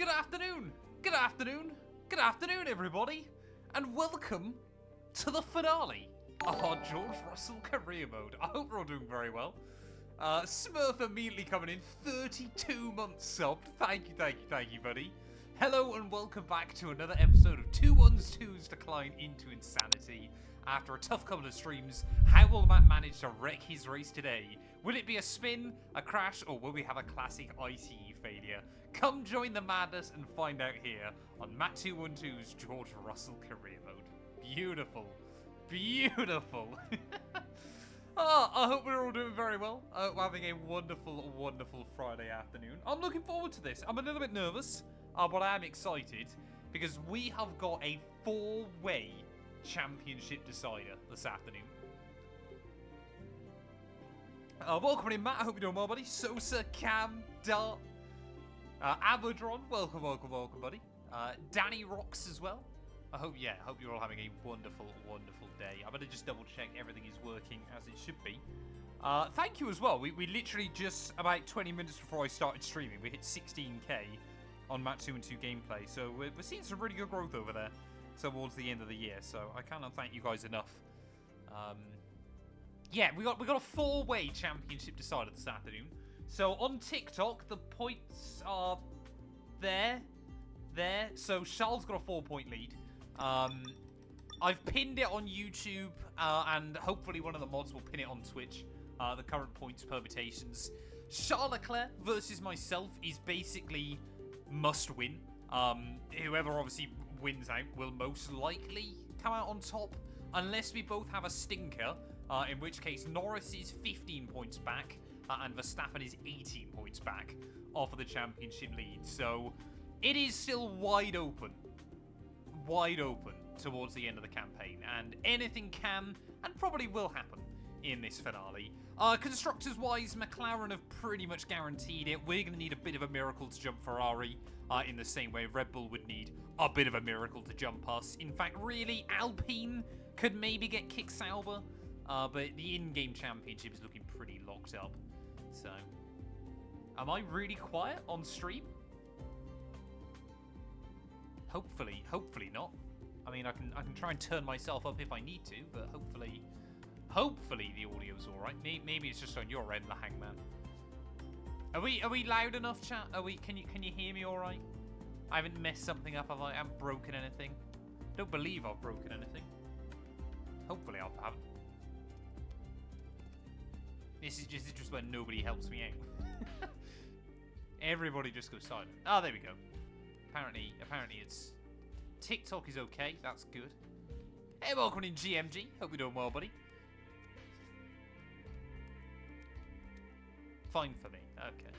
Good afternoon, good afternoon, good afternoon, everybody, and welcome to the finale of our George Russell career mode. I hope we're all doing very well. Smurf immediately coming in, 32 months subbed. Thank you, buddy. Hello and welcome back to another episode of 212's Decline into Insanity. After a tough couple of streams, how will Matt manage to wreck his race today? Will it be a spin, a crash, or will we have a classic ICE failure? Come join the madness and find out here on Matt212's George Russell career mode. Beautiful. Beautiful. Oh, I hope we're all doing very well. I hope we're having a wonderful, wonderful Friday afternoon. I'm looking forward to this. I'm a little bit nervous, but I am excited because we have got a four-way championship decider this afternoon. Welcome in, Matt. I hope you're doing well, buddy. Sosa, Cam, Dart, Abadron, welcome, buddy. Danny Rocks as well. I hope you're all having a wonderful, wonderful day. I better just double check everything is working as it should be. Thank you as well. We literally just about 20 minutes before I started streaming, we hit 16k on Matt212 gameplay. So we're seeing some really good growth over there towards the end of the year. So I cannot thank you guys enough. Yeah, we got a four-way championship decider this afternoon. So on TikTok, the points are there. So Charles got a 4-point lead. I've pinned it on YouTube, and hopefully one of the mods will pin it on Twitch. The current points permutations. Charles LECLERC versus myself is basically must win. Whoever obviously wins out will most likely come out on top, unless we both have a stinker, in which case Norris is 15 points back, and Verstappen is 18 points back off of the championship lead. So it is still wide open towards the end of the campaign, and anything can and probably will happen in this finale. Constructors-wise, McLaren have pretty much guaranteed it. We're going to need a bit of a miracle to jump Ferrari, in the same way Red Bull would need a bit of a miracle to jump us. In fact, really, Alpine could maybe get kick Sauber, but the in-game championship is looking pretty locked up. So, am I really quiet on stream? Hopefully not. I mean, I can try and turn myself up if I need to, but hopefully the audio's all right. Maybe it's just on your end, the hangman. Are we loud enough, chat? Can you hear me all right? I haven't messed something up, have I? I haven't broken anything. Don't believe I've broken anything. Hopefully I haven't. This is just when nobody helps me out. Everybody just goes silent. Oh, there we go. Apparently it's... TikTok is okay. That's good. Hey, welcome in GMG. Hope you're doing well, buddy. Fine for me. Okay.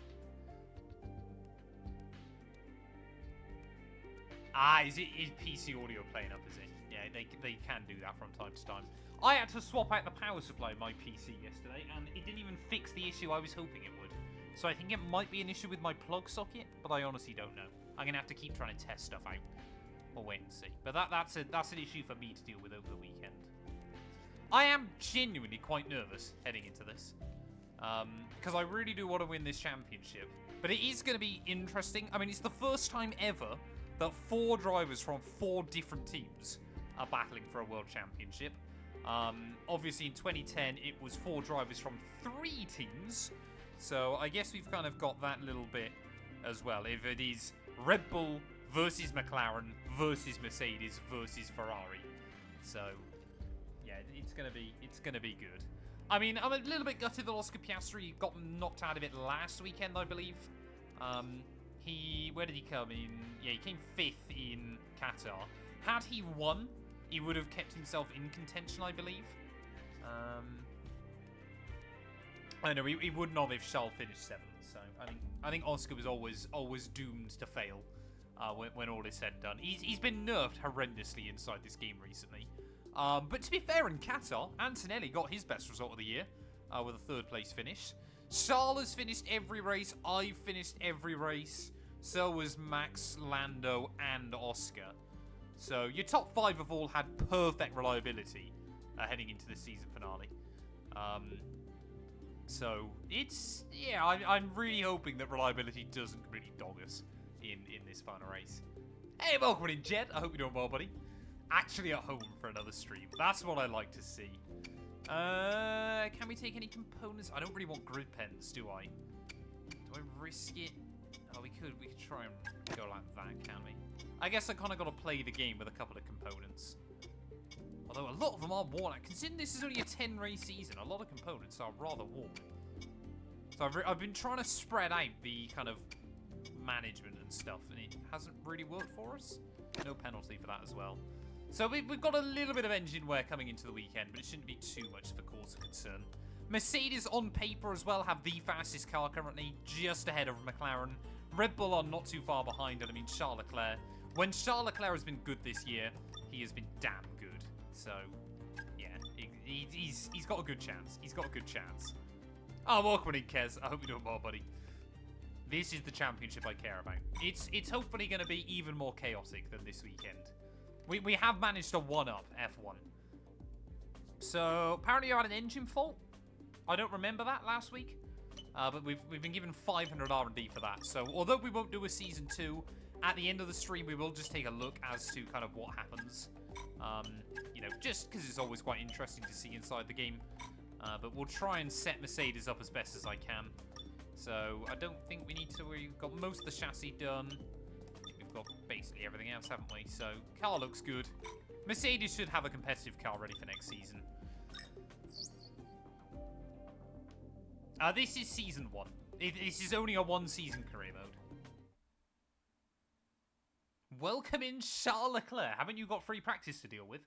Is PC audio playing up, is it? Yeah, they can do that from time to time. I had to swap out the power supply of my PC yesterday, and it didn't even fix the issue I was hoping it would. So I think it might be an issue with my plug socket, but I honestly don't know. I'm going to have to keep trying to test stuff out. We'll wait and see. But that's an issue for me to deal with over the weekend. I am genuinely quite nervous heading into this. Because I really do want to win this championship. But it is going to be interesting. I mean, it's the first time ever that 4 drivers from 4 different teams are battling for a world championship. Obviously, in 2010, it was 4 drivers from 3 teams. So I guess we've kind of got that little bit as well. If it is Red Bull versus McLaren versus Mercedes versus Ferrari. So, yeah, it's gonna be good. I mean, I'm a little bit gutted that Oscar Piastri got knocked out of it last weekend, I believe. Where did he come in? Yeah, he came 5th in Qatar. Had he won, he would have kept himself in contention, I believe. I know he wouldn't have if Charles finished 7th. So I think Oscar was always doomed to fail when all is said and done. He's been nerfed horrendously inside this game recently. But to be fair, in Qatar, Antonelli got his best result of the year with a 3rd place finish. Charles has finished every race. I've finished every race. So was Max, Lando, and Oscar. So your top 5 have all had perfect reliability heading into the season finale. So it's, yeah, I'm really hoping that reliability doesn't really dog us in this final race. Hey, welcome in, Jed. I hope you're doing well, buddy. Actually at home for another stream. That's what I like to see. Can we take any components? I don't really want grid pens, do I? Do I risk it? Oh, we could try and go like that, can we? I guess I kind of got to play the game with a couple of components. Although a lot of them are worn out. Considering this is only a 10-race season, a lot of components are rather worn. So I've been trying to spread out the kind of management and stuff, and it hasn't really worked for us. No penalty for that as well. So we've got a little bit of engine wear coming into the weekend, but it shouldn't be too much of a cause of concern. Mercedes on paper as well have the fastest car currently, just ahead of McLaren. Red Bull are not too far behind, and I mean Charles Leclerc. When Charles Leclerc has been good this year, he has been damn good. So, yeah, he's got a good chance. He's got a good chance. Oh, welcome in, Kez. I hope you're doing well, buddy. This is the championship I care about. It's hopefully going to be even more chaotic than this weekend. We have managed to one-up F1. So, apparently you had an engine fault. I don't remember that last week. But we've been given 500 R&D for that. So, although we won't do a Season 2, at the end of the stream, we will just take a look as to kind of what happens. You know, just because it's always quite interesting to see inside the game. But we'll try and set Mercedes up as best as I can. So, I don't think we need to... We've got most of the chassis done. I think we've got basically everything else, haven't we? So, car looks good. Mercedes should have a competitive car ready for next season. This is Season 1. This is only a one-season career mode. Welcome in, Charles Leclerc. Haven't you got free practice to deal with?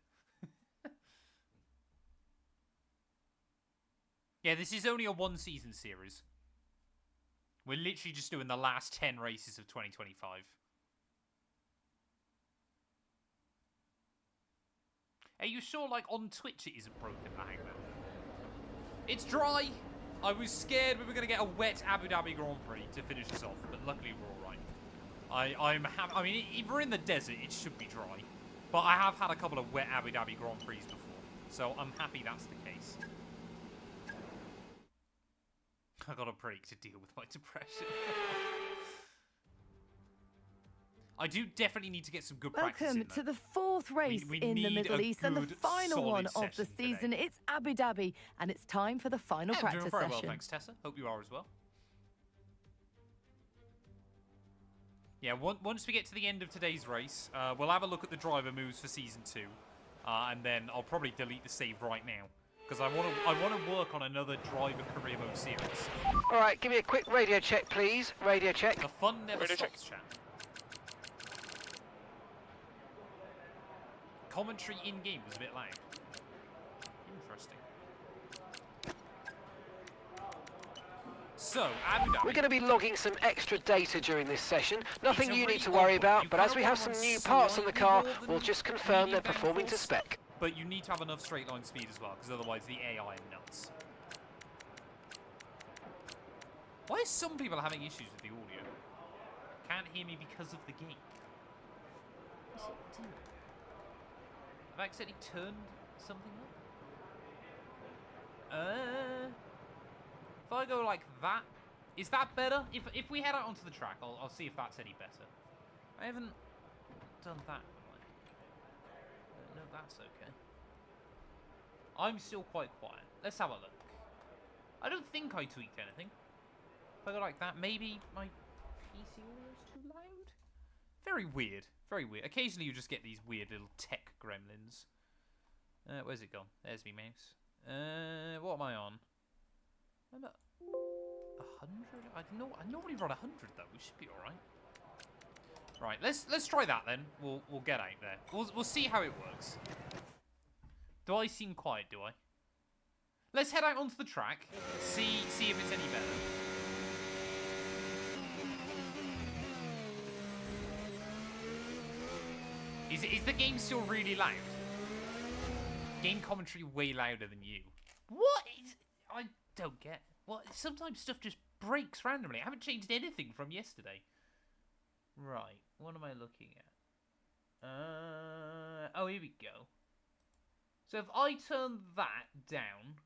Yeah, this is only a one-season series. We're literally just doing the last 10 races of 2025. Are you sure, like, on Twitch it isn't broken, the hangman? It's dry. I was scared we were going to get a wet Abu Dhabi Grand Prix to finish us off, but luckily we're all right. I mean, if we're in the desert, it should be dry. But I have had a couple of wet Abu Dhabi Grand Prix before, so I'm happy that's the case. I got a break to deal with my depression. I do definitely need to get some good practice in, Welcome to the fourth race in the Middle East and the final one of the season. Today. It's Abu Dhabi, and it's time for the final practice doing very session. well, thanks, Tessa. Hope you are as well. Yeah, once we get to the end of today's race, we'll have a look at the driver moves for Season 2. And then I'll probably delete the save right now. Because I want to work on another driver career mode series. All right, give me a quick radio check, please. Radio check. The fun never stops, chat. Commentary in-game was a bit loud. Interesting. So, Abu Dhabi. We're going to be logging some extra data during this session. Nothing you need to worry about, but as we have some new parts on the car, we'll just confirm they're performing to spec. But you need to have enough straight line speed as well, because otherwise the AI are nuts. Why are some people having issues with the audio? Can't hear me because of the game. What's it doing? Have I accidentally turned something up? If I go like that, is that better? If we head out onto the track, I'll see if that's any better. I haven't done that. No, that's okay. I'm still quite quiet. Let's have a look. I don't think I tweaked anything. If I go like that, maybe my PC audio is too loud? Very weird. Very weird. Occasionally you just get these weird little tech gremlins. Where's it gone? There's me mouse. What am I on? I'm at 100? I normally run 100 though. We should be alright. Right, let's try that then. We'll get out there. We'll see how it works. Do I seem quiet, do I? Let's head out onto the track. See if it's any better. Is the game still really loud? Game commentary way louder than you. What? I don't get. What? Sometimes stuff just breaks randomly. I haven't changed anything from yesterday. Right, what am I looking at? Oh, here we go. So if I turn that down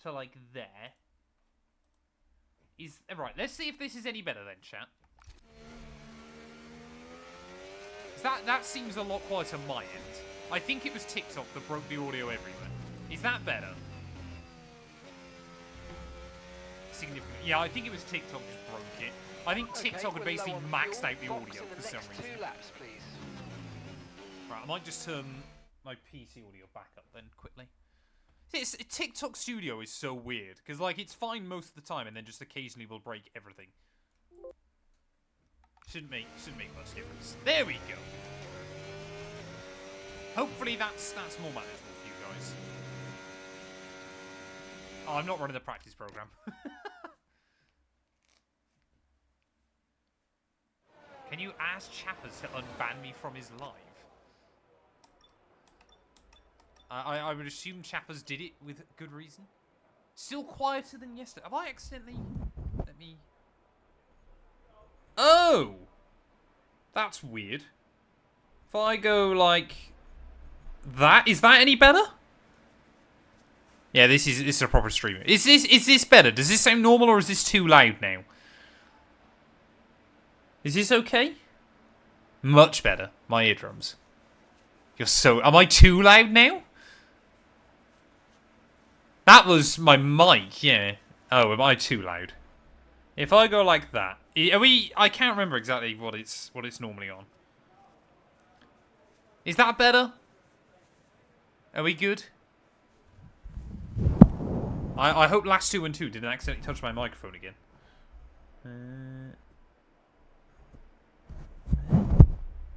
to like there, right, let's see if this is any better then, chat. That seems a lot quieter on my end. I think it was TikTok that broke the audio everywhere. Is that better? Significantly. Yeah, I think it was TikTok just broke it. I think TikTok had basically maxed out the audio for some reason. 2 laps, please. Right, I might just turn my PC audio back up then quickly. TikTok Studio is so weird because like it's fine most of the time and then just occasionally will break everything. Shouldn't make much difference. There we go. Hopefully that's more manageable for you guys. Oh, I'm not running the practice program. Can you ask Chappers to unban me from his live? I would assume Chappers did it with good reason. Still quieter than yesterday. Have I accidentally... Let me... Oh! That's weird. If I go like... That? Is that any better? Yeah, this is a proper streamer. Is this better? Does this sound normal or is this too loud now? Is this okay? Much better. My eardrums. You're so... Am I too loud now? That was my mic, yeah. Oh, am I too loud? If I go like that... Are we... I can't remember exactly what it's normally on. Is that better? Are we good? I hope Matt212 didn't accidentally touch my microphone again.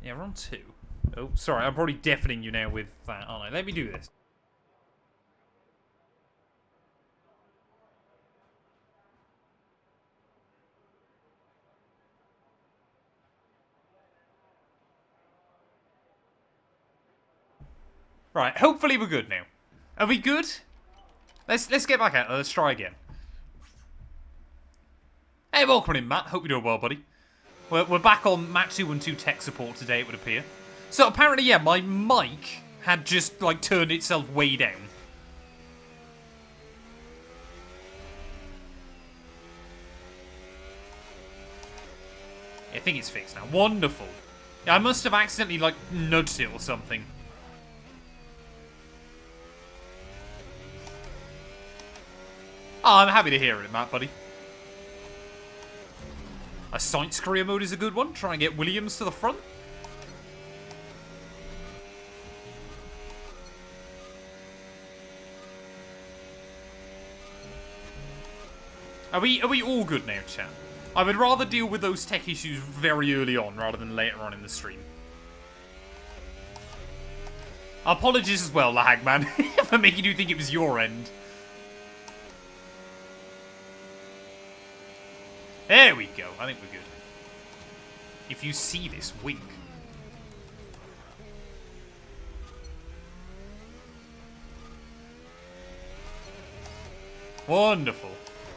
Yeah, we're on 2. Oh, sorry, I'm probably deafening you now with that, aren't I? Let me do this. Right, hopefully we're good now. Are we good? Let's get back at it. Let's try again. Hey, welcome in, Matt. Hope you're doing well, buddy. We're back on Matt212 tech support today, it would appear. So apparently, yeah, my mic had just, like, turned itself way down. I think it's fixed now. Wonderful. Yeah, I must have accidentally, like, nudged it or something. Oh, I'm happy to hear it, Matt, buddy. A science career mode is a good one. Try and get Williams to the front. Are we all good now, chat? I would rather deal with those tech issues very early on rather than later on in the stream. Apologies as well, lag man, for making you think it was your end. There we go. I think we're good. If you see this, wink. Wonderful.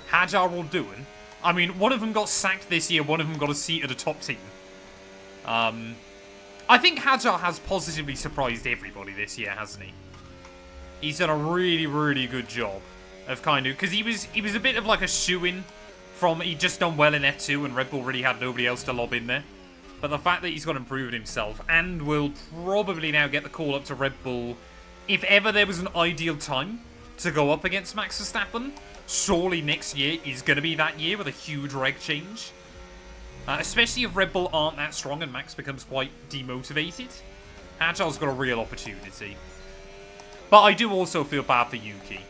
Hajar all doing. I mean, one of them got sacked this year, one of them got a seat at the top team. I think Hajar has positively surprised everybody this year, hasn't he? He's done a really, really good job of kind of... Because he was a bit of like a shoo-in from... He'd just done well in F2 and Red Bull really had nobody else to lob in there. But the fact that he's got improved himself and will probably now get the call up to Red Bull if ever there was an ideal time to go up against Max Verstappen, surely next year is going to be that year with a huge reg change. Especially if Red Bull aren't that strong and Max becomes quite demotivated. Hajar's got a real opportunity. But I do also feel bad for Yuki.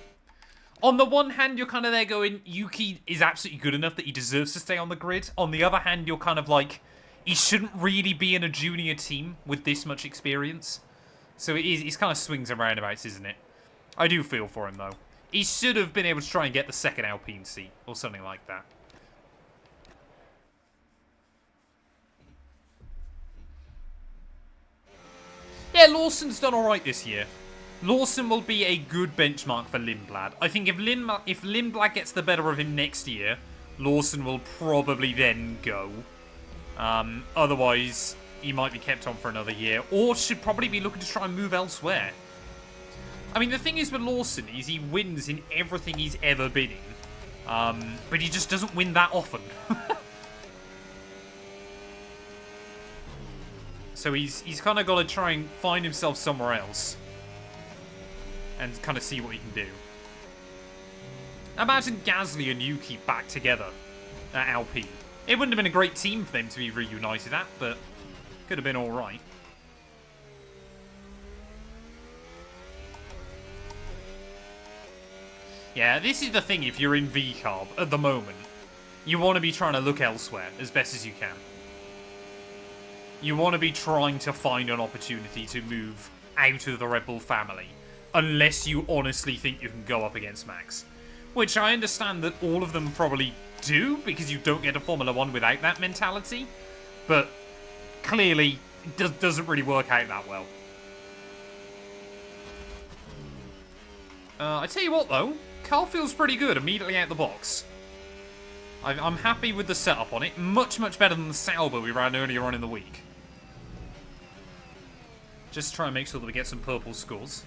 On the one hand, you're kind of there going, Yuki is absolutely good enough that he deserves to stay on the grid. On the other hand, you're kind of like, he shouldn't really be in a junior team with this much experience. So it's kind of swings and roundabouts, isn't it? I do feel for him, though. He should have been able to try and get the second Alpine seat, or something like that. Yeah, Lawson's done alright this year. Lawson will be a good benchmark for Lindblad. I think if Lindblad gets the better of him next year, Lawson will probably then go. Otherwise, he might be kept on for another year, or should probably be looking to try and move elsewhere. I mean, the thing is with Lawson is he wins in everything he's ever been in. But he just doesn't win that often. So he's kind of got to try and find himself somewhere else. And kind of see what he can do. Imagine Gasly and Yuki back together at Alpine. It wouldn't have been a great team for them to be reunited at, but could have been alright. Yeah, this is the thing if you're in VCarb at the moment. You want to be trying to look elsewhere as best as you can. You want to be trying to find an opportunity to move out of the Red Bull family. Unless you honestly think you can go up against Max. Which I understand that all of them probably do, because you don't get a Formula 1 without that mentality. But clearly, it doesn't really work out that well. I tell you what though, car feels pretty good immediately out the box. I'm happy with the setup on it. Much, much better than the Sauber we ran earlier on in the week. Just try and make sure that we get some purple scores.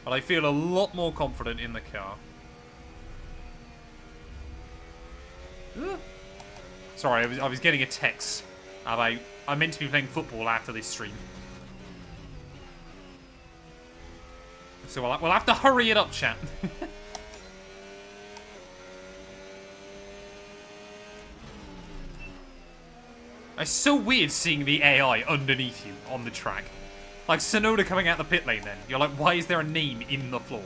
But I feel a lot more confident in the car. Sorry, I was getting a text about I'm meant to be playing football after this stream. So we'll have to hurry it up, chat. It's so weird seeing the AI underneath you on the track. Like Sonoda coming out the pit lane then. You're like, why is there a name in the floor?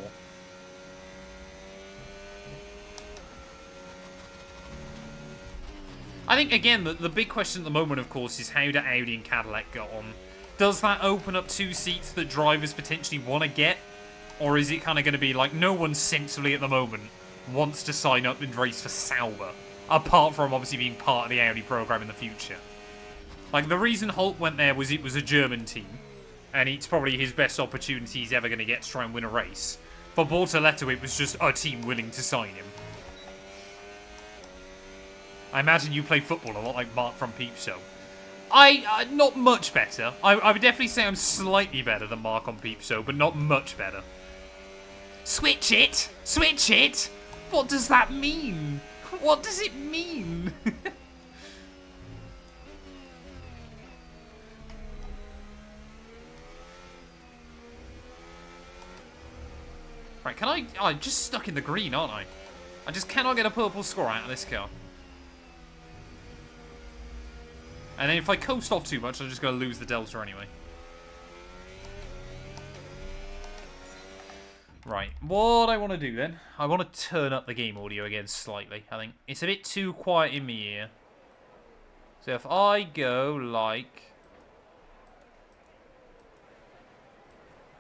I think, again, the big question at the moment, of course, is how do Audi and Cadillac get on? Does that open up 2 seats that drivers potentially want to get? Or is it kind of going to be like, no one sensibly at the moment wants to sign up and race for Sauber? Apart from, obviously, being part of the Audi program in the future. Like, the reason Holt went there was it was a German team. And it's probably his best opportunity he's ever going to get to try and win a race. For Bortoletto, it was just a team willing to sign him. I imagine you play football a lot like Mark from Peep Show. Not much better. I would definitely say I'm slightly better than Mark on Peep Show, but not much better. Switch it! Switch it! What does that mean? What does it mean? Right, can I... I'm just stuck in the green, aren't I? I just cannot get a purple score out of this car. And then if I coast off too much, I'm just going to lose the delta anyway. Right, what I want to do then, I want to turn up the game audio again slightly, I think. It's a bit too quiet in my ear. So if I go like...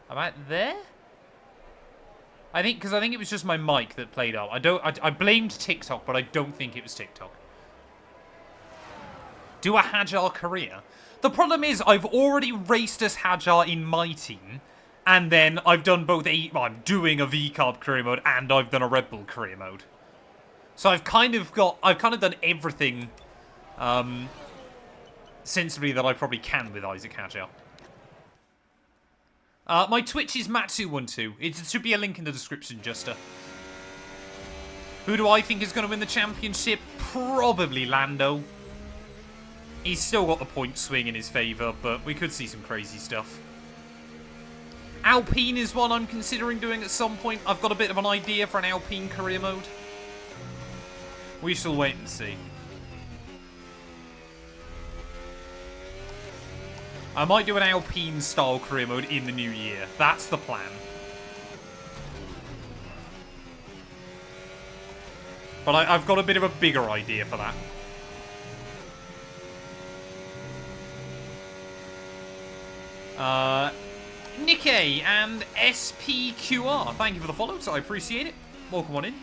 about there? I think, because I think it was just my mic that played up. I blamed TikTok, but I don't think it was TikTok. Do a Hajar career. The problem is, I've already raced as Hajar in my team, and then I've done both I'm doing a VCarb career mode, and I've done a Red Bull career mode. So I've kind of done everything, sensibly that I probably can with Isaac Hajar. My Twitch is Matt212. It should be a link in the description, Juster. Who do I think is going to win the championship? Probably Lando. He's still got the point swing in his favour, but we could see some crazy stuff. Alpine is one I'm considering doing at some point. I've got a bit of an idea for an Alpine career mode. We shall wait and see. I might do an Alpine-style career mode in the new year. That's the plan. But I've got a bit of a bigger idea for that. Nikkei and SPQR, thank you for the follows, I appreciate it. Welcome on in.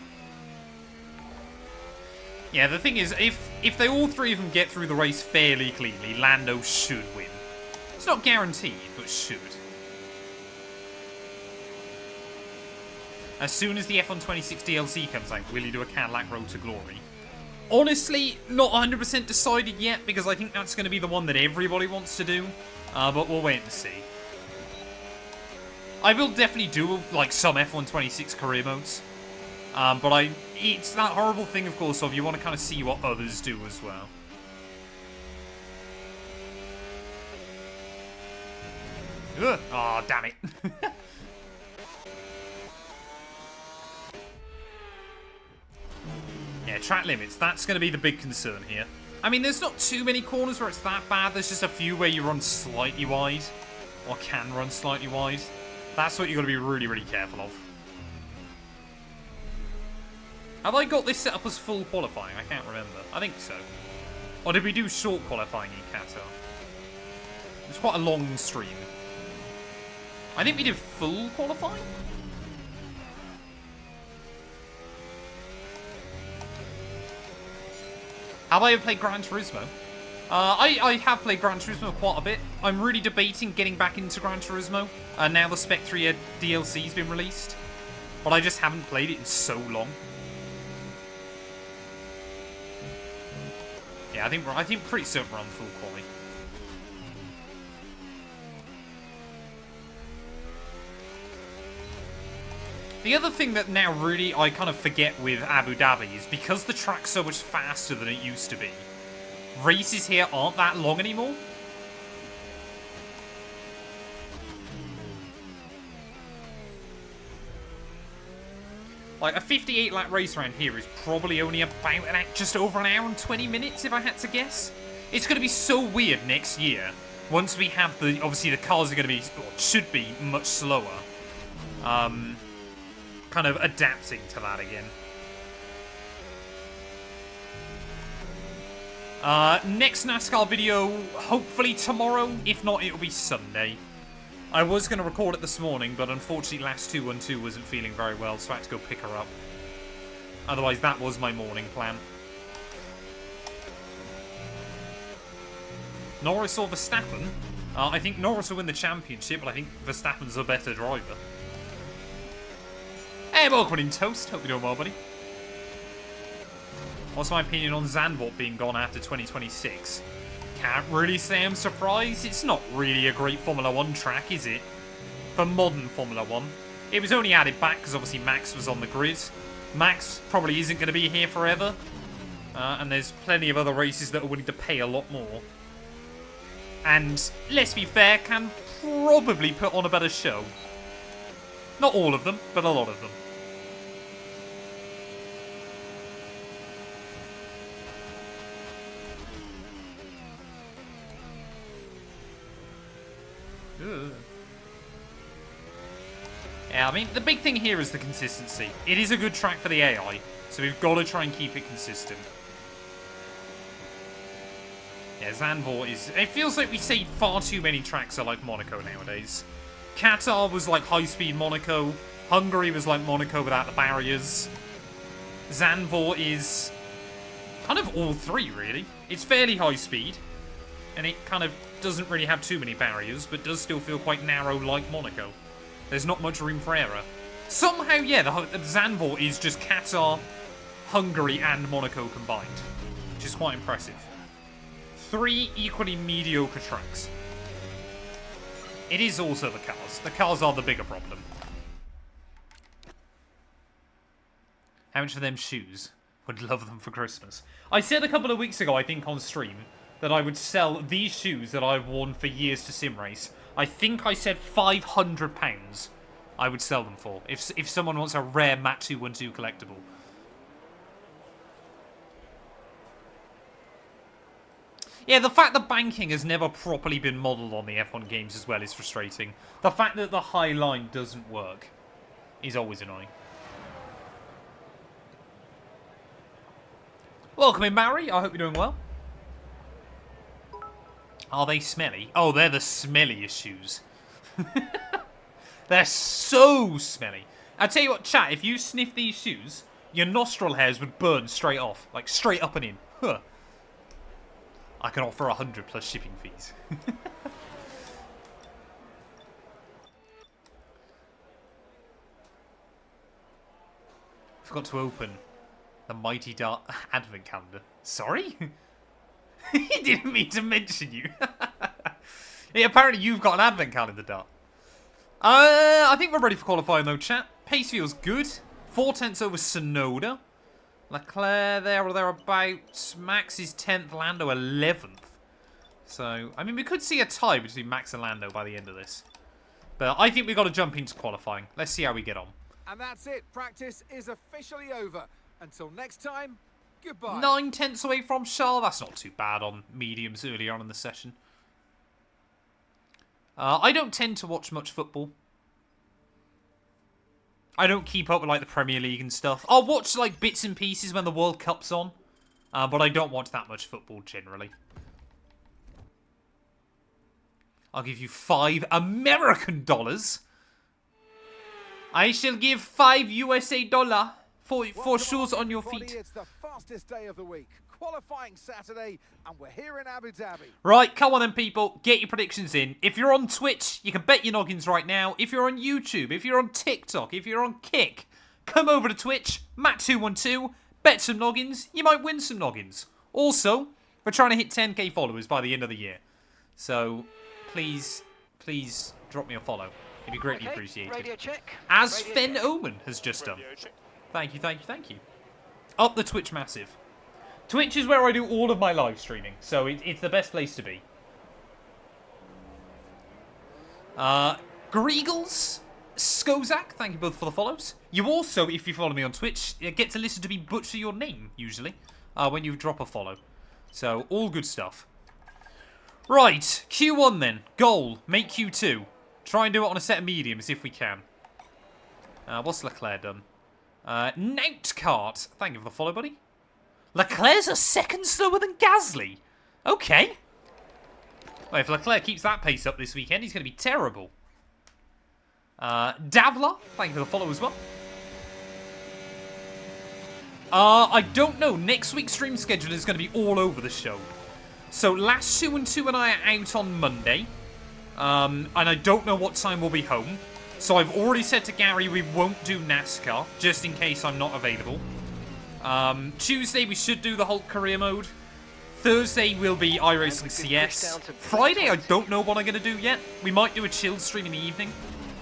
Yeah, the thing is, if they all three of them get through the race fairly cleanly, Lando should win. It's not guaranteed, but should. As soon as the F126 DLC comes out, will you do a Cadillac Road to Glory? Honestly, not 100% decided yet, because I think that's going to be the one that everybody wants to do. But we'll wait and see. I will definitely do, like, some F126 career modes. But it's that horrible thing, of course, of you want to kind of see what others do as well. Ugh. Oh, damn it. Yeah, track limits. That's going to be the big concern here. I mean, there's not too many corners where it's that bad. There's just a few where you run slightly wide. Or can run slightly wide. That's what you've got to be really, really careful of. Have I got this set up as full qualifying? I can't remember. I think so. Or did we do short qualifying in Qatar? It's quite a long stream. I think we did full qualifying? Have I ever played Gran Turismo? I have played Gran Turismo quite a bit. I'm really debating getting back into Gran Turismo. Now the Spectria DLC's been released. But I just haven't played it in so long. Yeah, I think pretty certain we're on full quality. The other thing that now really I kind of forget with Abu Dhabi is because the track's so much faster than it used to be, races here aren't that long anymore. Like, a 58-lap race around here is probably only about just over an hour and 20 minutes, if I had to guess. It's going to be so weird next year, once we have the... Obviously, the cars are going to be, or should be, much slower. Kind of adapting to that again. Next NASCAR video, hopefully tomorrow. If not, it'll be Sunday. I was going to record it this morning, but unfortunately Matt212 wasn't feeling very well, so I had to go pick her up. Otherwise, that was my morning plan. Norris or Verstappen? I think Norris will win the championship, but I think Verstappen's a better driver. Hey, welcome in, Toast. Hope you're doing well, buddy. What's my opinion on Zandvoort being gone after 2026? Can't really say I'm surprised. It's not really a great Formula 1 track, is it? For modern Formula 1. It was only added back because obviously Max was on the grid. Max probably isn't going to be here forever. And there's plenty of other races that are willing to pay a lot more. And, let's be fair, can probably put on a better show. Not all of them, but a lot of them. Ugh. Yeah, I mean, the big thing here is the consistency. It is a good track for the AI, so we've got to try and keep it consistent. Yeah, Zandvoort is... It feels like we see far too many tracks are like Monaco nowadays. Qatar was like high-speed Monaco. Hungary was like Monaco without the barriers. Zandvoort is kind of all three, really. It's fairly high-speed, and it kind of doesn't really have too many barriers, but does still feel quite narrow like Monaco. There's not much room for error. Somehow, yeah, the Zandvoort is just Qatar, Hungary, and Monaco combined, which is quite impressive. 3 equally mediocre tracks. It is also the cars. The cars are the bigger problem. How much for them shoes? Would love them for Christmas. I said a couple of weeks ago, I think on stream, that I would sell these shoes that I've worn for years to sim race. I think I said £500 I would sell them for, if someone wants a rare Matt212 collectible. Yeah, the fact that banking has never properly been modelled on the F1 games as well is frustrating. The fact that the high line doesn't work is always annoying. Welcome in, Barry. I hope you're doing well. Are they smelly? Oh, they're the smelliest shoes. They're so smelly. I'll tell you what, chat, if you sniff these shoes, your nostril hairs would burn straight off. Like, straight up and in. Huh. I can offer 100 plus shipping fees. Forgot to open the Mighty Dart advent calendar. Sorry? He didn't mean to mention you. Yeah, apparently you've got an advent calendar, Dart. I think we're ready for qualifying though, chat. Pace feels good. 4 tenths over Sonoda. LECLERC there or thereabouts. Max is 10th, Lando 11th. So, I mean, we could see a tie between Max and Lando by the end of this. But I think we've got to jump into qualifying. Let's see how we get on. And that's it. Practice is officially over. Until next time, goodbye. 9/10 away from Shah. That's not too bad on mediums earlier on in the session. I don't tend to watch much football. I don't keep up with like the Premier League and stuff. I'll watch like bits and pieces when the World Cup's on. But I don't watch that much football generally. I'll give you $5 American dollars. I shall give $5 USA for shoes on your feet. It's the fastest day of the week. Qualifying Saturday, and we're here in Abu Dhabi. Right, come on then, people. Get your predictions in. If you're on Twitch, you can bet your noggins right now. If you're on YouTube, if you're on TikTok, if you're on Kick, come over to Twitch, Matt212, bet some noggins. You might win some noggins. Also, we're trying to hit 10k followers by the end of the year. So, please drop me a follow. It'd be greatly appreciated. Radio check. As Radio Fen check. Omen has just done. Thank you. Up the Twitch massive. Twitch is where I do all of my live streaming, so it's the best place to be. Greagles, Skozak, thank you both for the follows. You also, if you follow me on Twitch, get to listen to me butcher your name, usually, when you drop a follow. So, all good stuff. Right, Q1 then. Goal, make Q2. Try and do it on a set of mediums if we can. What's Leclerc done? Noutcart, thank you for the follow, buddy. Leclerc's a second slower than Gasly. Okay. Well, if Leclerc keeps that pace up this weekend, he's going to be terrible. Davla, thank you for the follow as well. I don't know. Next week's stream schedule is going to be all over the show. So, Matt212 and I are out on Monday. And I don't know what time we'll be home. So, I've already said to Gary we won't do NASCAR, just in case I'm not available. Tuesday we should do the Hulk career mode. Thursday will be iRacing CS. Friday I don't know what I'm going to do yet. We might do a chilled stream in the evening.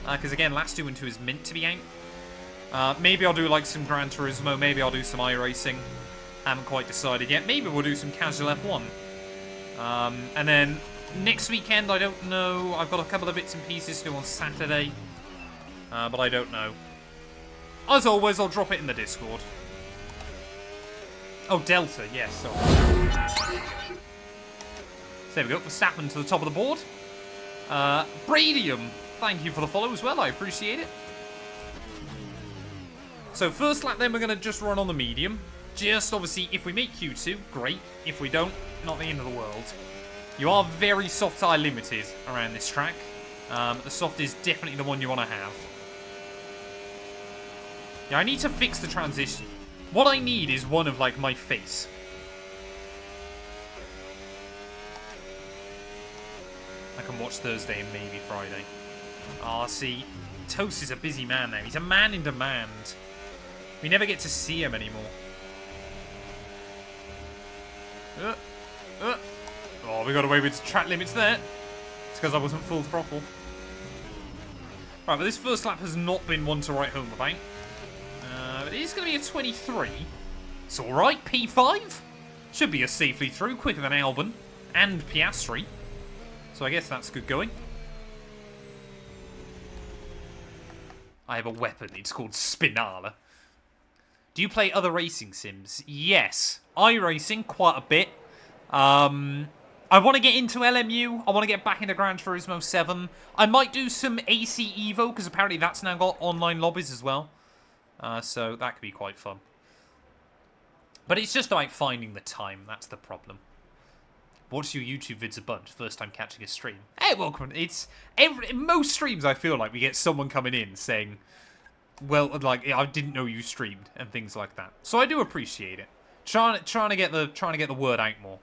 Because again, Matt212 is meant to be out. Maybe I'll do like some Gran Turismo. Maybe I'll do some iRacing. Haven't quite decided yet. Maybe we'll do some casual F1. And then next weekend I don't know. I've got a couple of bits and pieces to do on Saturday. But I don't know. As always, I'll drop it in the Discord. Oh, Delta, yes. Sorry. There we go. Verstappen to the top of the board. Bradium, thank you for the follow as well. I appreciate it. So, first lap then, we're going to just run on the medium. Just, obviously, if we make Q2, great. If we don't, not the end of the world. You are very soft tire limited around this track. The soft is definitely the one you want to have. Yeah, I need to fix the transition. What I need is one of, like, my face. I can watch Thursday and maybe Friday. Ah, see, Toast is a busy man now. He's a man in demand. We never get to see him anymore. Oh, we got away with track limits there. It's because I wasn't full throttle. Right, but this first lap has not been one to write home about. But it is going to be a 23. It's alright, P5. Should be a safely through, quicker than Albon and Piastri. So I guess that's good going. I have a weapon, it's called Spinala. Do you play other racing sims? Yes. iRacing, quite a bit. I want to get into LMU. I want to get back into Gran Turismo 7. I might do some AC Evo, because apparently that's now got online lobbies as well. So that could be quite fun. But it's just like finding the time. That's the problem. Watch your YouTube vids a bunch. First time catching a stream. Hey, welcome. It's most streams I feel like we get someone coming in saying, well, like, I didn't know you streamed and things like that. So I do appreciate it. Trying to get the word out more.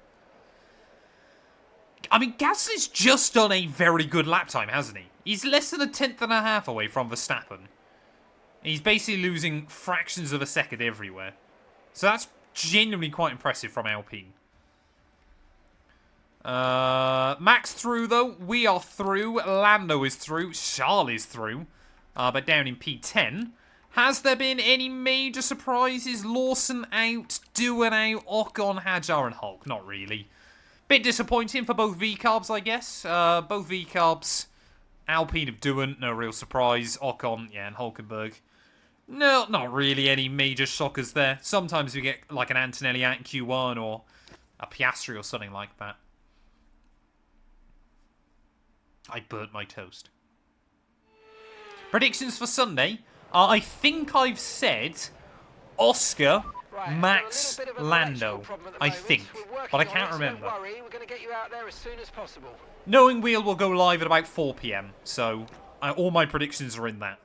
I mean, Gasly's just done a very good lap time, hasn't he? He's less than a tenth and a half away from Verstappen. He's basically losing fractions of a second everywhere. So that's genuinely quite impressive from Alpine. Max through, though. We are through. Lando is through. Charles is through. But down in P10. Has there been any major surprises? Lawson out. Doohan out. Ocon, Hajar and Hulk. Not really. Bit disappointing for both V-Carbs, I guess. Both V-Carbs Alpine of Duan, no real surprise. Ocon, yeah, and Hulkenberg. No, not really any major shockers there. Sometimes we get like an Antonelli out in Q1 or a Piastri or something like that. I burnt my toast. Predictions for Sunday. I think I've said Oscar, Max, Lando. I think, but I can't remember. We're going to get you out there as soon as possible. Knowing Wheel will go live at about 4 PM, so all my predictions are in that.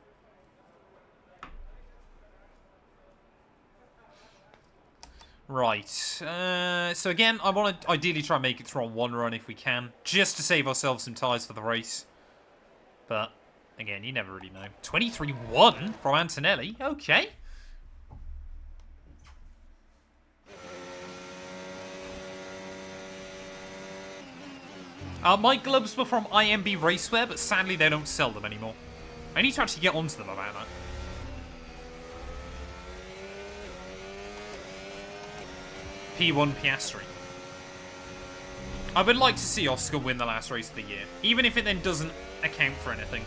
Right, so again, I want to ideally try and make it through on one run if we can, just to save ourselves some tyres for the race. But, again, you never really know. 23-1 from Antonelli, okay. My gloves were from IMB Racewear, but sadly they don't sell them anymore. I need to actually get onto them about that. P1 Piastri. I would like to see Oscar win the last race of the year. Even if it then doesn't account for anything.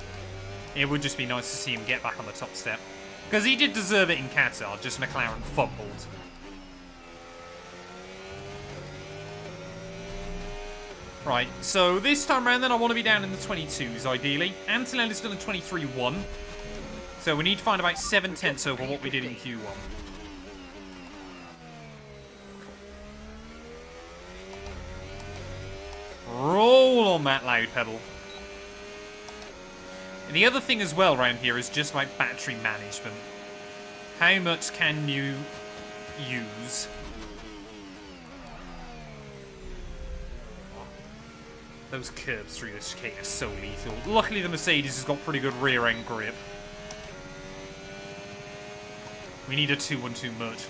It would just be nice to see him get back on the top step. Because he did deserve it in Qatar, just McLaren fumbled. Right, so this time around then I want to be down in the 22s ideally. Antonelli's done a 23-1. So we need to find about 7 tenths over what we did in Q1. Roll on that loud pedal. And the other thing as well around here is just like battery management. How much can you use? Those curbs through this chicane are so lethal. Luckily the Mercedes has got pretty good rear end grip. We need a 2-1-2 merch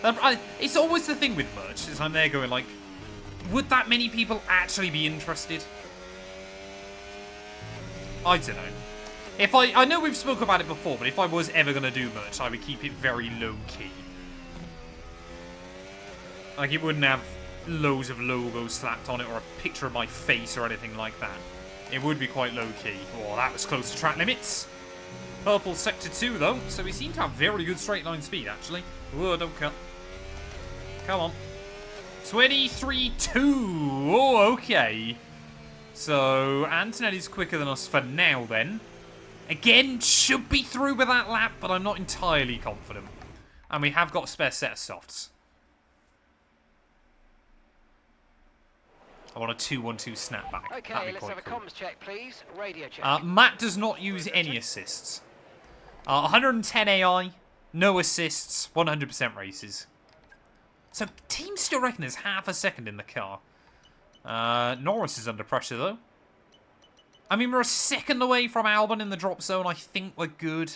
haul. It's always the thing with merch, is I'm there going like, would that many people actually be interested? I don't know. If I know we've spoken about it before, but if I was ever going to do merch, I would keep it very low-key. Like, it wouldn't have loads of logos slapped on it or a picture of my face or anything like that. It would be quite low-key. Oh, that was close to track limits. Purple Sector 2, though, so we seem to have very good straight-line speed, actually. Whoa, don't cut. Come on. 23-2. Oh, okay. So, Antonelli's quicker than us for now, then. Again, should be through with that lap, but I'm not entirely confident. And we have got a spare set of softs. I want a 2-1-2 snapback. Okay, let's have a comms check, please. Radio check. Matt does not use any assists. 110 AI, no assists, 100% races. So, teams still reckon there's half a second in the car. Norris is under pressure, though. I mean, we're a second away from Albon in the drop zone. I think we're good.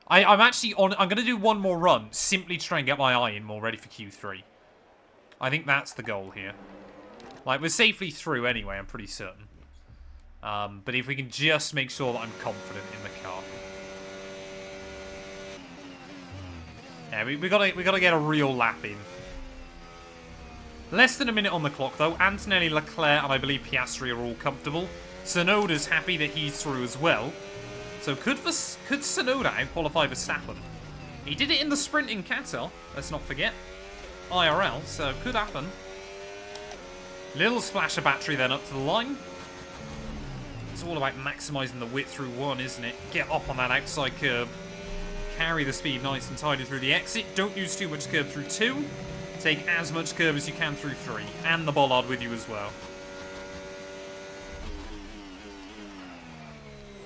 I'm actually on... I'm going to do one more run, simply to try and get my eye in more ready for Q3. I think that's the goal here. Like, we're safely through anyway, I'm pretty certain. But if we can just make sure that I'm confident in the car. Yeah, we gotta get a real lap in. Less than a minute on the clock, though. Antonelli, Leclerc, and I believe Piastri are all comfortable. Tsunoda's happy that he's through as well. So could Tsunoda out-qualify Verstappen? He did it in the sprint in Qatar, let's not forget. IRL, so could happen. Little splash of battery then up to the line. It's all about maximising the width through one, isn't it? Get up on that outside curb. Carry the speed nice and tidy through the exit. Don't use too much curb through 2. Take as much curb as you can through 3. And the bollard with you as well.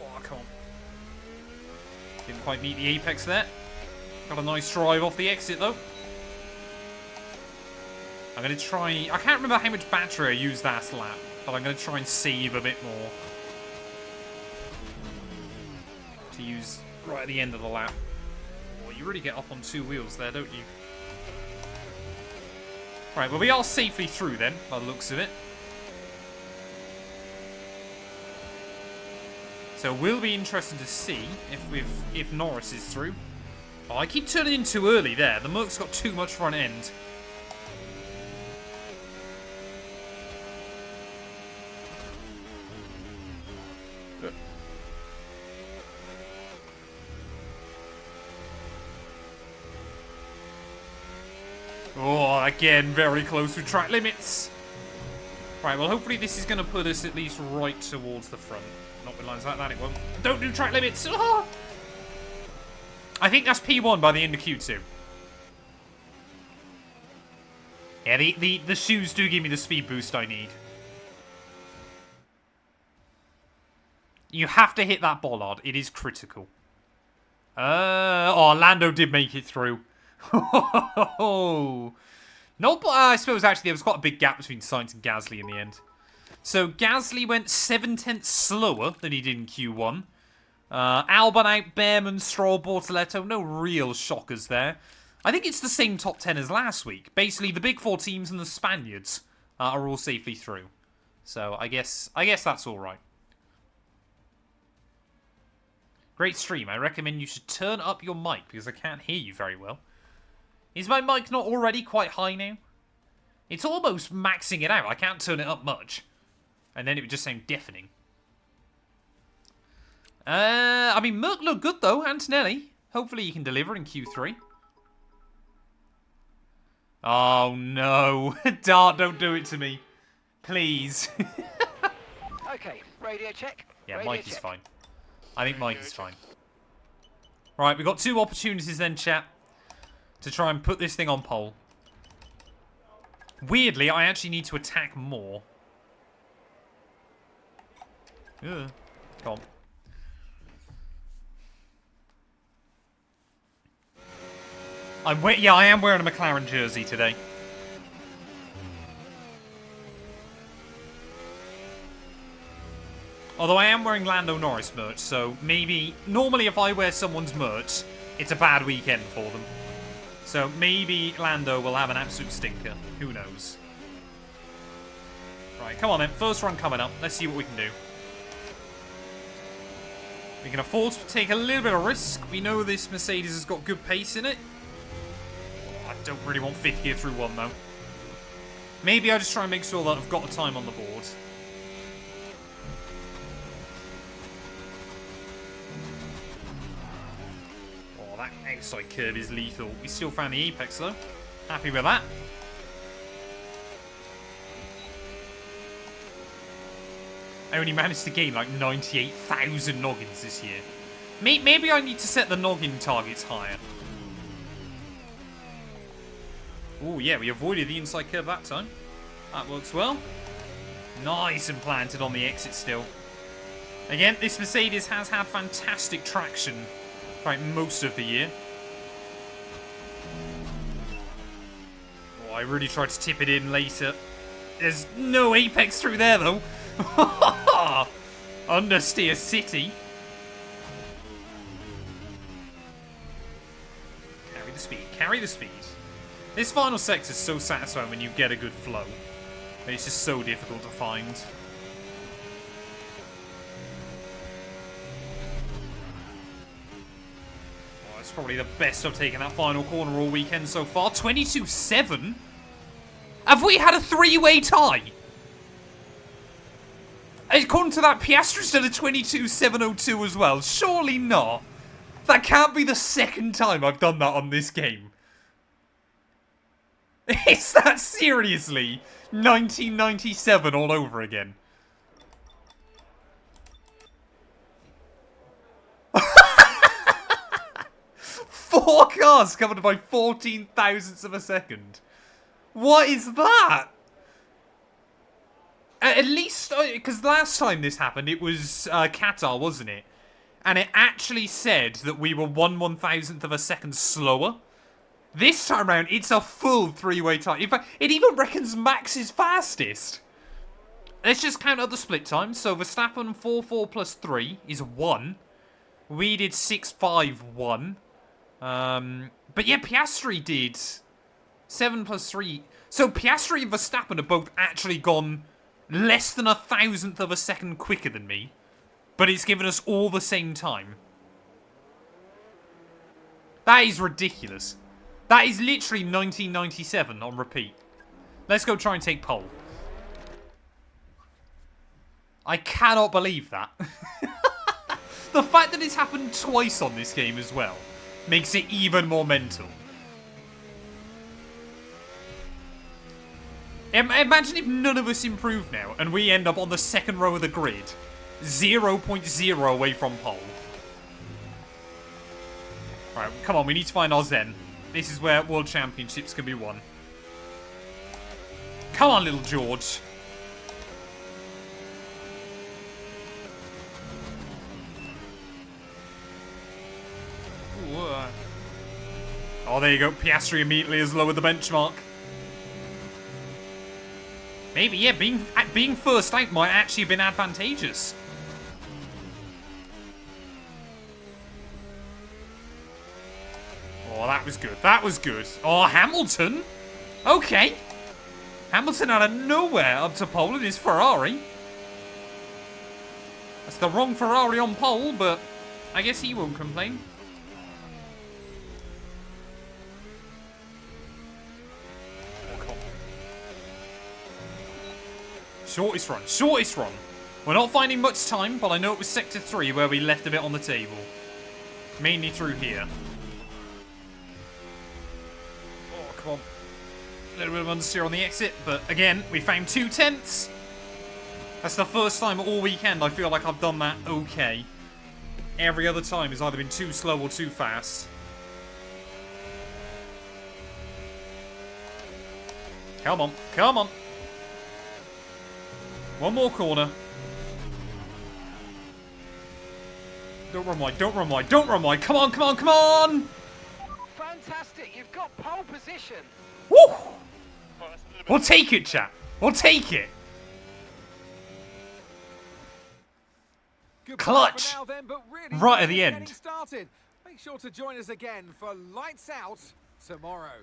Oh, come on. Didn't quite meet the apex there. Got a nice drive off the exit, though. I'm going to try... I can't remember how much battery I used last lap, but I'm going to try and save a bit more. To use right at the end of the lap. Oh, you really get up on 2 wheels there, don't you? Right, well, we are safely through then, by the looks of it. So, will be interesting to see if Norris is through. Oh, I keep turning in too early there. The Merc's got too much front end. again, very close to track limits. Right, well, hopefully this is going to put us at least right towards the front. Not with lines like that, it won't. Don't do track limits! Ah! I think that's P1 by the end of Q2. Yeah, the shoes do give me the speed boost I need. You have to hit that bollard. It is critical. Oh, Lando did make it through. No, but I suppose actually there was quite a big gap between Sainz and Gasly in the end. So Gasly went 7/10 slower than he did in Q1. Albon out, Behrman, Stroll, Bortoletto. No real shockers there. I think it's the same top 10 as last week. Basically, the big four teams and the Spaniards are all safely through. So I guess that's all right. Great stream. I recommend you should turn up your mic because I can't hear you very well. Is my mic not already quite high now? It's almost maxing it out. I can't turn it up much. And then it would just sound deafening. I mean, Merc looked good though, Antonelli. Hopefully you can deliver in Q3. Oh no. Dart, don't do it to me. Please. Okay, radio check. Yeah, radio Mike check. is fine. I think Mike is fine. Right, we've got 2 opportunities then, chat, to try and put this thing on pole. Weirdly, I actually need to attack more. Ugh. Come on. Yeah, I am wearing a McLaren jersey today. Although I am wearing Lando Norris merch, so maybe... Normally if I wear someone's merch, it's a bad weekend for them. So maybe Lando will have an absolute stinker. Who knows? Right, come on then. First run coming up. Let's see what we can do. We can afford to take a little bit of risk. We know this Mercedes has got good pace in it. I don't really want 5th gear through 1 though. Maybe I just try and make sure that I've got the time on the board. Outside curve is lethal. We still found the apex though. Happy with that. I only managed to gain like 98,000 noggins this year. Maybe I need to set the noggin targets higher. Oh yeah, we avoided the inside curve that time. That works well. Nice and planted on the exit still. Again, this Mercedes has had fantastic traction throughout most of the year. I really tried to tip it in later. There's no apex through there, though. Understeer City. Carry the speed. Carry the speed. This final sector is so satisfying when you get a good flow. It's just so difficult to find. It's probably the best I've taken that final corner all weekend so far. 22-7? Have we had a 3-way tie? According to that, Piastri's done a 22-702 as well. Surely not. That can't be the second time I've done that on this game. Is that seriously 1997 all over again? Four cars covered by 14 thousandths of a second. What is that? At least, because last time this happened, it was Qatar, wasn't it? And it actually said that we were 1/1000th of a second slower. This time around, it's a full 3-way tie. In fact, it even reckons Max's fastest. Let's just count up the split times. So Verstappen 4-4 plus 3 is 1. We did 6-5-1. But yeah, Piastri did 7 plus 3. So Piastri and Verstappen have both actually gone less than 1,000th of a second quicker than me. But it's given us all the same time. That is ridiculous. That is literally 1997 on repeat. Let's go try and take pole. I cannot believe that. The fact that it's happened twice on this game as well makes it even more mental. Imagine if none of us improve now, and we end up on the second row of the grid. 0.0 away from pole. Alright, come on, we need to find our Zen. This is where World Championships can be won. Come on, little George. Ooh, oh, there you go. Piastri immediately has lowered the benchmark. Maybe, yeah, being first out might actually have been advantageous. Oh, that was good. That was good. Oh, Hamilton. Okay. Hamilton out of nowhere up to pole in his Ferrari. That's the wrong Ferrari on pole, but I guess he won't complain. Shortest run. Shortest run. We're not finding much time, but I know it was Sector 3 where we left a bit on the table. Mainly through here. Oh, come on. A little bit of understeer on the exit, but again, we found 2 tenths. That's the first time all weekend I feel like I've done that okay. Every other time has either been too slow or too fast. Come on. Come on. One more corner. Don't run wide, don't run wide, don't run wide. Come on, come on, come on! Fantastic, you've got pole position. Woo! We'll take it, chat. We'll take it. Clutch! Now then, but really right at the end. Started. Make sure to join us again for Lights Out tomorrow.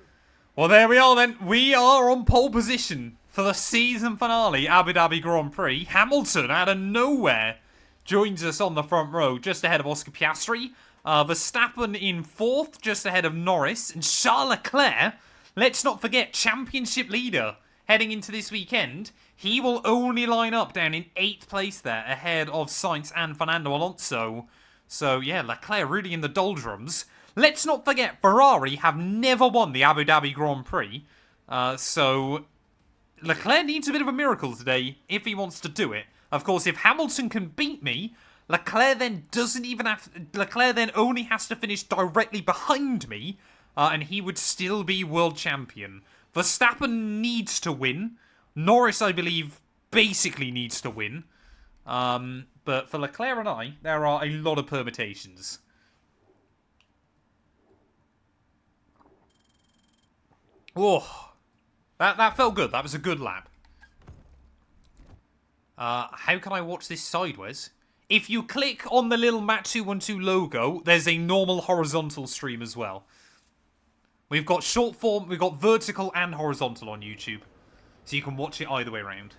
Well, there we are then. We are on pole position for the season finale, Abu Dhabi Grand Prix. Hamilton, out of nowhere, joins us on the front row, just ahead of Oscar Piastri. Verstappen in 4th, just ahead of Norris. And Charles Leclerc, let's not forget, championship leader heading into this weekend. He will only line up down in 8th place there, ahead of Sainz and Fernando Alonso. So, yeah, Leclerc really in the doldrums. Let's not forget, Ferrari have never won the Abu Dhabi Grand Prix. So, Leclerc needs a bit of a miracle today if he wants to do it. Of course, if Hamilton can beat me, Leclerc then only has to finish directly behind me, and he would still be world champion. Verstappen needs to win. Norris, I believe, basically needs to win. But for Leclerc and I, there are a lot of permutations. Oh, that felt good. That was a good lap. How can I watch this sideways? If you click on the little Matt212 logo, there's a normal horizontal stream as well. We've got short form, we've got vertical and horizontal on YouTube. So you can watch it either way around.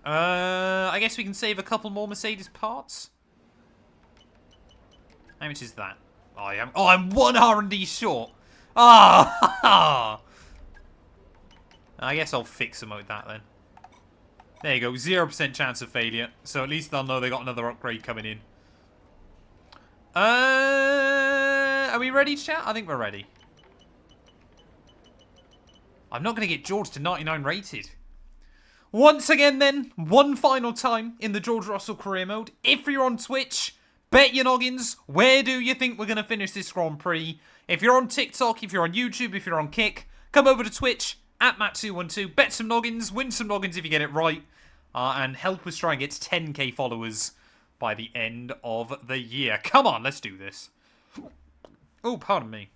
I guess we can save a couple more Mercedes parts. How much is that? I'm 1 R&D short. Ah! I guess I'll fix them like that then. There you go, 0% chance of failure. So at least they'll know they got another upgrade coming in. Are we ready, chat? I think we're ready. I'm not going to get George to 99 rated. Once again then, one final time in the George Russell career mode. If you're on Twitch, bet your noggins. Where do you think we're going to finish this Grand Prix? If you're on TikTok, if you're on YouTube, if you're on Kick, come over to Twitch, at Matt212. Bet some noggins, win some noggins if you get it right. And help us try and get 10k followers by the end of the year. Come on, let's do this. Oh, pardon me.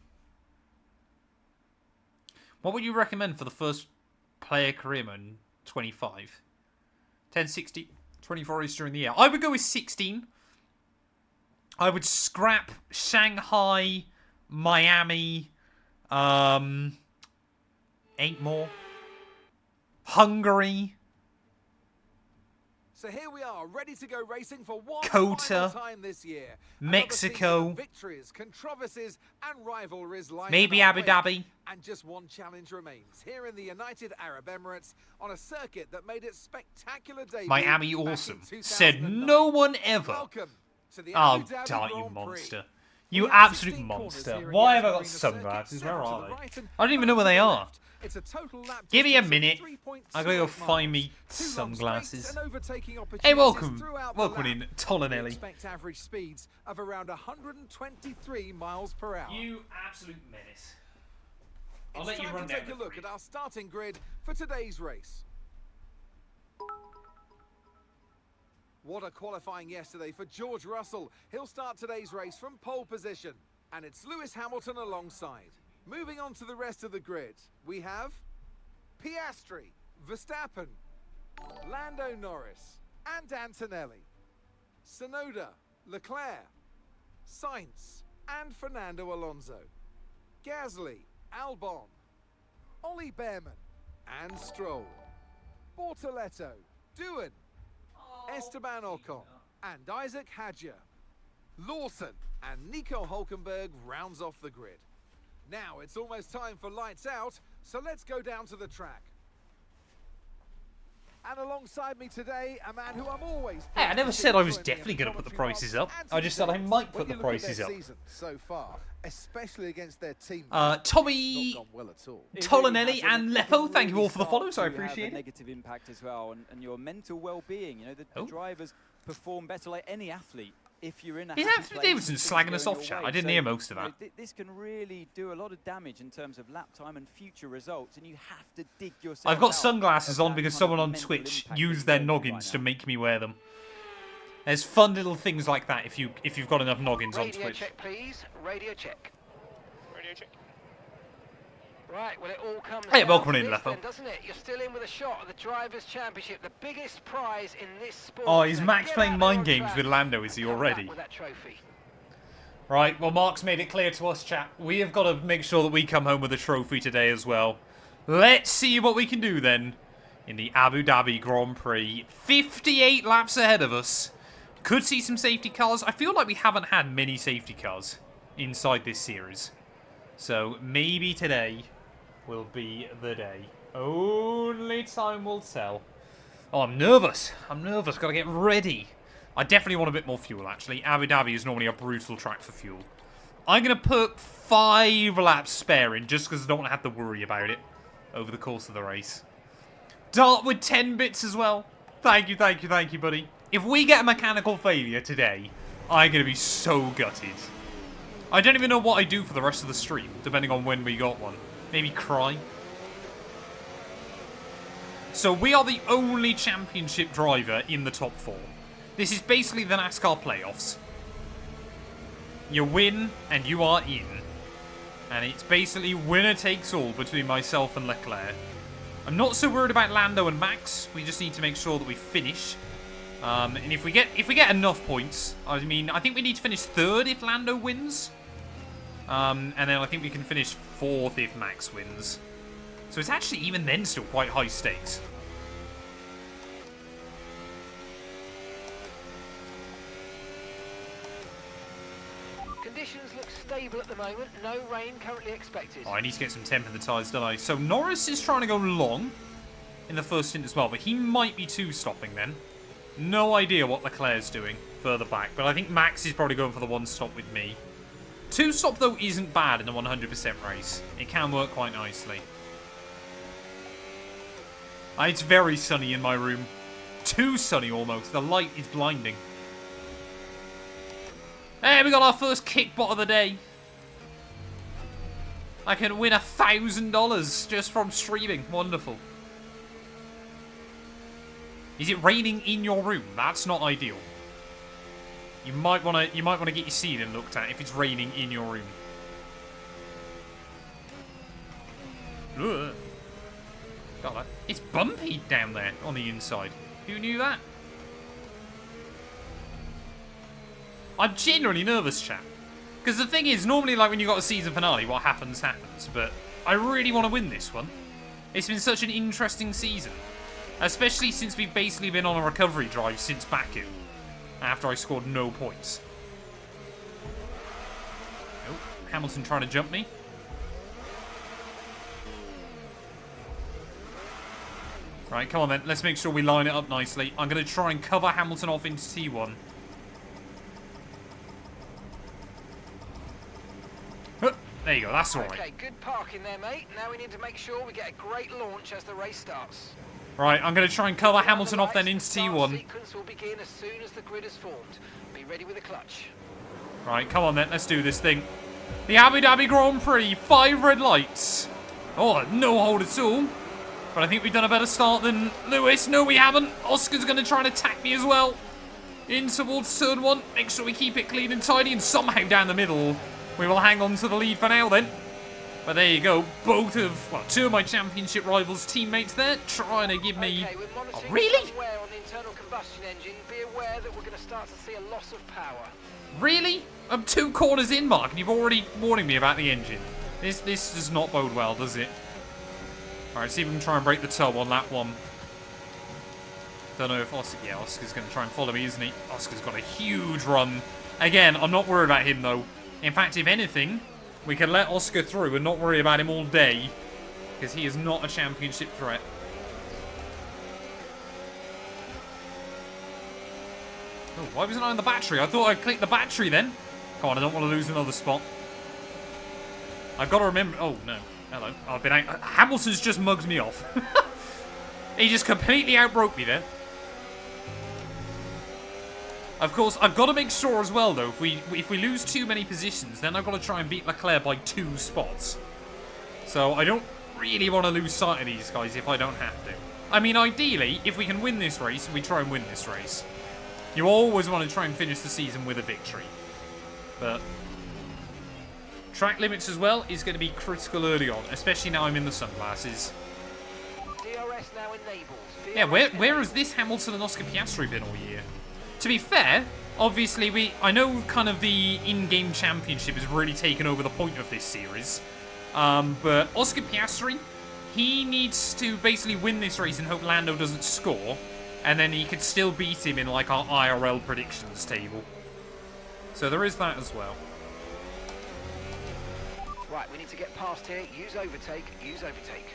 What would you recommend for the first player career mode in 25? 10, 60, 24 is during the year. I would go with 16. I would scrap Shanghai, Miami, 8 more. Hungary. So here we are, ready to go racing for one Kota, final time this year. Mexico, victories, controversies, and rivalries lie maybe in our Abu wake. Dhabi. And just one challenge remains here in the United Arab Emirates on a circuit that made its spectacular debut. Miami back in awesome. 2009. Said no one ever. Welcome to the Oh, Abu Dhabi die, you Grand Prix. monster. You absolute monster. Why have I got sunglasses? Where are they? I don't even know where they are. Give me a minute. I'm going to go find me sunglasses. Hey, welcome. Welcome in, Tolinelli. Expect average speeds of around 123 miles per hour. You absolute menace. I'll It's let you time run to down. take a look at our starting grid for today's race. What a qualifying yesterday for George Russell. He'll start today's race from pole position. And it's Lewis Hamilton alongside. Moving on to the rest of the grid, we have Piastri, Verstappen, Lando Norris, and Antonelli, Tsunoda, Leclerc, Sainz, and Fernando Alonso, Gasly, Albon, Ollie Behrman, and Stroll, Bortoletto, Doohan, Esteban Ocon, and Isaac Hadjar. Lawson and Nico Hulkenberg rounds off the grid. Now it's almost time for lights out, so let's go down to the track. And alongside me today, a man who I'm always... Hey, I never said I was definitely going to put the prices up. I just said I might put the prices up. So far, especially against their team, Tommy, not gone well at all. Tolinelli, and Lepo, thank you all for the follows. I appreciate it. Negative impact as well, and your mental well-being. You know, the drivers perform better like any athlete. If you're in a Is happy Anthony place, Davidson things slagging go us your off, chat? way. I didn't So, hear most of you know, that. this can really do a lot of damage in terms of lap time and future results, and you have to dig yourself I've got out sunglasses of on that because kind someone of on mental Twitch impact used that their you're going through noggins right to now. make me wear them. There's fun little things like that if you've got enough noggins on Radio Twitch. check, please. Radio check. Radio check. Right, well, it all comes Hey, down welcome to in, this Lefo. then, doesn't it? You're still in with a shot at the Drivers' Championship, the biggest prize in this sport. Oh, is So Max get playing out there mind on games track with Lando, is he and come already? back with that trophy. Right, well, Mark's made it clear to us, chat. We have got to make sure that we come home with a trophy today as well. Let's see what we can do then in the Abu Dhabi Grand Prix. 58 laps ahead of us. Could see some safety cars. I feel like we haven't had many safety cars inside this series. So maybe today will be the day. Only time will tell. Oh, I'm nervous. I'm nervous. Got to get ready. I definitely want a bit more fuel, actually. Abu Dhabi is normally a brutal track for fuel. I'm going to put 5 laps spare in just because I don't want to have to worry about it over the course of the race. Dart with 10 bits as well. Thank you, thank you, thank you, buddy. If we get a mechanical failure today, I'm going to be so gutted. I don't even know what I do for the rest of the stream, depending on when we got one. Maybe cry. So we are the only championship driver in the top 4. This is basically the NASCAR playoffs. You win, and you are in. And it's basically winner takes all between myself and Leclerc. I'm not so worried about Lando and Max. We just need to make sure that we finish. And if we get enough points, I mean, I think we need to finish 3rd if Lando wins. And then I think we can finish 4th if Max wins. So it's actually, even then, still quite high stakes. Conditions look stable at the moment. No rain currently expected. Oh, I need to get some temp in the tyres, don't I? So Norris is trying to go long in the first stint as well, but he might be 2-stopping then. No idea what Leclerc's doing further back, but I think Max is probably going for the 1-stop with me. 2-stop, though, isn't bad in a 100% race. It can work quite nicely. It's very sunny in my room. Too sunny, almost. The light is blinding. Hey, we got our first kickbot of the day. I can win $1,000 just from streaming. Wonderful. Is it raining in your room? That's not ideal. You might want to get your ceiling looked at if it's raining in your room. Ugh. God, it's bumpy down there on the inside. Who knew that? I'm genuinely nervous, chat. Because the thing is, normally, like, when you've got a season finale, what happens, happens. But I really want to win this one. It's been such an interesting season. Especially since we've basically been on a recovery drive since Baku. After I scored no points. Oh, Hamilton trying to jump me. Right, come on then. Let's make sure we line it up nicely. I'm going to try and cover Hamilton off into T1. you go, that's alright. Okay, good parking there, mate. Now we need to make sure we get a great launch as the race starts. Right, I'm going to try and cover Hamilton off then into Start T1. sequence will begin as soon as the grid is formed. Be ready with the clutch. Right, come on then, let's do this thing. The Abu Dhabi Grand Prix, 5 red lights. Oh, no hold at all. But I think we've done a better start than Lewis. No, we haven't. Oscar's going to try and attack me as well. In towards turn 1. Make sure we keep it clean and tidy. And somehow down the middle, we will hang on to the lead for now then. But there you go. Both of, well, 2 of my championship rivals' teammates there trying to give me... Okay, we're monitoring Oh, really? some wear on the internal combustion engine. Be aware that we're going to start to see a loss of power. Really? I'm 2 corners in, Mark, and you've already warning me about the engine. This does not bode well, does it? Alright, see if we can try and break the toe on that one. Don't know if Oscar... Yeah, Oscar's going to try and follow me, isn't he? Oscar's got a huge run. Again, I'm not worried about him, though. In fact, if anything, we can let Oscar through and not worry about him all day. Because he is not a championship threat. Oh, why wasn't I on the battery? I thought I'd click the battery then. Come on, I don't want to lose another spot. I've got to remember... Oh, no. Hello. I've been out... Hamilton's just mugged me off. He just completely outbroke me there. Of course, I've got to make sure as well, though, if we lose too many positions, then I've got to try and beat Leclerc by 2 spots. So I don't really want to lose sight of these guys if I don't have to. I mean, ideally, if we can win this race, we try and win this race. You always want to try and finish the season with a victory. But track limits as well is going to be critical early on, especially now I'm in the sunglasses. DRS now enabled. Yeah, where has this Hamilton and Oscar Piastri been all year? To be fair, obviously I know kind of the in-game championship has really taken over the point of this series. But Oscar Piastri, he needs to basically win this race and hope Lando doesn't score. And then he could still beat him in like our IRL predictions table. So there is that as well. Right, we need to get past here. Use overtake. Use overtake.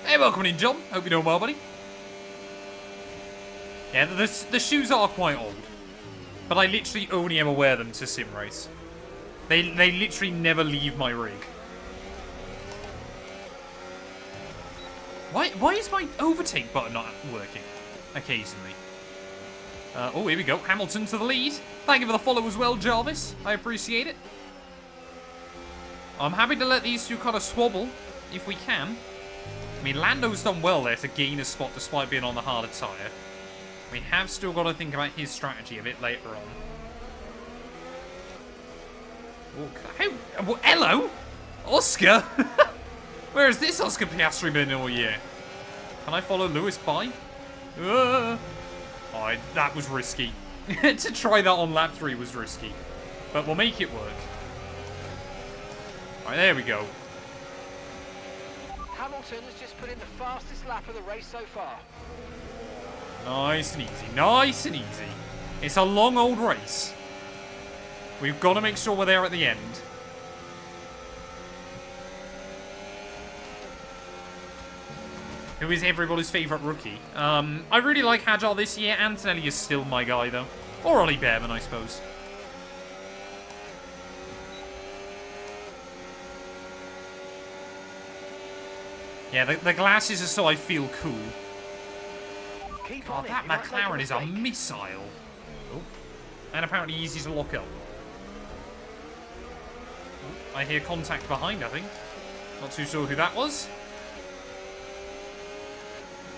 Hey, welcome in, John. Hope you're doing well, buddy. Yeah, the shoes are quite old. But I literally only ever wear them to sim race. They literally never leave my rig. Why is my overtake button not working occasionally? Oh, here we go. Hamilton to the lead. Thank you for the follow as well, Jarvis. I appreciate it. I'm happy to let these two kind of swabble if we can. I mean, Lando's done well there to gain a spot despite being on the harder tyre. We have still got to think about his strategy a bit later on. Oh, hello? Oscar? Where has this Oscar Piastri been all year? Can I follow Lewis by? Oh, that was risky. To try that on lap 3 was risky. But we'll make it work. Alright, there we go. Hamilton has just put in the fastest lap of the race so far. Nice and easy. Nice and easy. It's a long old race. We've got to make sure we're there at the end. Who is everybody's favourite rookie? I really like Hadjar this year. Antonelli is still my guy, though. Or Ollie Behrman, I suppose. Yeah, the glasses are so I feel cool. God, that McLaren is a missile. Oh. And apparently easy to lock up. Oh, I hear contact behind, I think. Not too sure who that was.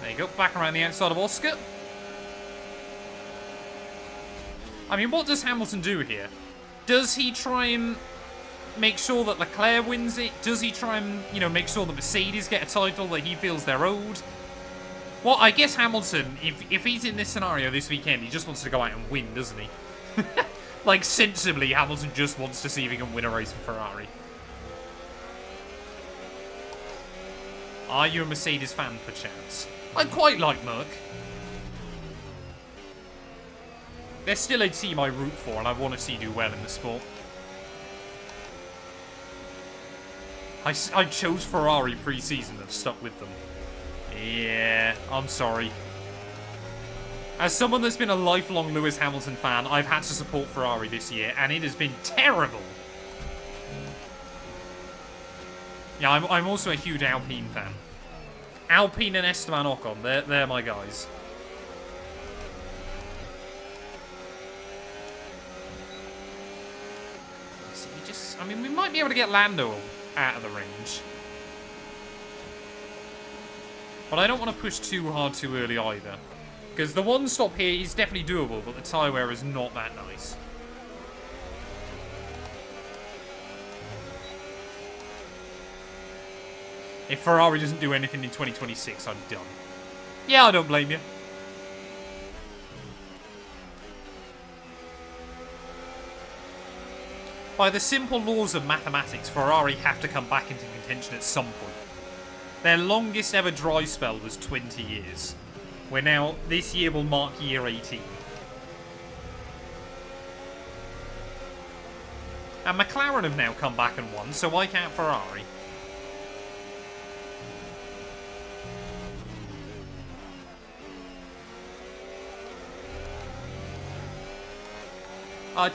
There you go, back around the outside of Oscar. I mean, what does Hamilton do here? Does he try and make sure that Leclerc wins it? Does he try and, you know, make sure that Mercedes get a title that he feels they're owed? Well, I guess Hamilton, if he's in this scenario this weekend, he just wants to go out and win, doesn't he? Like, sensibly, Hamilton just wants to see if he can win a race for Ferrari. Are you a Mercedes fan, perchance? I quite like Merc. They're still a team I root for, and I want to see do well in the sport. I chose Ferrari pre-season and stuck with them. Yeah, I'm sorry. As someone that's been a lifelong Lewis Hamilton fan, I've had to support Ferrari this year, and it has been terrible Yeah, I'm also a huge Alpine fan. Alpine and Esteban Ocon, they're my guys. So I mean, we might be able to get Lando out of the range. But I don't want to push too hard too early either. Because the one stop here is definitely doable, but the tyre wear is not that nice. If Ferrari doesn't do anything in 2026, I'm done. Yeah, I don't blame you. By the simple laws of mathematics, Ferrari have to come back into contention at some point. Their longest ever dry spell was 20 years. We're now, this year will mark year 18. And McLaren have now come back and won, so why can't Ferrari?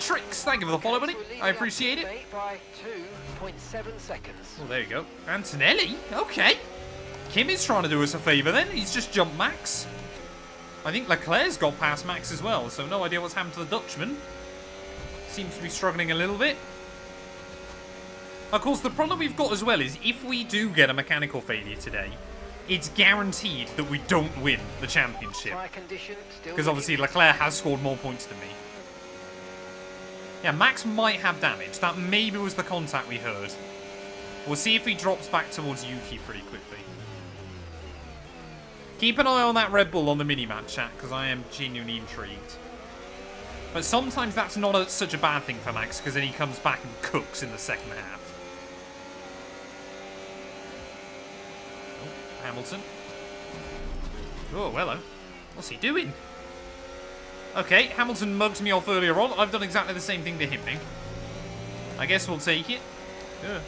Tricks, thank you for the follow, buddy. I appreciate it. By 2.7 seconds. Well, there you go. Antonelli? Okay. Kim is trying to do us a favour then. He's just jumped Max. I think Leclerc's got past Max as well, so no idea what's happened to the Dutchman. Seems to be struggling a little bit. Of course, the problem we've got as well is if we do get a mechanical failure today, it's guaranteed that we don't win the championship. Because obviously Leclerc has scored more points than me. Yeah, Max might have damage. That maybe was the contact we heard. We'll see if he drops back towards Yuki pretty quickly. Keep an eye on that Red Bull on the mini-map chat, because I am genuinely intrigued. But sometimes that's not such a bad thing for Max, because then he comes back and cooks in the second half. Oh, Hamilton. Oh, hello. What's he doing? Okay, Hamilton mugged me off earlier on. I've done exactly the same thing to him now. I guess we'll take it. Yeah.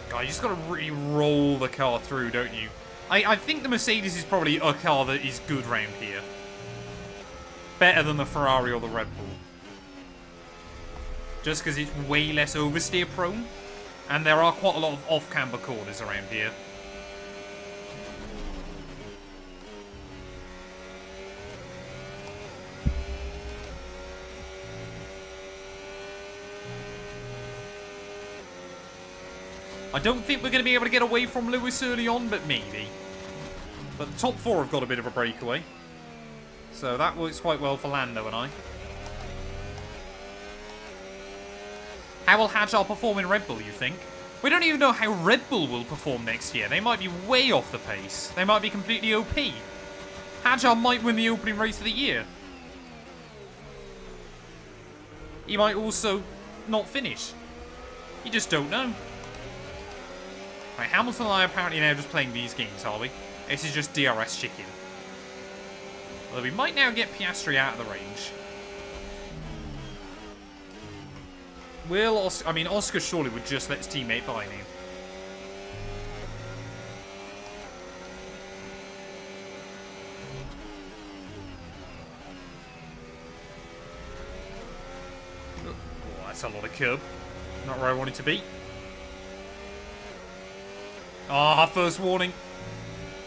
God, you just got to really roll the car through, don't you? I think the Mercedes is probably a car that is good round here. Better than the Ferrari or the Red Bull. Just because it's way less oversteer prone. And there are quite a lot of off-camber corners around here. I don't think we're going to be able to get away from Lewis early on, but maybe. But the top four have got a bit of a breakaway. So that works quite well for Lando and I. How will Hadjar perform in Red Bull, you think? We don't even know how Red Bull will perform next year. They might be way off the pace. They might be completely OP. Hadjar might win the opening race of the year. He might also not finish. You just don't know. Right, Hamilton and I are apparently now just playing these games, are we? This is just DRS chicken. Although we might now get Piastri out of the range. Will Oscar... I mean, Oscar surely would just let his teammate by me. Oh, that's a lot of curb. Not where I wanted to be. Ah, first warning.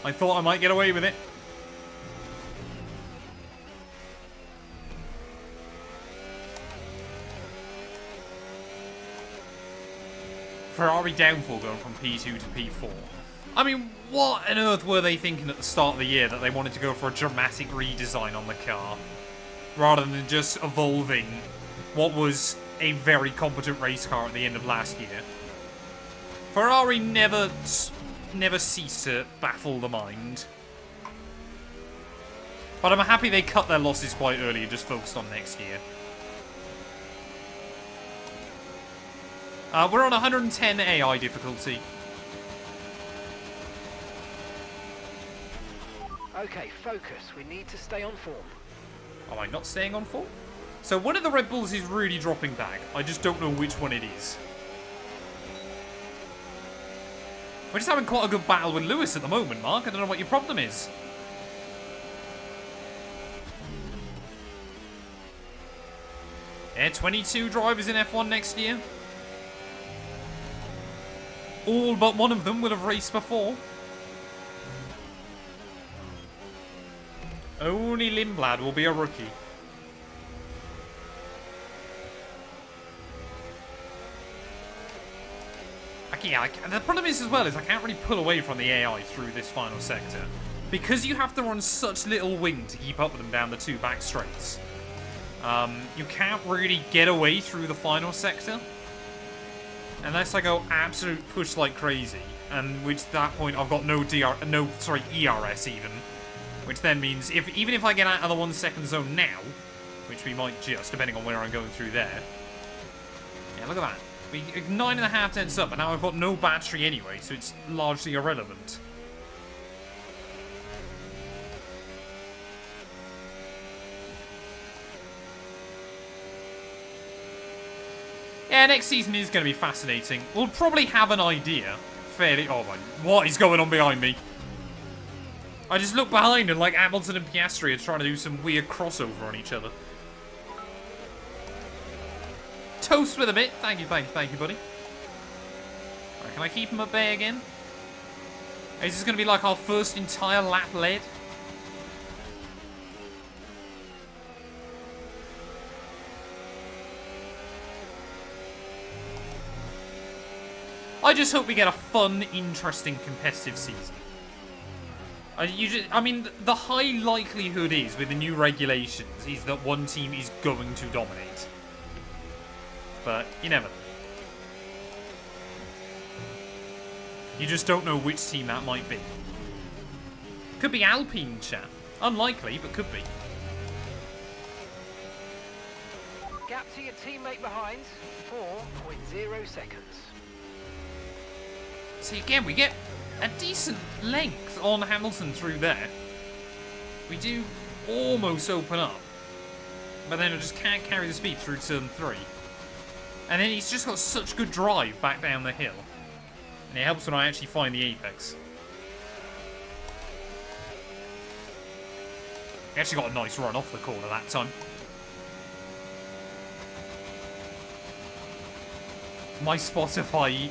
I thought I might get away with it. Ferrari downfall going from P2 to P4. I mean, what on earth were they thinking at the start of the year that they wanted to go for a dramatic redesign on the car? Rather than just evolving what was a very competent race car at the end of last year. Ferrari never ceased to baffle the mind. But I'm happy they cut their losses quite early and just focused on next year. We're on 110 AI difficulty. Okay, focus. We need to stay on form. Am I not staying on form? So one of the Red Bulls is really dropping back. I just don't know which one it is. We're just having quite a good battle with Lewis at the moment, Mark. I don't know what your problem is. Yeah, 22 drivers in F1 next year. All but one of them will have raced before. Only Lindblad will be a rookie. Yeah, the problem is as well is I can't really pull away from the AI through this final sector. Because you have to run such little wing to keep up with them down the 2 back straights. You can't really get away through the final sector. Unless I go absolute push like crazy. And which at that point I've got no ERS even. Which then means even if I get out of the 1 second zone now, which we might just, depending on where I'm going through there. Yeah, look at that. We 9.5 tenths up, and now I've got no battery anyway, so it's largely irrelevant. Yeah, next season is going to be fascinating. We'll probably have an idea fairly... Oh my... What is going on behind me? I just look behind and like Hamilton and Piastri are trying to do some weird crossover on each other. Toast with a bit. Thank you, buddy. Right, can I keep him at bay again? Is this going to be like our first entire lap led? I just hope we get a fun, interesting, competitive season. I mean, the high likelihood is, with the new regulations, is that one team is going to dominate. But you never know. You just don't know which team that might be. Could be Alpine, chat. Unlikely, but could be. Gap to your teammate behind, 4.0 seconds. See, again, we get a decent length on Hamilton through there. We do almost open up. But then I just can't carry the speed through turn 3. And then he's just got such good drive back down the hill. And it helps when I actually find the apex. He actually got a nice run off the corner that time. My Spotify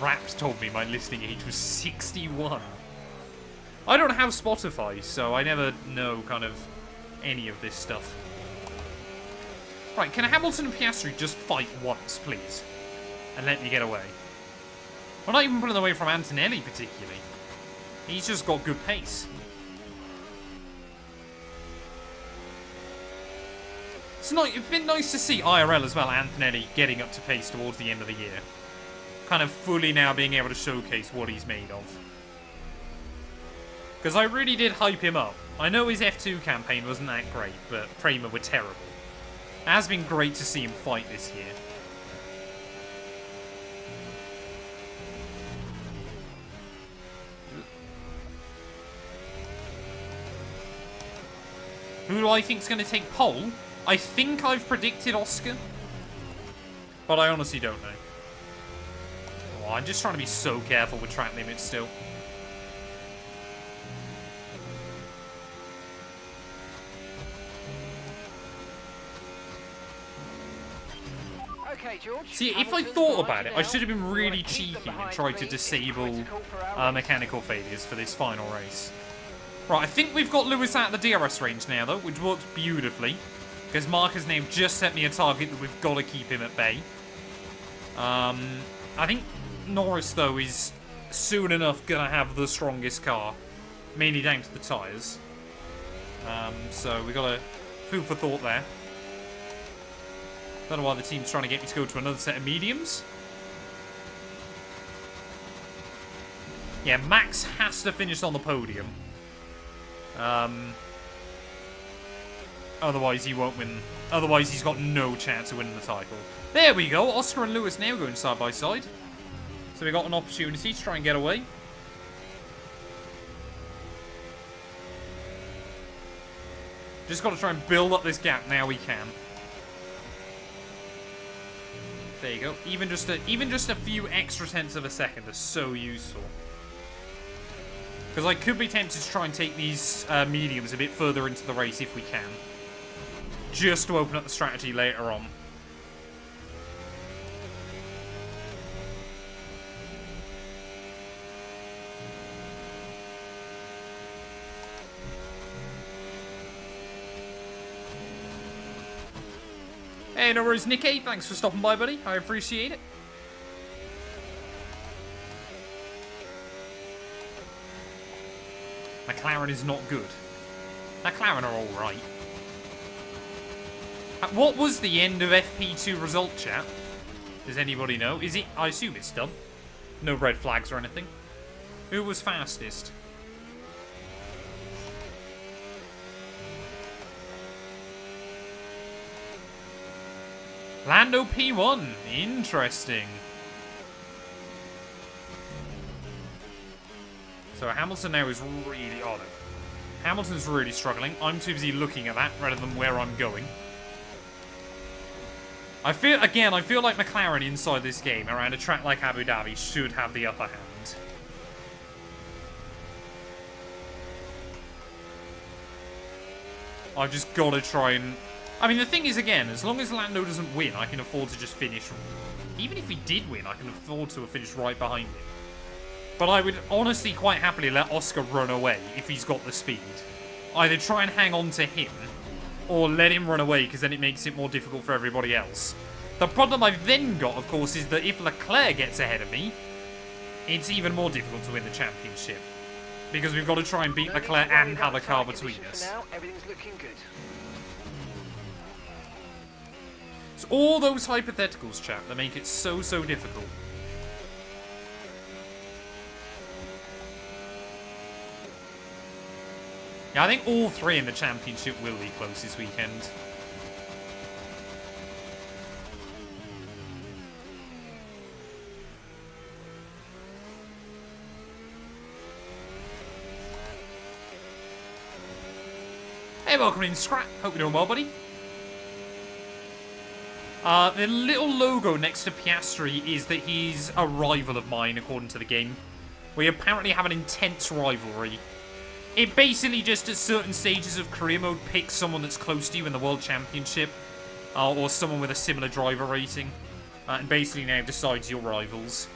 Wrapped told me my listening age was 61. I don't have Spotify, so I never know kind of any of this stuff. Right, can Hamilton and Piastri just fight once, please? And let me get away. We're not even pulling away from Antonelli, particularly. He's just got good pace. It's been nice to see IRL as well, Antonelli getting up to pace towards the end of the year. Kind of fully now being able to showcase what he's made of. Because I really did hype him up. I know his F2 campaign wasn't that great, but Prema were terrible. It has been great to see him fight this year. Who do I think is going to take pole? I think I've predicted Oscar. But I honestly don't know. Oh, I'm just trying to be so careful with track limits still. Okay, George. See, if I thought about it, I should have been really cheeky and tried to disable mechanical failures for this final race. Right, I think we've got Lewis out of the DRS range now, though, which works beautifully. Because Mark has now just set me a target that we've got to keep him at bay. I think Norris, though, is soon enough going to have the strongest car. Mainly down to the tyres. So we've got a food for thought there. Don't know why the team's trying to get me to go to another set of mediums. Yeah, Max has to finish on the podium. Otherwise he won't win. Otherwise he's got no chance of winning the title. There we go. Oscar and Lewis now going side by side. So we got an opportunity to try and get away. Just got to try and build up this gap now we can. There you go. Even just a few extra tenths of a second are so useful. Because I could be tempted to try and take these mediums a bit further into the race if we can. just to open up the strategy later on. Hey, NORRIS Nicky, thanks for stopping by, buddy. I appreciate it. McLaren is not good. McLaren are alright. What was the end of FP2 result, chat? Does anybody know? Is it? I assume it's done. No red flags or anything. Who was fastest? Lando P1. Interesting. So Hamilton now is really... Oh, no. Hamilton's really struggling. I'm too busy looking at that rather than where I'm going. I feel like McLaren inside this game around a track like Abu Dhabi should have the upper hand. I've just got to try and... I mean, the thing is, again, as long as Lando doesn't win, I can afford to just finish... Even if he did win, I can afford to finish right behind him. But I would honestly quite happily let Oscar run away if he's got the speed. Either try and hang on to him, or let him run away, because then it makes it more difficult for everybody else. The problem I've then got, of course, is that if Leclerc gets ahead of me, it's even more difficult to win the championship. Because we've got to try and beat Leclerc and have a car between us. Now, everything's looking good. It's all those hypotheticals, chat, that make it so difficult. Yeah, I think all three in the championship will be close this weekend. Hey, welcome in, Scrap. Hope you're doing well, buddy. The little logo next to Piastri is that he's a rival of mine, according to the game. We apparently have an intense rivalry. It basically just at certain stages of career mode picks someone that's close to you in the World Championship. Or someone with a similar driver rating. And basically now decides your rivals.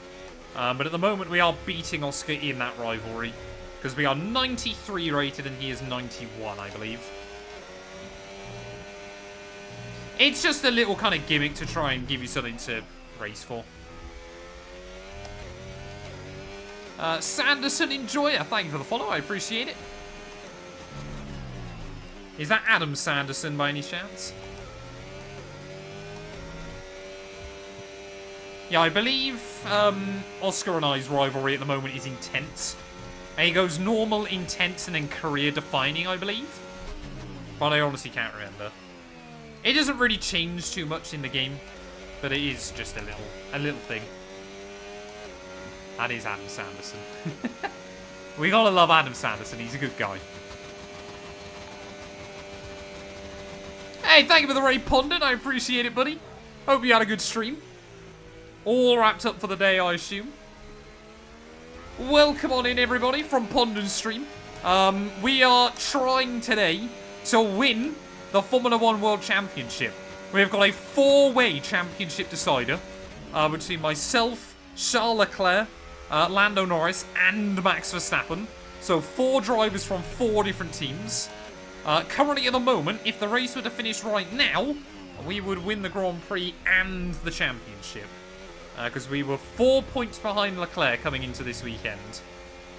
But at the moment we are beating Oscar in that rivalry. Because we are 93 rated and he is 91, I believe. It's just a little kind of gimmick to try and give you something to race for. Sanderson Enjoyer, thank you for the follow, I appreciate it. Is that Adam Sanderson by any chance? Yeah, I believe Oscar and I's rivalry at the moment is intense. And he goes normal, intense, and then career defining, I believe. But I honestly can't remember. It doesn't really change too much in the game, but it is just a little thing. That is Adam Sanderson. We gotta love Adam Sanderson, he's a good guy. Hey, thank you for the raid, Pondon, I appreciate it, buddy. Hope you had a good stream. All wrapped up for the day, I assume. Welcome on in, everybody, from Pondon's stream. We are trying today to win the Formula 1 World Championship. We've got a four-way championship decider between myself, Charles Leclerc, Lando Norris, and Max Verstappen. So 4 drivers from 4 different teams. Currently at the moment, if the race were to finish right now, we would win the Grand Prix and the championship. Because we were 4 points behind Leclerc coming into this weekend.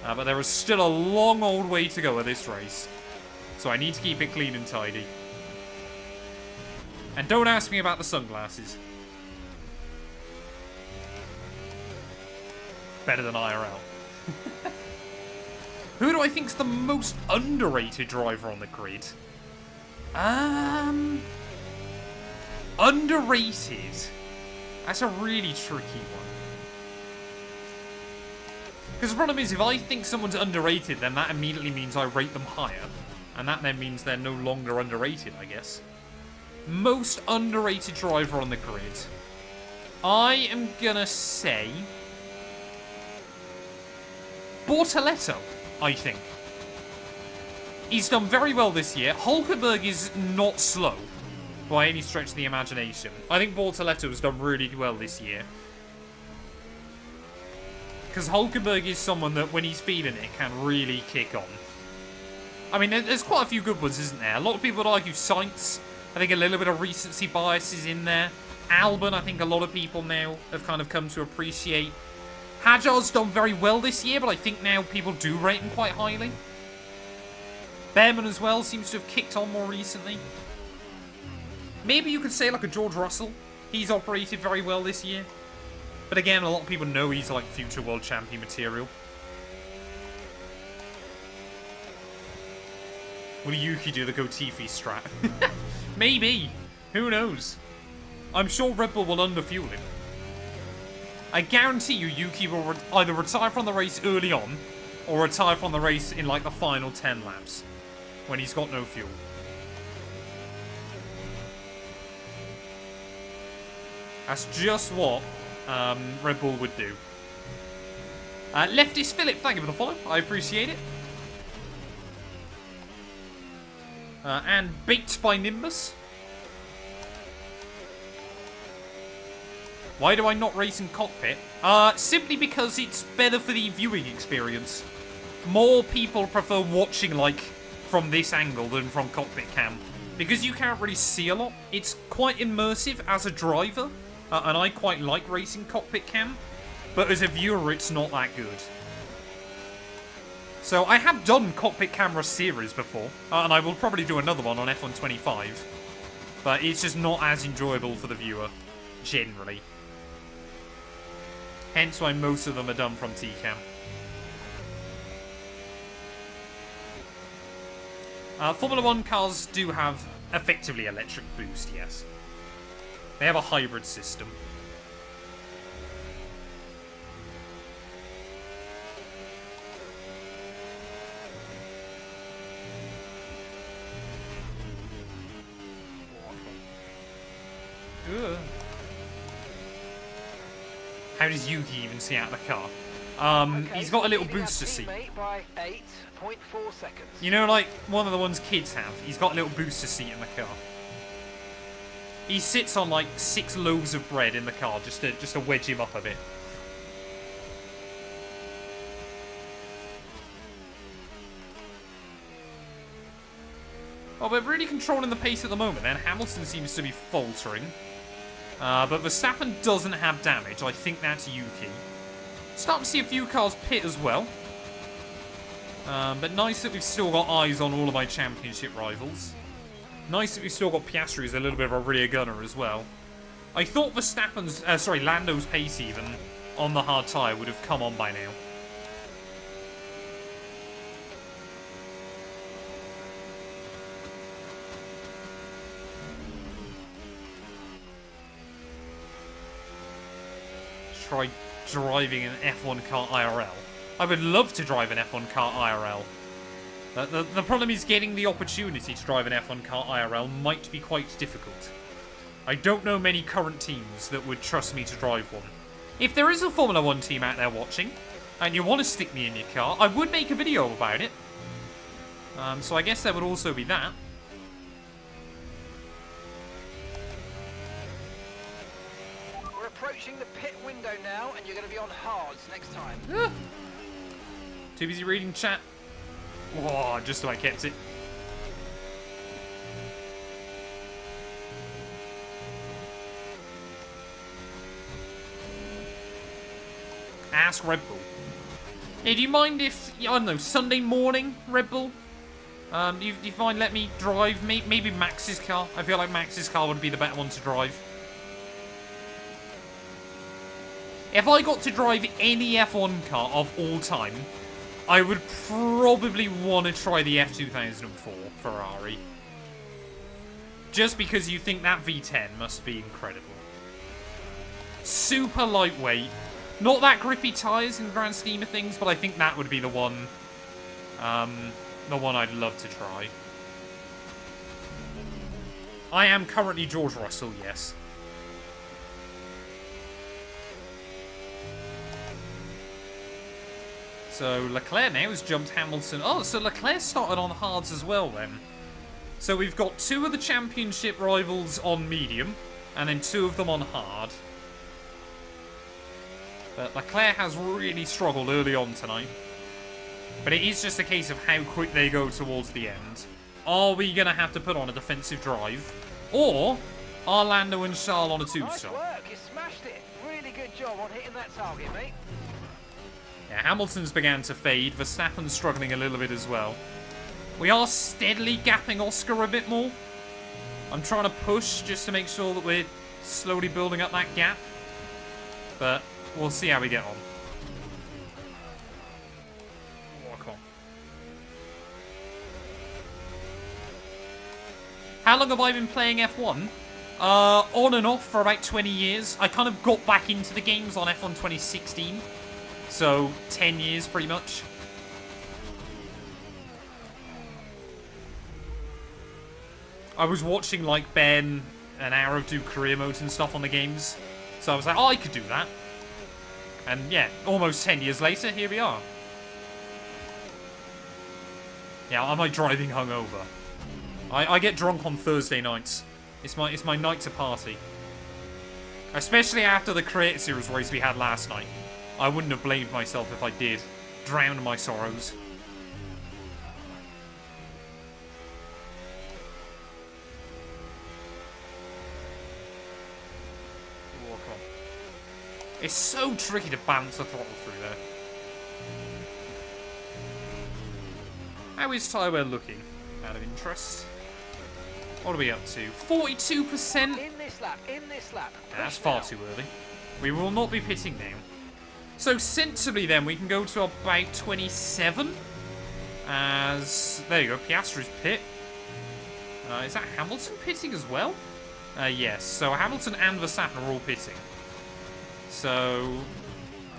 But there is still a long old way to go at this race. So I need to keep it clean and tidy. And don't ask me about the sunglasses. Better than IRL. Who do I think's the most underrated driver on the grid? Underrated? That's a really tricky one. Because the problem is, if I think someone's underrated, then that immediately means I rate them higher. And that then means they're no longer underrated, I guess. Most underrated driver on the grid. I am gonna say Bortoletto, I think. He's done very well this year. Hulkenberg is not slow. by any stretch of the imagination. I think Bortoletto has done really well this year. Because Hulkenberg is someone that, when he's feeling it, can really kick on. I mean, there's quite a few good ones, isn't there? A lot of people would argue Sainz. I think a little bit of recency bias is in there. Albon, I think a lot of people now have kind of come to appreciate. Hajar's done very well this year, but I think now people do rate him quite highly. Behrman as well seems to have kicked on more recently. Maybe you could say like a George Russell. He's operated very well this year. But again, a lot of people know he's like future world champion material. Will Yuki do the Gotifi strat? Maybe. Who knows? I'm sure Red Bull will underfuel him. I guarantee you Yuki will either retire from the race early on or retire from the race in like the final 10 laps when he's got no fuel. That's just what Red Bull would do. Leftist Philip, thank you for the follow. I appreciate it. And Baked by Nimbus. Why do I not race in cockpit? Simply because it's better for the viewing experience. More people prefer watching, like, from this angle than from cockpit cam. Because you can't really see a lot. It's quite immersive as a driver. And I quite like racing cockpit cam. But as a viewer, it's not that good. So I have done cockpit camera series before. And I will probably do another one on F125. But it's just not as enjoyable for the viewer, generally. Hence why most of them are done from TCAM. Formula 1 cars do have effectively electric boost, yes. They have a hybrid system. Ugh. How does Yuki even see out of the car? He's got a little booster seat. By 8.4 seconds. You know, like one of the ones kids have. He's got a little booster seat in the car. He sits on like 6 loaves of bread in the car just to wedge him up a bit. Well, we're really controlling the pace at the moment then. Hamilton seems to be faltering. But Verstappen doesn't have damage. I think that's Yuki. Starting to see a few cars pit as well. But nice that we've still got eyes on all of my championship rivals. Nice that we've still got Piastri as a little bit of a rear gunner as well. I thought Verstappen's, Lando's pace even on the hard tyre would have come on by now. Try driving an F1 car IRL. I would love to drive an F1 car IRL. The problem is getting the opportunity to drive an F1 car IRL might be quite difficult. I don't know many current teams that would trust me to drive one. If there is a Formula 1 team out there watching, and you want to stick me in your car, I would make a video about it. So I guess there would also be that. We're approaching the pit window now, and you're going to be on hards next time. Too busy reading chat. Whoa, just so I kept it. Ask Red Bull. Hey, do you mind if, I don't know, Sunday morning, Red Bull? Do you mind let me drive? Maybe Max's car? I feel like Max's car would be the better one to drive. If I got to drive any F1 car of all time, I would probably want to try the F2004 Ferrari. Just because you think that V10 must be incredible. Super lightweight. Not that grippy tyres in the grand scheme of things, but I think that would be the one I'd love to try. I am currently George Russell, yes. So Leclerc now has jumped Hamilton. Oh, so Leclerc started on hards as well then. So we've got 2 of the championship rivals on medium, and then 2 of them on hard. But LECLERC has really struggled early on tonight. But it is just a case of how quick they go towards the end. Are we going to have to put on a defensive drive? Or are Lando and Charles on a 2-stop? Nice work, you smashed it. Really good job on hitting that target, mate. Yeah, Hamilton's began to fade. Verstappen's struggling a little bit as well. We are steadily gapping Oscar a bit more. I'm trying to push just to make sure that we're slowly building up that gap. But we'll see how we get on. Oh, come on. How long have I been playing F1? On and off for about 20 years. I kind of got back into the games on F1 2016. So, 10 years pretty much. I was watching, like, Ben and Arrow do career modes and stuff on the games. So I was like, oh, I could do that. And yeah, almost 10 years later, here we are. Yeah, am I driving hungover? I get drunk on Thursday nights. It's my night to party. Especially after the Creator Series race we had last night. I wouldn't have blamed myself if I did. Drown my sorrows. It's so tricky to balance the throttle through there. How is Tyrell looking? Out of interest. What are we up to? 42%? In this lap, in this lap. That's far too early. We will not be pitting now. So sensibly then, we can go to about 27. As, there you go, Piastri's pit. Is that Hamilton pitting as well? Yes, so Hamilton and Verstappen are all pitting. So,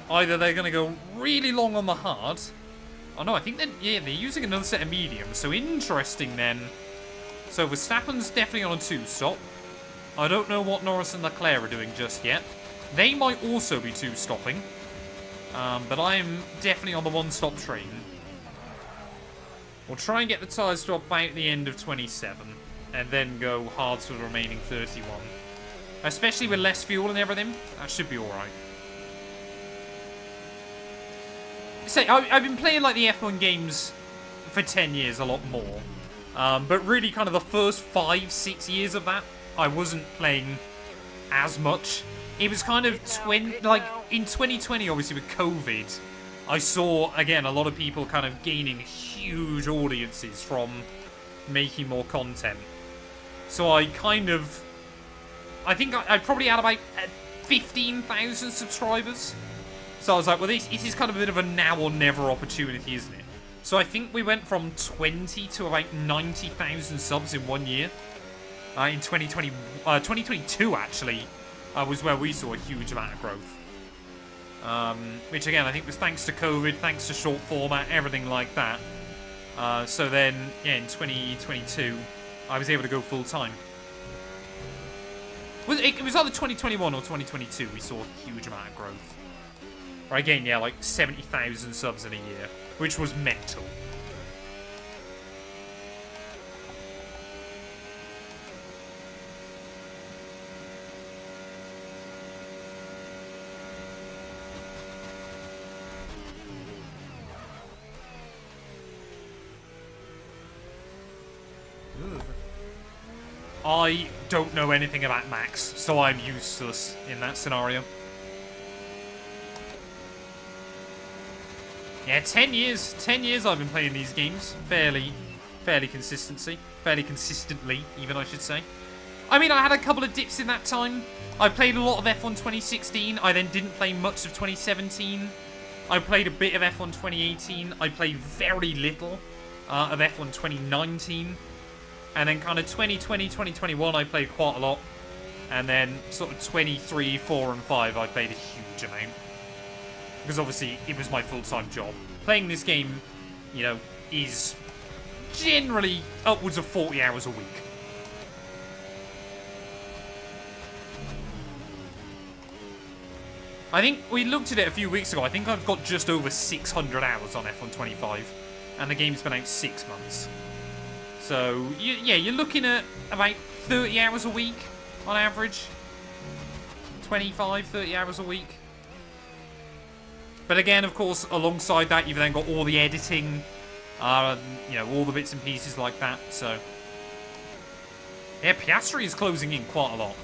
either they're going to go really long on the hard. Oh no, I think they're using another set of mediums. So interesting then. So Verstappen's definitely on a 2-stop. I don't know what Norris and LECLERC are doing just yet. They might also be 2-stopping. But I'm definitely on the 1-stop train. We'll try and get the tyres to about the end of 27. And then go hard for the remaining 31. Especially with less fuel and everything. That should be alright. Say, I've been playing like the F1 games for 10 years, a lot more. But really kind of the first 5-6 years of that, I wasn't playing as much. It was kind of, like, in 2020, obviously, with COVID, I saw, again, a lot of people kind of gaining huge audiences from making more content. So I kind of... I think I probably had about 15,000 subscribers. So I was like, well, this is kind of a bit of a now or never opportunity, isn't it? So I think we went from 20 to about 90,000 subs in 1 year. In 2022, actually, was where we saw a huge amount of growth. Which, again, I think was thanks to COVID, thanks to short format, everything like that. So then, yeah, in 2022, I was able to go full-time. It was either 2021 or 2022 we saw a huge amount of growth. Or again, yeah, like 70,000 subs in a year, which was mental. I don't know anything about Max, so I'm useless in that scenario. Yeah, 10 years. 10 years I've been playing these games. Fairly consistently, even, I should say. I mean, I had a couple of dips in that time. I played a lot of F1 2016. I then didn't play much of 2017. I played a bit of F1 2018. I played very little of F1 2019. And then kind of 2020, 2021, I played quite a lot. And then sort of 23, 4, and 5, I played a huge amount. Because obviously, it was my full-time job. Playing this game, you know, is generally upwards of 40 hours a week. I think we looked at it a few weeks ago. I think I've got just over 600 hours on F1 25. And the game's been out 6 months. So, yeah, you're looking at about 30 hours a week on average. 25, 30 hours a week. But again, of course, alongside that, you've then got all the editing, you know, all the bits and pieces like that. So, yeah, Piastri is closing in quite a lot.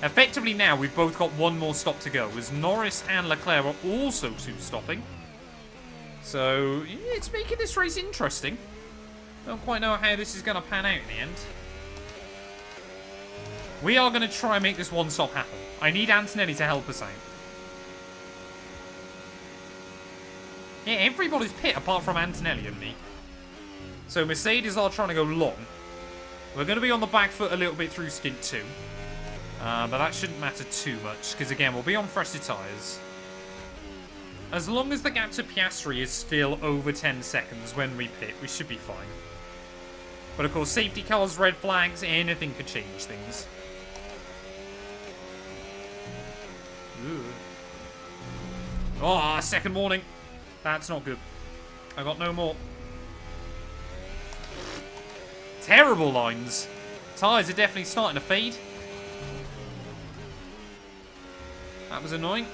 Effectively now, we've both got one more stop to go, as Norris and Leclerc are also 2 stopping. So, yeah, it's making this race interesting. Don't quite know how this is going to pan out in the end. We are going to try and make this one stop happen. I need Antonelli to help us out. Yeah, everybody's pit apart from Antonelli and me. So Mercedes are trying to go long. We're going to be on the back foot a little bit through stint 2. But that shouldn't matter too much, because again, we'll be on fresher tyres. As long as the gap to Piastri is still over 10 seconds when we pit, we should be fine. But of course, safety cars, red flags, anything could change things. Ooh. Oh, second warning. That's not good. I got no more. Terrible lines. Tyres are definitely starting to fade. That was annoying.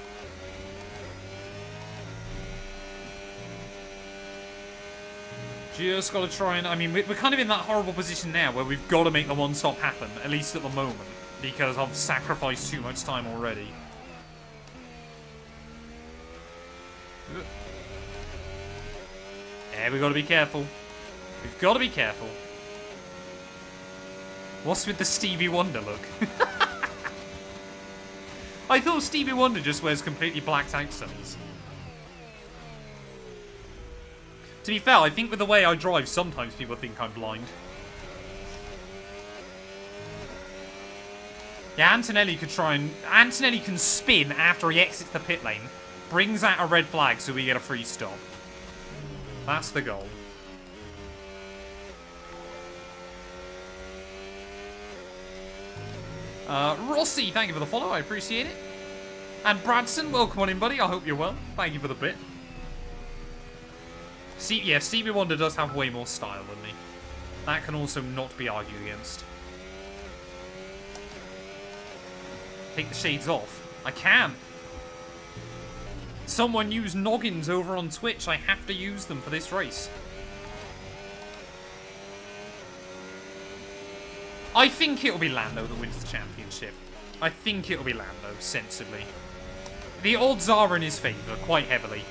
Just got to try and... I mean, we're kind of in that horrible position now where we've got to make the one stop happen, at least at the moment, because I've sacrificed too much time already. Yeah, we've got to be careful. We've got to be careful. What's with the Stevie Wonder look? I thought Stevie Wonder just wears completely blacked out sunnies. To be fair, I think with the way I drive, sometimes people think I'm blind. Yeah, Antonelli could try and... Antonelli can spin after he exits the pit lane. Brings out a red flag so we get a free stop. That's the goal. Rossi, thank you for the follow. I appreciate it. And Bradson, welcome on in, buddy. I hope you're well. Thank you for the bit. Yeah, Stevie Wonder does have way more style than me. That can also not be argued against. Take the shades off. I can. Someone use noggins over on Twitch. I have to use them for this race. I think it'll be Lando that wins the championship. I think it'll be Lando, sensibly. The odds are in his favour, quite heavily.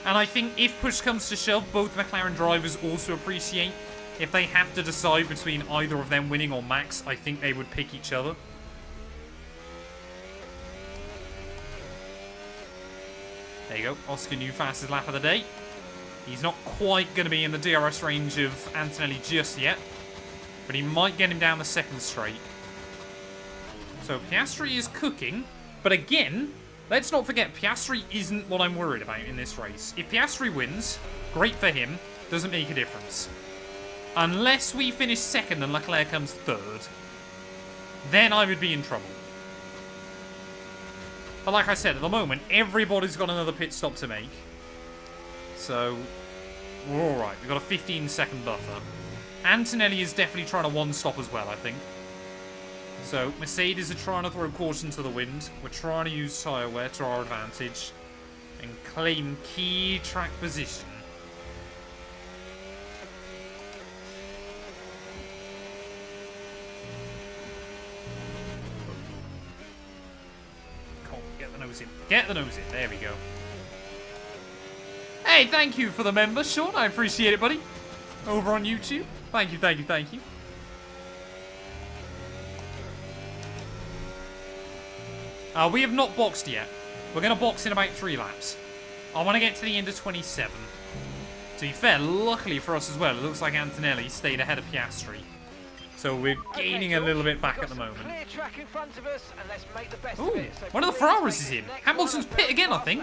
And I think if push comes to shove, both McLaren drivers also appreciate if they have to decide between either of them winning or Max, I think they would pick each other. There you go, Oscar New fastest lap of the day. He's not quite going to be in the DRS range of Antonelli just yet, but he might get him down the second straight. So Piastri is cooking, but again, let's not forget, Piastri isn't what I'm worried about in this race. If Piastri wins, great for him, doesn't make a difference. Unless we finish second and Leclerc comes third, then I would be in trouble. But like I said, at the moment, everybody's got another pit stop to make. So, we're alright. We've got a 15-second buffer. Antonelli is definitely trying to one-stop as well, I think. So, Mercedes are trying to throw caution to the wind. We're trying to use tyre wear to our advantage and claim key track position. Come on, get the nose in. Get the nose in. There we go. Hey, thank you for the member, Sean. I appreciate it, buddy. Over on YouTube. Thank you, thank you, thank you. We have not boxed yet. We're going to box in about 3 laps. I want to get to the end of 27. To be fair, luckily for us as well, it looks like Antonelli stayed ahead of Piastri. So we're gaining a little bit back at the moment. Ooh, one of the Ferraris is in. Hamilton's pit again, I think.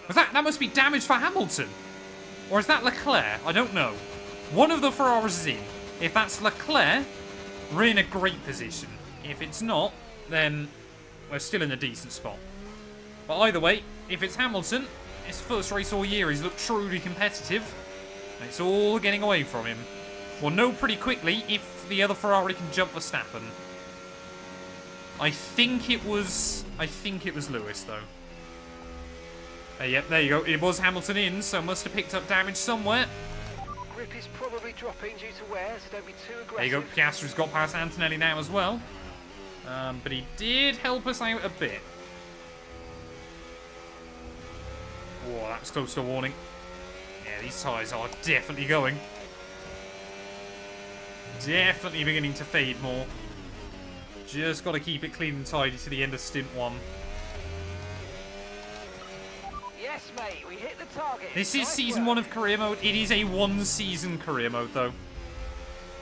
Was that must be damage for Hamilton. Or is that Leclerc? I don't know. One of the Ferraris is in. If that's Leclerc, we're in a great position. If it's not, then we're still in a decent spot. But either way, if it's Hamilton, his first race all year, he's looked truly competitive. And it's all getting away from him. We'll know pretty quickly if the other Ferrari can jump Verstappen. I think it was Lewis, though. Yep, there you go. It was Hamilton in, so must have picked up damage somewhere. Grip is probably dropping due to wear, so don't be too aggressive. There you go. Piastri's got past Antonelli now as well. But he did help us out a bit. Whoa, that was close to a warning. Yeah, these tyres are definitely going. Definitely beginning to fade more. Just got to keep it clean and tidy to the end of stint 1. Yes, mate, we hit the target. This is Nice season work. 1 of career mode. It is a 1-season career mode, though.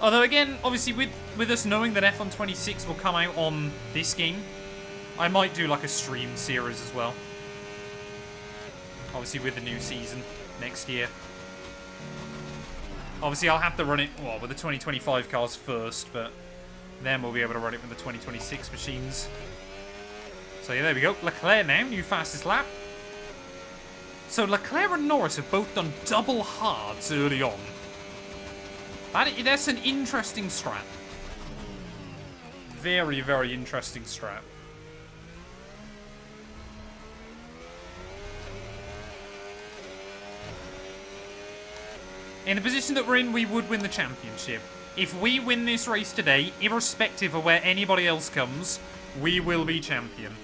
Although, again, obviously, with us knowing that F1 26 will come out on this game, I might do, like, a stream series as well. Obviously, with the new season next year. Obviously, I'll have to run it, well, with the 2025 cars first, but then we'll be able to run it with the 2026 machines. So, yeah, there we go. Leclerc now, new fastest lap. So, Leclerc and Norris have both done double hards early on. That's an interesting strat. Very, very interesting strat. In the position that we're in, we would win the championship. If we win this race today, irrespective of where anybody else comes, we will be champion.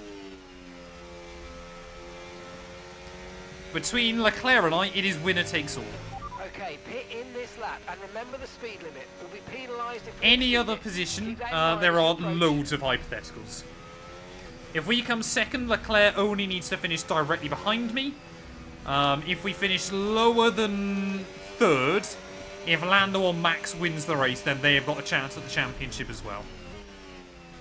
Between Leclerc and I, it is winner takes all. Okay, pit in this lap, and remember the speed limit. We'll be penalised if we Any exceed other it. position, Keep that in mind there as are we approach. loads of hypotheticals. If we come second, Leclerc only needs to finish directly behind me. If we finish lower than third, if Lando or Max wins the race, then they have got a chance at the championship as well.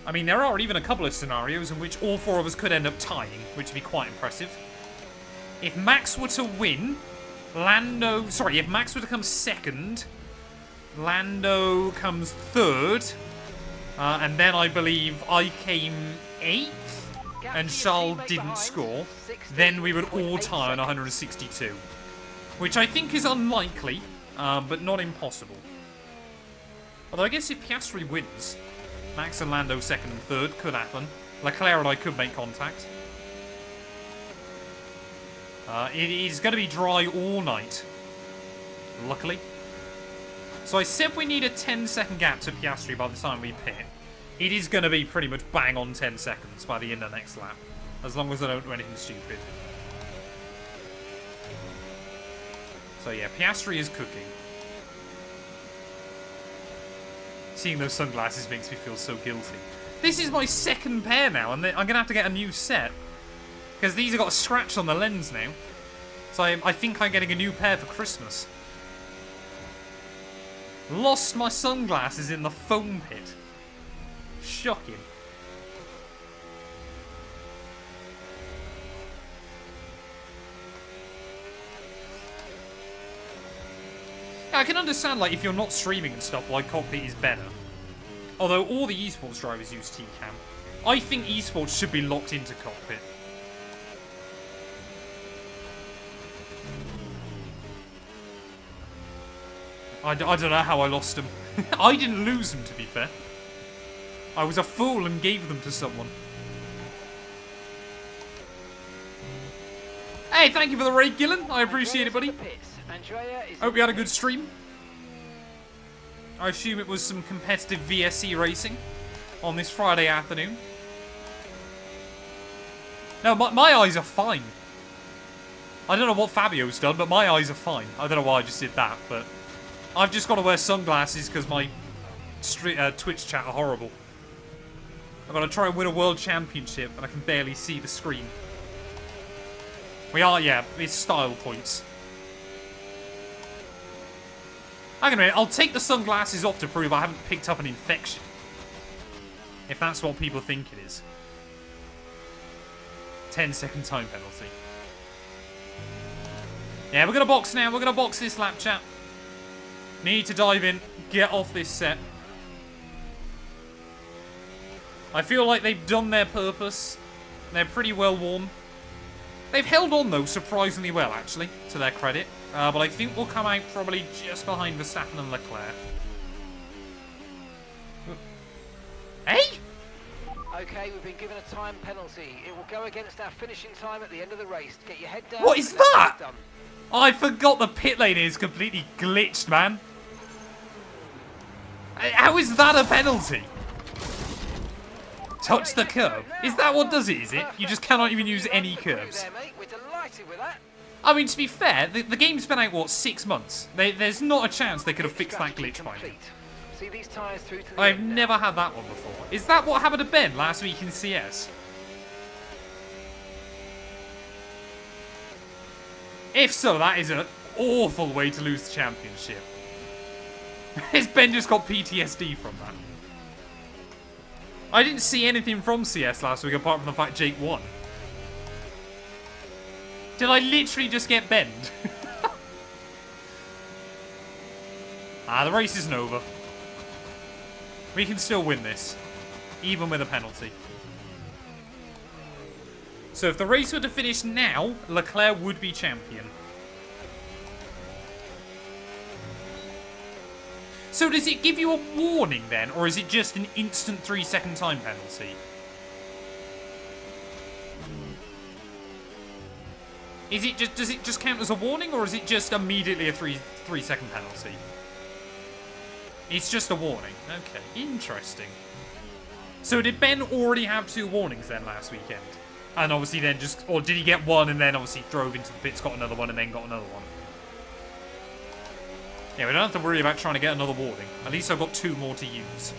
I mean, there are even a couple of scenarios in which all 4 of us could end up tying, which would be quite impressive. If Max were to win, if Max were to come second, Lando comes third, and then I believe I came 8th, and Charles didn't score, then we would all tie on 162. Which I think is unlikely, but not impossible. Although I guess if Piastri wins, Max and Lando second and third could happen. Leclerc and I could make contact. It is going to be dry all night, luckily. So I said we need a 10-second gap to Piastri by the time we pit. It is going to be pretty much bang on 10 seconds by the end of next lap, as long as I don't do anything stupid. So yeah, Piastri is cooking. Seeing those sunglasses makes me feel so guilty. This is my second pair now, and I'm going to have to get a new set. Because these have got a scratch on the lens now. So I think I'm getting a new pair for Christmas. Lost my sunglasses in the foam pit. Shocking. Yeah, I can understand, like, if you're not streaming and stuff, like, cockpit is better. Although all the esports drivers use T-Cam. I think esports should be locked into cockpit. I don't know how I lost them. I didn't lose them, to be fair. I was a fool and gave them to someone. Hey, thank you for the raid, Gillen. I appreciate it, buddy. Hope you had a good stream. I assume it was some competitive VSC racing on this Friday afternoon. No, my eyes are fine. I don't know what Fabio's done, but my eyes are fine. I don't know why I just did that, but I've just got to wear sunglasses because my Twitch chat are horrible. I've got to try and win a world championship, and I can barely see the screen. We are, yeah, it's style points. Hang on a minute, I'll take the sunglasses off to prove I haven't picked up an infection. If that's what people think it is. 10-second time penalty. Yeah, we're going to box now. We're going to box this lap, chat. Need to dive in. Get off this set. I feel like they've done their purpose. They're pretty well warm. They've held on, though, surprisingly well, actually, to their credit. But I think we'll come out probably just behind Verstappen and Leclerc. Hey? Okay, we've been given a time penalty. It will go against our finishing time at the end of the race. Get your head down. What is that? I forgot the pit lane is completely glitched, man. How is that a penalty? Touch the curb. Is that what does it, is it? You just cannot even use any curbs. We're delighted with that. I mean, to be fair, the game's been out, what, 6 months? There's not a chance they could have fixed that glitch by now. See these tyres through to the I've end never had that one before. Is that what happened to Ben last week in CS? If so, that is an awful way to lose the championship. Has Ben just got PTSD from that? I didn't see anything from CS last week apart from the fact Jake won. Did I literally just get benned? The race isn't over. We can still win this, even with a penalty. So if the race were to finish now, Leclerc would be champion. So does it give you a warning then, or is it just an instant 3-second time penalty? Does it just count as a warning, or is it just immediately a 3-second penalty? It's just a warning. Okay, interesting. So did Ben already have 2 warnings then last weekend? And obviously then just, or did he get 1 and then obviously drove into the pits, got another 1, and then got another 1? Yeah, we don't have to worry about trying to get another warning. At least I've got 2 more to use.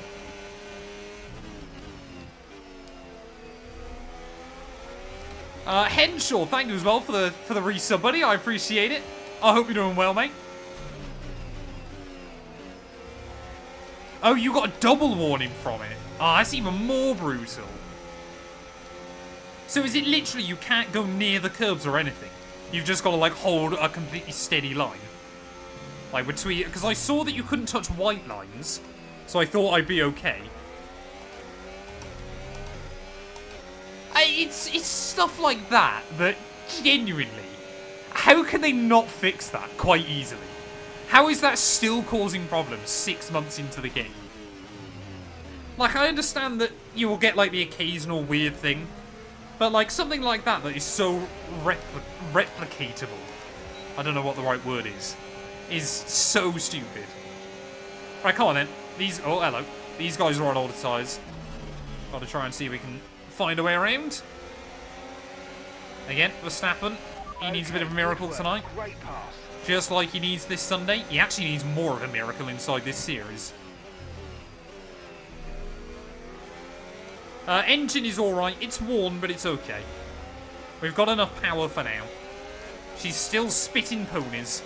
Henshaw, thank you as well for the resub, buddy. I appreciate it. I hope you're doing well, mate. Oh, you got a double warning from it. Oh, that's even more brutal. So is it literally you can't go near the curbs or anything? You've just got to, like, hold a completely steady line? Like, between... Because I saw that you couldn't touch white lines, so I thought I'd be okay. It's stuff like that genuinely... How can they not fix that quite easily? How is that still causing problems 6 months into the game? Like, I understand that you will get, like, the occasional weird thing, but, like, something like that is so replicatable. I don't know what the right word is so stupid. Right, come on then. Oh, hello. These guys are on older tyres. Got to try and see if we can find a way around. Again, Verstappen. He needs a bit of a miracle tonight. Great pass. Just like he needs this Sunday. He actually needs more of a miracle inside this series. Engine is alright. It's worn, but it's okay. We've got enough power for now. She's still spitting ponies.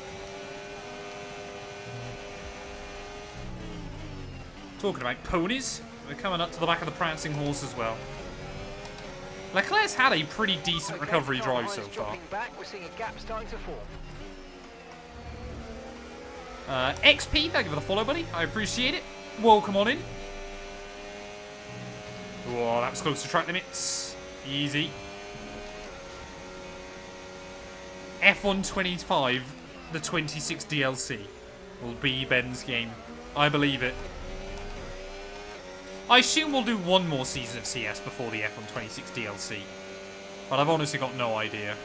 Talking about ponies, we're coming up to the back of the prancing horse as well. Leclerc's had a pretty decent recovery drive so far. We're seeing a gap starting to form. XP, thank you for the follow, buddy. I appreciate it. Welcome on in. Whoa, that was close to track limits. Easy. F125, the 26 DLC, will be Ben's game. I believe it. I assume we'll do 1 more season of CS before the F126 DLC. But I've honestly got no idea.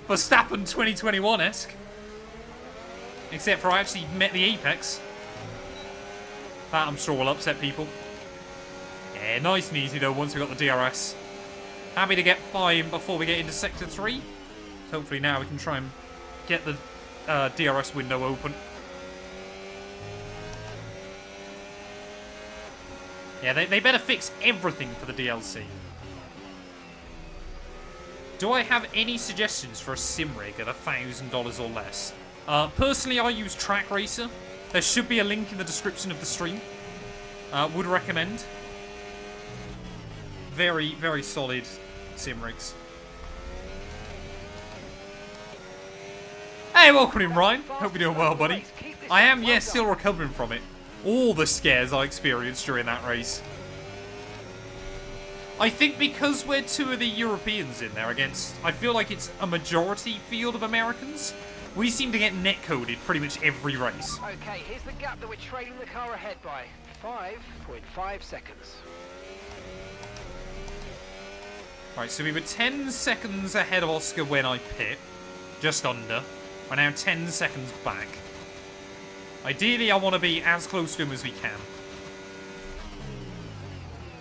Verstappen 2021-esque. Except for I actually met the apex. That I'm sure will upset people. Yeah, nice and easy though once we got the DRS. Happy to get by him before we get into Sector 3. Hopefully now we can try and get the DRS window open. Yeah, they better fix everything for the DLC. Do I have any suggestions for a sim rig at $1,000 or less? Personally, I use Track Racer. There should be a link in the description of the stream. Would recommend. Very, very solid sim rigs. Hey, welcome in, Ryan. Hope you're doing well, buddy. I am, yes, still recovering from it. All the scares I experienced during that race. I think because we're two of the Europeans in there against, I feel like it's a majority field of Americans, we seem to get netcoded pretty much every race. Okay, here's the gap that we're trailing the car ahead by. 5.5 seconds. Right, so we were 10 seconds ahead of Oscar when I pit. Just under. We're now 10 seconds back. Ideally, I want to be as close to him as we can.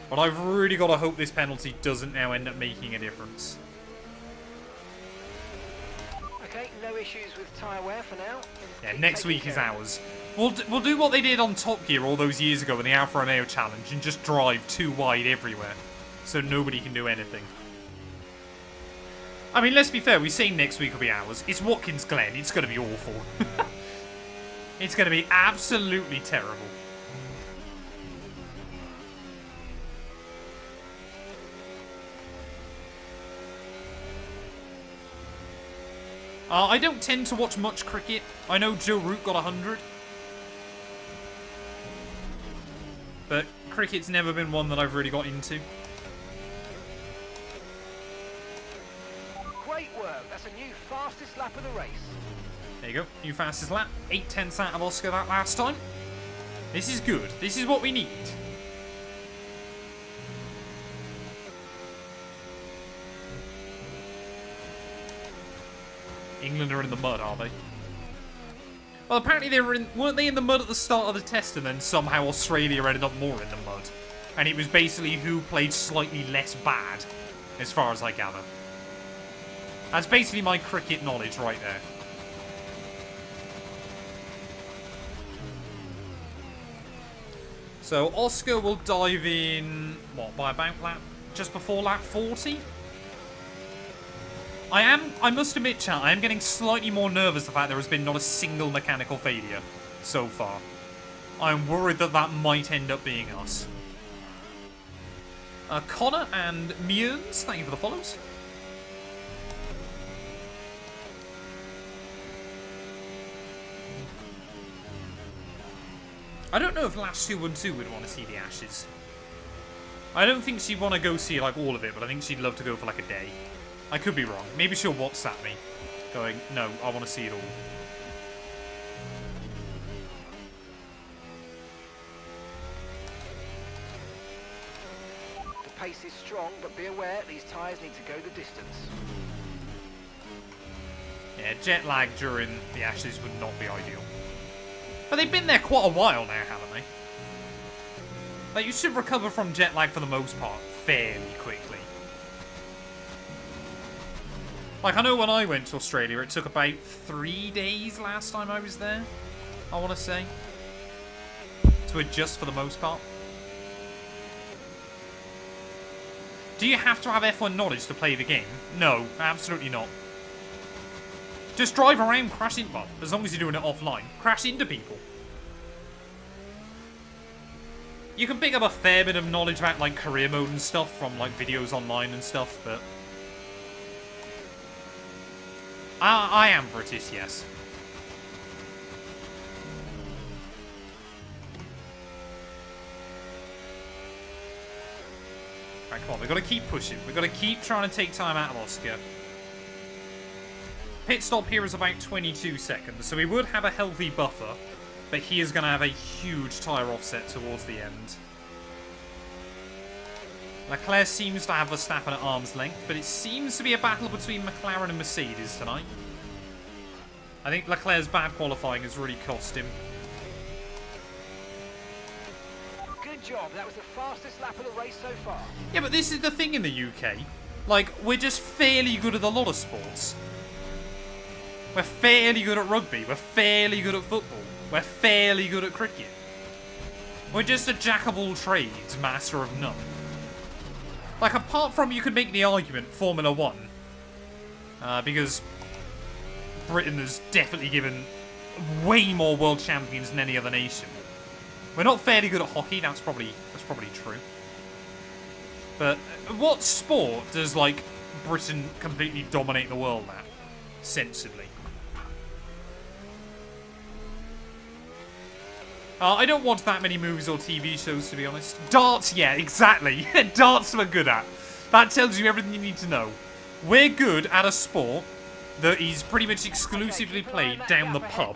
But I've really got to hope this penalty doesn't now end up making a difference. Okay, no issues with tyre wear for now. Yeah, next week is ours. We'll do what they did on Top Gear all those years ago in the Alfa Romeo Challenge and just drive too wide everywhere. So nobody can do anything. I mean, let's be fair, we say next week will be ours. It's Watkins Glen. It's going to be awful. It's going to be absolutely terrible. I don't tend to watch much cricket. I know Joe Root got 100. But cricket's never been one that I've really got into. Great work. That's a new fastest lap of the race. There you go. New fastest lap. 8/10 out of Oscar that last time. This is good. This is what we need. England are in the mud, are they? Well, apparently weren't they in the mud at the start of the test, and then somehow Australia ended up more in the mud. And it was basically who played slightly less bad, as far as I gather. That's basically my cricket knowledge right there. So Oscar will dive in, what, by about just before lap 40? I must admit, chat, I am getting slightly more nervous the fact there has been not a single mechanical failure so far. I'm worried that that might end up being us. Connor and Mearns, thank you for the follows. I don't know if Matt212 would want to see the Ashes. I don't think she'd want to go see like all of it, but I think she'd love to go for like a day. I could be wrong. Maybe she'll WhatsApp me, going, no, I want to see it all. The pace is strong, but be aware these tyres need to go the distance. Yeah, jet lag during the Ashes would not be ideal. But they've been there quite a while now, haven't they? Like, you should recover from jet lag for the most part fairly quickly. Like, I know when I went to Australia, it took about 3 days last time I was there, I want to say, to adjust for the most part. Do you have to have F1 knowledge to play the game? No, absolutely not. Just drive around, crash into, well, as long as you're doing it offline, crash into people. You can pick up a fair bit of knowledge about, like, career mode and stuff from, like, videos online and stuff, but... I am British, yes. Right, come on, we've got to keep pushing. We've got to keep trying to take time out of Oscar. Pit stop here is about 22 seconds, so we would have a healthy buffer, but he is going to have a huge tyre offset towards the end. Leclerc seems to have Verstappen at arm's length, but it seems to be a battle between McLaren and Mercedes tonight. I think Leclerc's bad qualifying has really cost him. Good job, that was the fastest lap of the race so far. Yeah, but this is the thing in the UK. Like, we're just fairly good at a lot of sports. We're fairly good at rugby, we're fairly good at football, we're fairly good at cricket. We're just a jack of all trades, master of none. Like, apart from, you could make the argument, Formula 1. Because Britain has definitely given way more world champions than any other nation. We're not fairly good at hockey, that's probably true. But what sport does, like, Britain completely dominate the world at? Sensibly. I don't watch that many movies or TV shows, to be honest. Darts, yeah, exactly. Darts we're good at. That tells you everything you need to know. We're good at a sport that is pretty much exclusively played down the pub.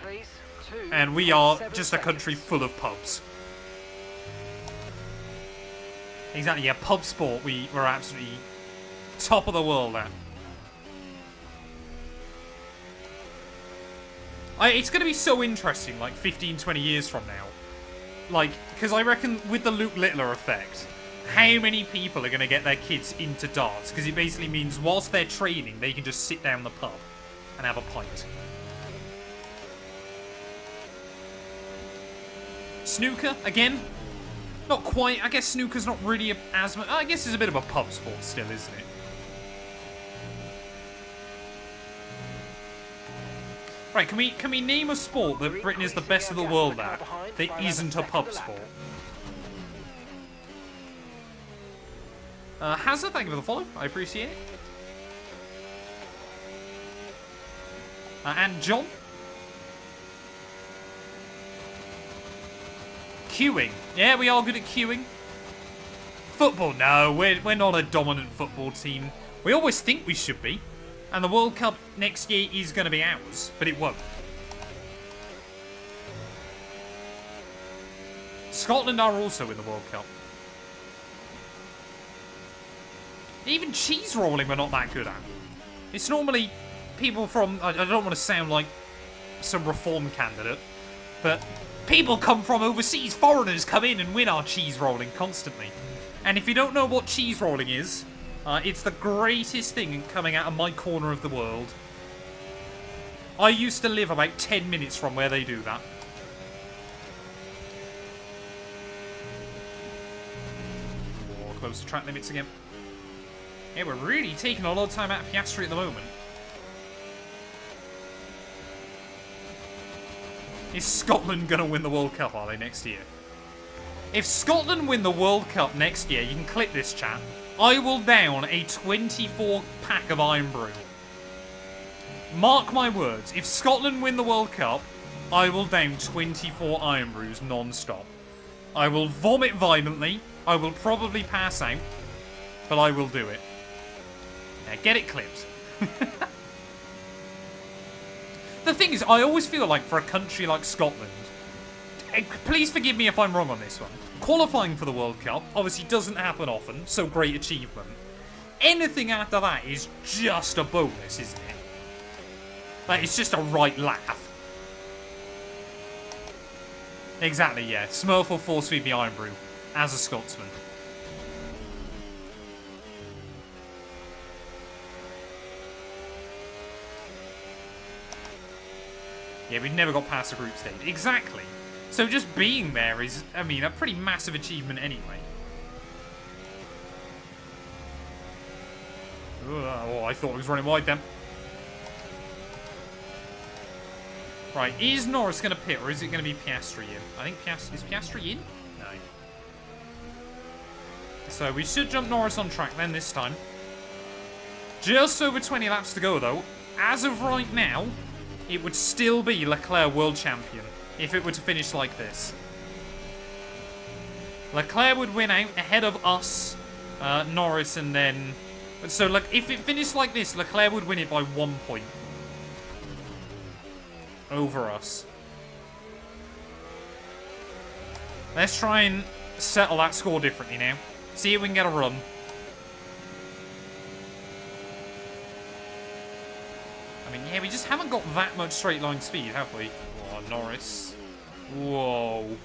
And we are just a country full of pubs. Exactly, yeah, pub sport, we're absolutely top of the world at. It's going to be so interesting, like, 15, 20 years from now. Like, because I reckon with the Luke Littler effect, how many people are going to get their kids into darts? Because it basically means whilst they're training, they can just sit down the pub and have a pint. Snooker, again. Not quite. I guess snooker's not really as much. I guess it's a bit of a pub sport still, isn't it? Right, can we name a sport that Britain is the best of the world at that isn't a pub sport? Hazard, thank you for the follow. I appreciate it. And John. Queuing. Yeah, we are good at queuing. Football, no, we're not a dominant football team. We always think we should be. And the World Cup next year is going to be ours, but it won't. Scotland are also in the World Cup. Even cheese rolling we're not that good at. It's normally people from... I don't want to sound like some reform candidate, but people come from overseas. Foreigners come in and win our cheese rolling constantly. And if you don't know what cheese rolling is... it's the greatest thing coming out of my corner of the world. I used to live about 10 minutes from where they do that. Oh, close to track limits again. Yeah, we're really taking a lot of time out of Piastri at the moment. Is Scotland going to win the World Cup, are they, next year? If Scotland win the World Cup next year, you can clip this, chat. I will down a 24-pack of Iron Brew. Mark my words. If Scotland win the World Cup, I will down 24 Iron Brews non-stop. I will vomit violently. I will probably pass out. But I will do it. Now, get it clipped. The thing is, I always feel like for a country like Scotland... Please forgive me if I'm wrong on this one. Qualifying for the World Cup obviously doesn't happen often, so great achievement. Anything after that is just a bonus, isn't it? Like, it's just a right laugh. Exactly, yeah. Smurf will force feed me Iron Brew as a Scotsman. Yeah, we've never got past the group stage. Exactly. So just being there is, I mean, a pretty massive achievement anyway. Oh, I thought I was running wide then. Right, is Norris going to pit or is it going to be Piastri in? I think is Piastri in? No. So we should jump Norris on track then this time. Just over 20 laps to go though. As of right now, it would still be Leclerc world champion if it were to finish like this. Leclerc would win out ahead of us, Norris, and then... So, like, if it finished like this, Leclerc would win it by 1 point. Over us. Let's try and settle that score differently now. See if we can get a run. I mean, yeah, we just haven't got that much straight line speed, have we? Oh, Norris. Whoa.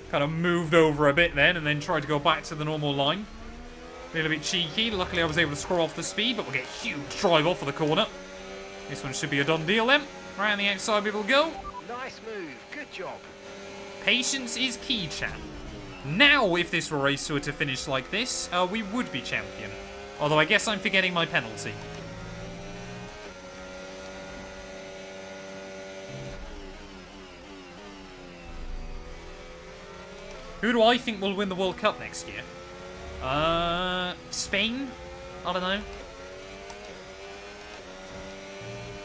Kind of moved over a bit then and then tried to go back to the normal line. A little bit cheeky. Luckily, I was able to scroll off the speed, but we'll get a huge drive off of the corner. This one should be a done deal then. Right on the outside we will go. Nice move. Good job. Patience is key, chat. Now, if this race were to finish like this, we would be champion. Although I guess I'm forgetting my penalty. Who do I think will win the World Cup next year? Spain? I don't know.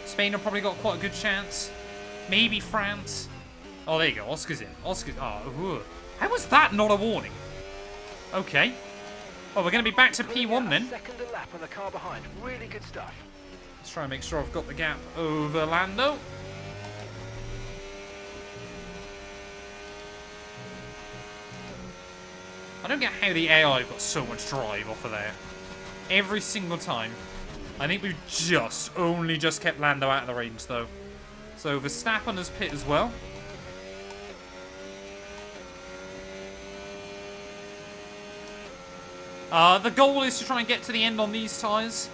Spain have probably got quite a good chance. Maybe France. Oh, there you go. Oscar's in. Oscar's... Oh, how was that not a warning? Okay. Well, we're going to be back to P1 then. Second a lap on the car behind. Really good stuff. Let's try and make sure I've got the gap over Lando. I don't get how the AI got so much drive off of there. Every single time. I think we've only just kept Lando out of the range, though. So Verstappen has pit as well. The goal is to try and get to the end on these tyres.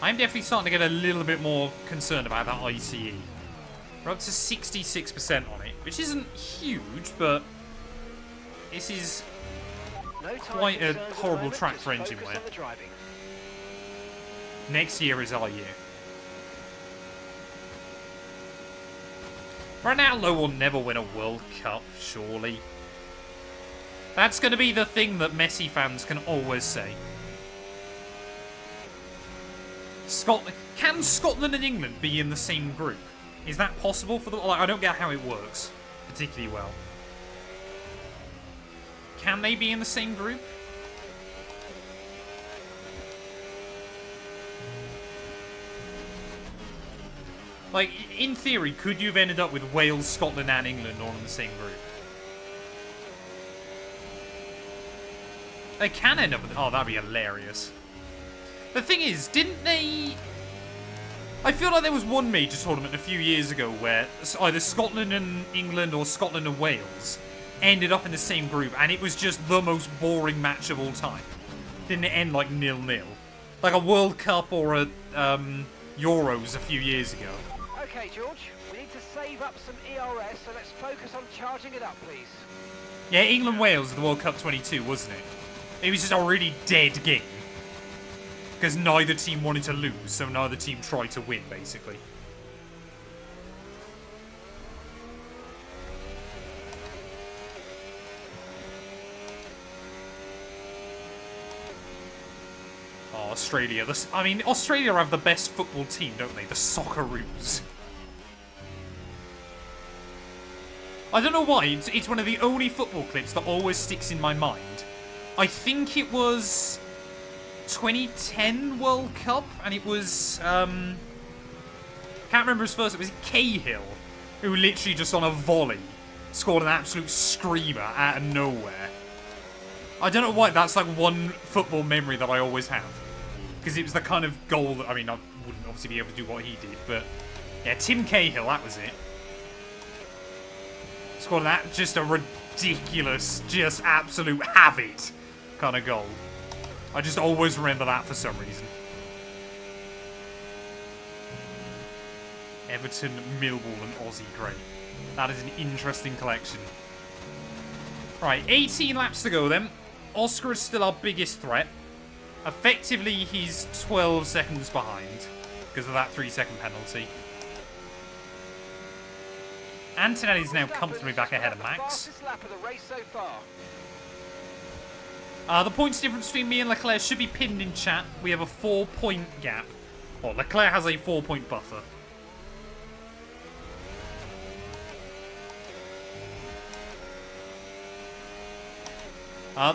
I'm definitely starting to get a little bit more concerned about that ICE. We're up to 66% on it, which isn't huge, but this is quite a horrible track for engine wear. Next year is our year. Ronaldo will never win a World Cup, surely. That's going to be the thing that Messi fans can always say. Can Scotland and England be in the same group? Is that possible for the... Like, I don't get how it works particularly well. Can they be in the same group? Like, in theory, could you have ended up with Wales, Scotland and England all in the same group? They can end up with... Oh, that'd be hilarious. The thing is, didn't they... I feel like there was one major tournament a few years ago where either Scotland and England or Scotland and Wales ended up in the same group, and it was just the most boring match of all time. Didn't it end like 0-0? Like a World Cup or a Euros a few years ago. Okay, George, we need to save up some ERS, so let's focus on charging it up, please. Yeah, England-Wales, the World Cup 22, wasn't it? It was just a really dead game. Because neither team wanted to lose, so neither team tried to win, basically. Oh, Australia. I mean, Australia have the best football team, don't they? The Socceroos. I don't know why. It's one of the only football clips that always sticks in my mind. I think it was 2010 World Cup, and it was, can't remember his first, it was Cahill, who literally just on a volley scored an absolute screamer out of nowhere. I don't know why, that's like one football memory that I always have. Because it was the kind of goal that, I mean, I wouldn't obviously be able to do what he did, but yeah, Tim Cahill, that was it. Scored that, just a ridiculous, just absolute have it kind of goal. I just always remember that for some reason. Everton, Millwall and Aussie great. That is an interesting collection. Right, 18 laps to go then. Oscar is still our biggest threat. Effectively, he's 12 seconds behind because of that 3-second penalty. Antonelli's now comfortably back ahead of Max. The points difference between me and Leclerc should be pinned in chat. We have a 4-point gap. Well, Leclerc has a 4-point buffer.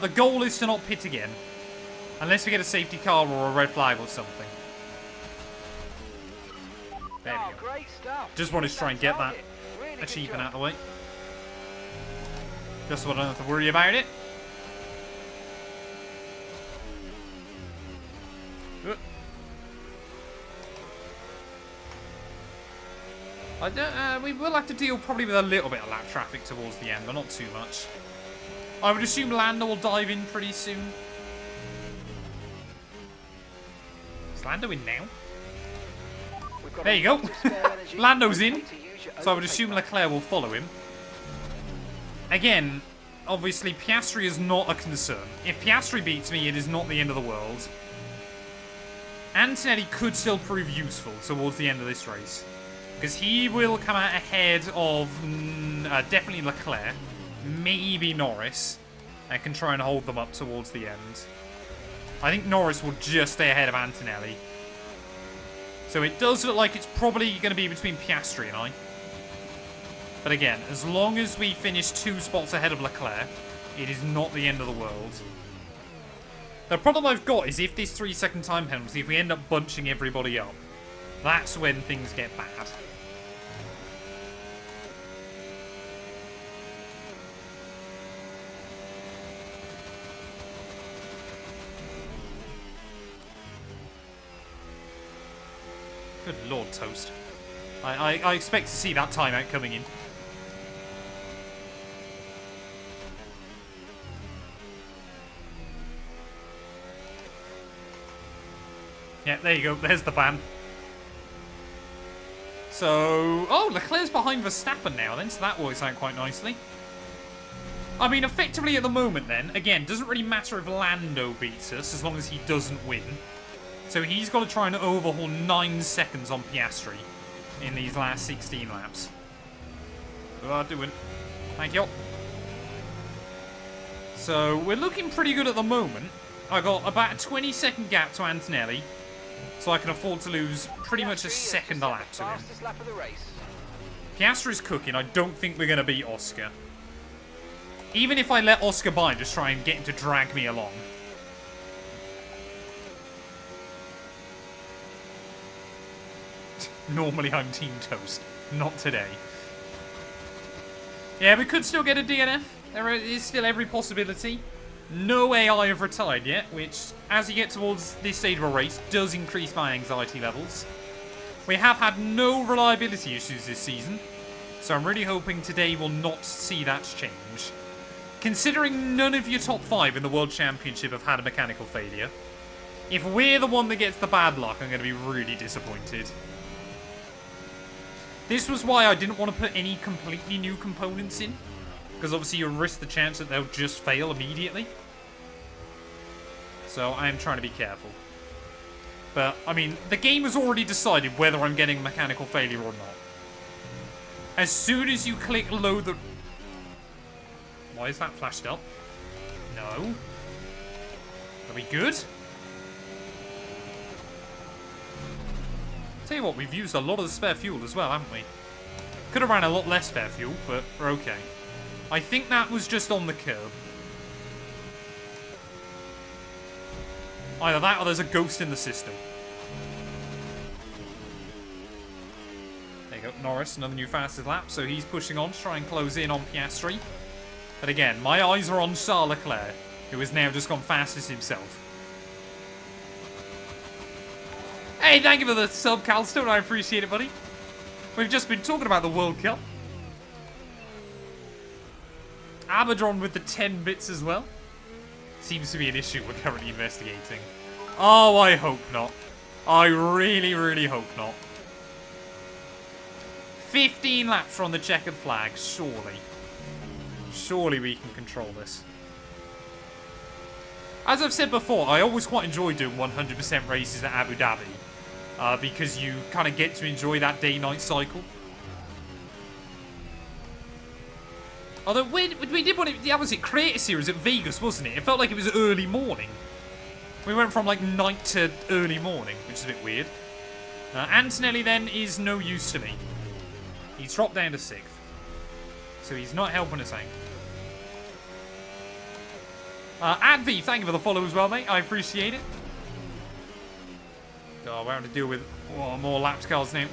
The goal is to not pit again. Unless we get a safety car or a red flag or something. There we go. Great stuff. Just wanted to try and get that achievement out of the way. Just so I don't have to worry about it. We will have to deal probably with a little bit of lap traffic towards the end, but not too much. I would assume Lando will dive in pretty soon. Is Lando in now? There you go. Lando's in. So I would assume Leclerc will follow him. Again, obviously Piastri is not a concern. If Piastri beats me, it is not the end of the world. Antonelli could still prove useful towards the end of this race. Because he will come out ahead of definitely Leclerc, maybe Norris, and can try and hold them up towards the end. I think Norris will just stay ahead of Antonelli. So it does look like it's probably going to be between Piastri and I. But again, as long as we finish 2 spots ahead of Leclerc, it is not the end of the world. The problem I've got is if this 3-second time penalty, if we end up bunching everybody up, that's when things get bad. Good Lord, Toast. I expect to see that timeout coming in. Yeah, there you go. There's the ban. So... Oh, Leclerc's behind Verstappen now then, so that works out quite nicely. I mean, effectively at the moment then, again, doesn't really matter if Lando beats us as long as he doesn't win. So he's got to try and overhaul 9 seconds on Piastri in these last 16 laps. Doing. Thank you. So we're looking pretty good at the moment. I got about a 20-second gap to Antonelli, so I can afford to lose pretty much a second a lap to him. Piastri's cooking. I don't think we're going to beat Oscar. Even if I let Oscar by, just try and get him to drag me along. Normally I'm Team Toast. Not today. Yeah, we could still get a DNF. There is still every possibility. No AI have retired yet, which, as you get towards this stage of a race, does increase my anxiety levels. We have had no reliability issues this season, so I'm really hoping today will not see that change. Considering none of your top 5 in the World Championship have had a mechanical failure, if we're the one that gets the bad luck, I'm going to be really disappointed. This was why I didn't want to put any completely new components in, because obviously you risk the chance that they'll just fail immediately. So I am trying to be careful. But, I mean, the game has already decided whether I'm getting a mechanical failure or not. As soon as you click load the... Why is that flashed up? No. Are we good? Tell you what, we've used a lot of the spare fuel as well, haven't we? Could have ran a lot less spare fuel, but we're okay. I think that was just on the curb. Either that or there's a ghost in the system. There you go, Norris, another new fastest lap, so he's pushing on to try and close in on Piastri. But again, my eyes are on Charles Leclerc, who has now just gone fastest himself. Hey, thank you for the sub, Calstone. I appreciate it, buddy. We've just been talking about the World Cup. Abaddon with the 10 bits as well. Seems to be an issue we're currently investigating. Oh, I hope not. I really, really hope not. 15 laps from the checkered flag, surely. Surely we can control this. As I've said before, I always quite enjoy doing 100% races at Abu Dhabi. Because you kind of get to enjoy that day-night cycle. Although, we did one, that was it, Creator Series at Vegas, wasn't it? It felt like it was early morning. We went from, like, night to early morning, which is a bit weird. Antonelli, then, is no use to me. He's dropped down to 6th. So he's not helping us out. Adv, thank you for the follow as well, mate. I appreciate it. Oh, we're having to deal with more laps cars now.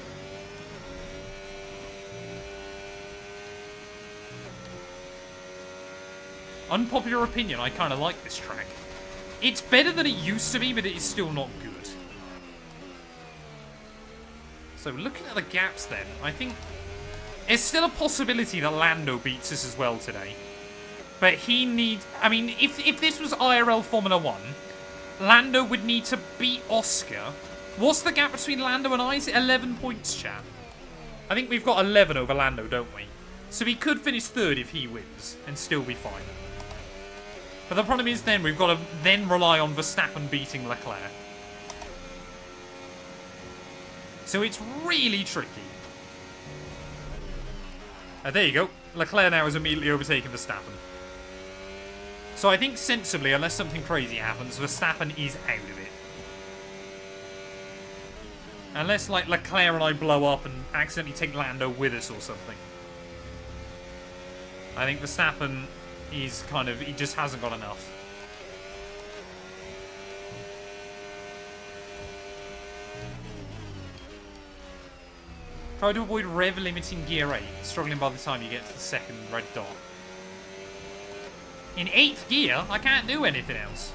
Unpopular opinion, I kind of like this track. It's better than it used to be, but it is still not good. So looking at the gaps then, I think there's still a possibility that Lando beats us as well today. But he needs... I mean, if this was IRL Formula 1, Lando would need to beat Oscar. What's the gap between Lando and I? Is it 11 points, chat? I think we've got 11 over Lando, don't we? So he could finish 3rd if he wins and still be fine. But the problem is then we've got to then rely on Verstappen beating Leclerc. So it's really tricky. There you go. Leclerc now has immediately overtaken Verstappen. So I think sensibly, unless something crazy happens, Verstappen is out of it. Unless, like, Leclerc and I blow up and accidentally take Lando with us or something. I think Verstappen is kind of... He just hasn't got enough. Try to avoid rev limiting gear 8, struggling by the time you get to the second red dot. In 8th gear, I can't do anything else.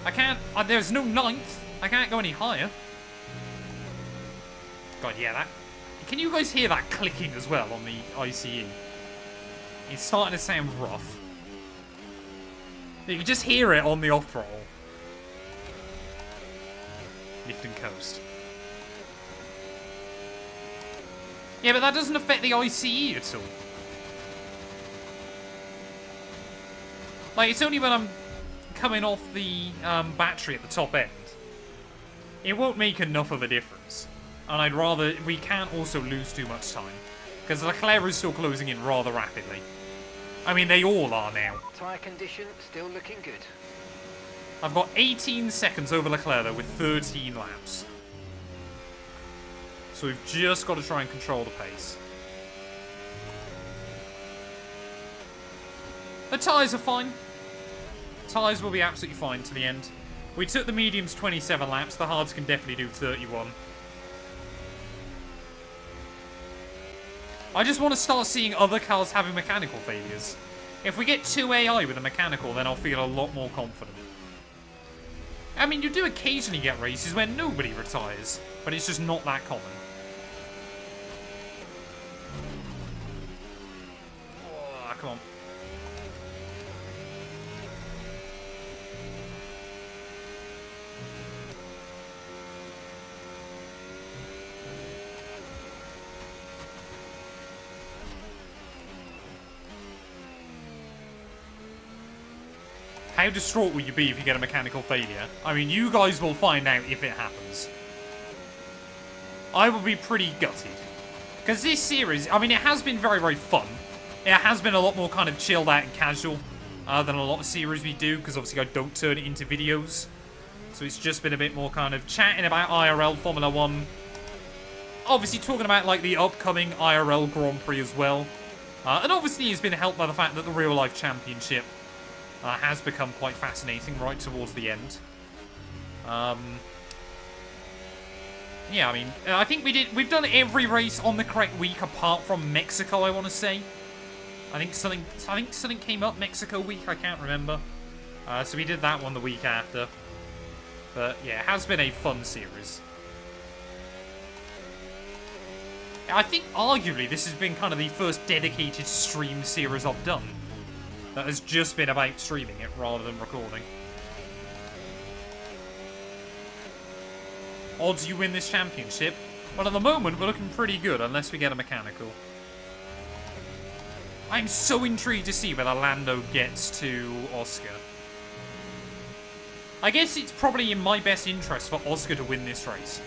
I can't... there's no 9th. I can't go any higher. God, yeah, that... Can you guys hear that clicking as well on the ICE? It's starting to sound rough. You can just hear it on the off throttle. Lift and coast. Yeah, but that doesn't affect the ICE at all. Like, it's only when I'm coming off the battery at the top end. It won't make enough of a difference. And I'd rather... We can't also lose too much time. Because Leclerc is still closing in rather rapidly. I mean, they all are now. Tyre condition still looking good. I've got 18 seconds over Leclerc, though, with 13 laps. So we've just got to try and control the pace. The tyres are fine. Tyres will be absolutely fine to the end. We took the mediums 27 laps. The hards can definitely do 31. I just want to start seeing other cars having mechanical failures. If we get 2 AI with a mechanical, then I'll feel a lot more confident. I mean, you do occasionally get races where nobody retires, but it's just not that common. Oh, come on. How distraught will you be if you get a mechanical failure? I mean, you guys will find out if it happens. I will be pretty gutted. Because this series, I mean, it has been very, very fun. It has been a lot more kind of chilled out and casual than a lot of series we do, because obviously I don't turn it into videos. So it's just been a bit more kind of chatting about IRL Formula 1. Obviously talking about, like, the upcoming IRL Grand Prix as well. And obviously it's been helped by the fact that the Real Life Championship has become quite fascinating right towards the end. Yeah, I mean, I think we've done every race on the correct week apart from Mexico, I want to say. I think something came up Mexico week, I can't remember. So we did that one the week after. But yeah, it has been a fun series. I think arguably this has been kind of the first dedicated stream series I've done. That has just been about streaming it rather than recording. Odds you win this championship? Well, at the moment, we're looking pretty good unless we get a mechanical. I'm so intrigued to see whether Lando gets to Oscar. I guess it's probably in my best interest for Oscar to win this race.